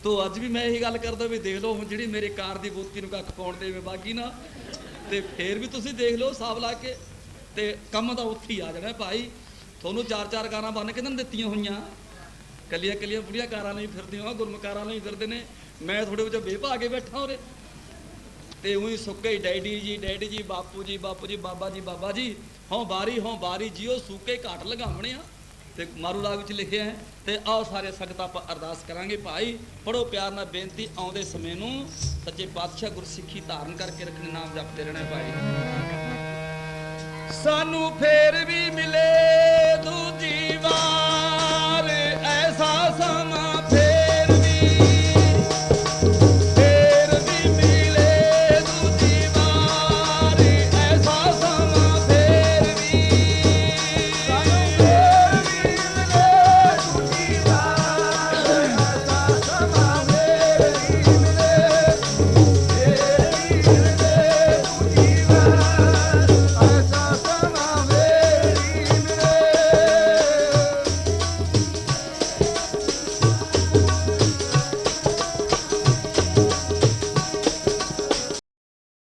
ਤੋ ਅੱਜ ਵੀ ਮੈਂ ਇਹੀ ਗੱਲ ਕਰਦਾ ਵੀ ਦੇਖ ਲਓ, ਹੁਣ ਜਿਹੜੀ ਮੇਰੇ ਕਾਰ ਦੀ ਬੋਤੀ ਨੂੰ ਕੱਖ ਪਾਉਣ ਦੇ ਬਾਕੀ ਨਾ, ਤੇ ਫੇਰ ਵੀ ਤੁਸੀਂ ਦੇਖ ਲਓ ਹਿਸਾਬ ਲਾ ਕੇ, ਤੇ ਕੰਮ ਤਾਂ ਉੱਥੇ ਹੀ ਆ ਜਾਣਾ ਭਾਈ। ਤੁਹਾਨੂੰ 4-4 ਕਾਰਾਂ ਬੰਨ ਕੇ ਦਿੱਤੀਆਂ ਹੋਈਆਂ, ਕੱਲੀਆਂ ਬੁੜੀਆਂ ਕਾਰਾਂ ਨਹੀਂ ਫਿਰਦੀਆਂ, ਗੁਰਮਕਾਰਾਂ ਨਹੀਂ ਫਿਰਦੇ ਨੇ। ਮੈਂ ਥੋੜੇ ਵਿੱਚ ਬੇਭਾ ਕੇ ਬੈਠਾ ਉਰੇ, ਤੇ ਉਹੀ ਸੁੱਕੇ ਹੀ ਡੈਡੀ ਜੀ, ਬਾਪੂ ਜੀ, ਬਾਬਾ ਜੀ, ਹੋਂ ਬਾਰੀ ਜੀਓ ਸੁੱਕੇ ਘਾਟ ਲਗਾਉਣੇ ਆ। ਤੇ ਮਾਰੂ ਰਾਗ ਵਿੱਚ ਲਿਖਿਆ ਹੈ। ਤੇ ਆਓ ਸਾਰੇ ਸੰਗਤ ਆਪਾਂ ਅਰਦਾਸ ਕਰਾਂਗੇ। ਭਾਈ ਪੜੋ ਪਿਆਰ ਨਾਲ ਬੇਨਤੀ, ਆਉਂਦੇ ਸਮੇਂ ਨੂੰ ਸੱਚੇ ਪਾਤਸ਼ਾਹ ਗੁਰਸਿੱਖੀ ਧਾਰਨ ਕਰਕੇ ਰੱਖਣੇ, ਨਾਮ ਜਪਦੇ ਰਹਿਣਾ ਭਾਈ। ਸਾਨੂੰ ਫੇਰ ਵੀ ਮਿਲੇ ਦੂਜੀ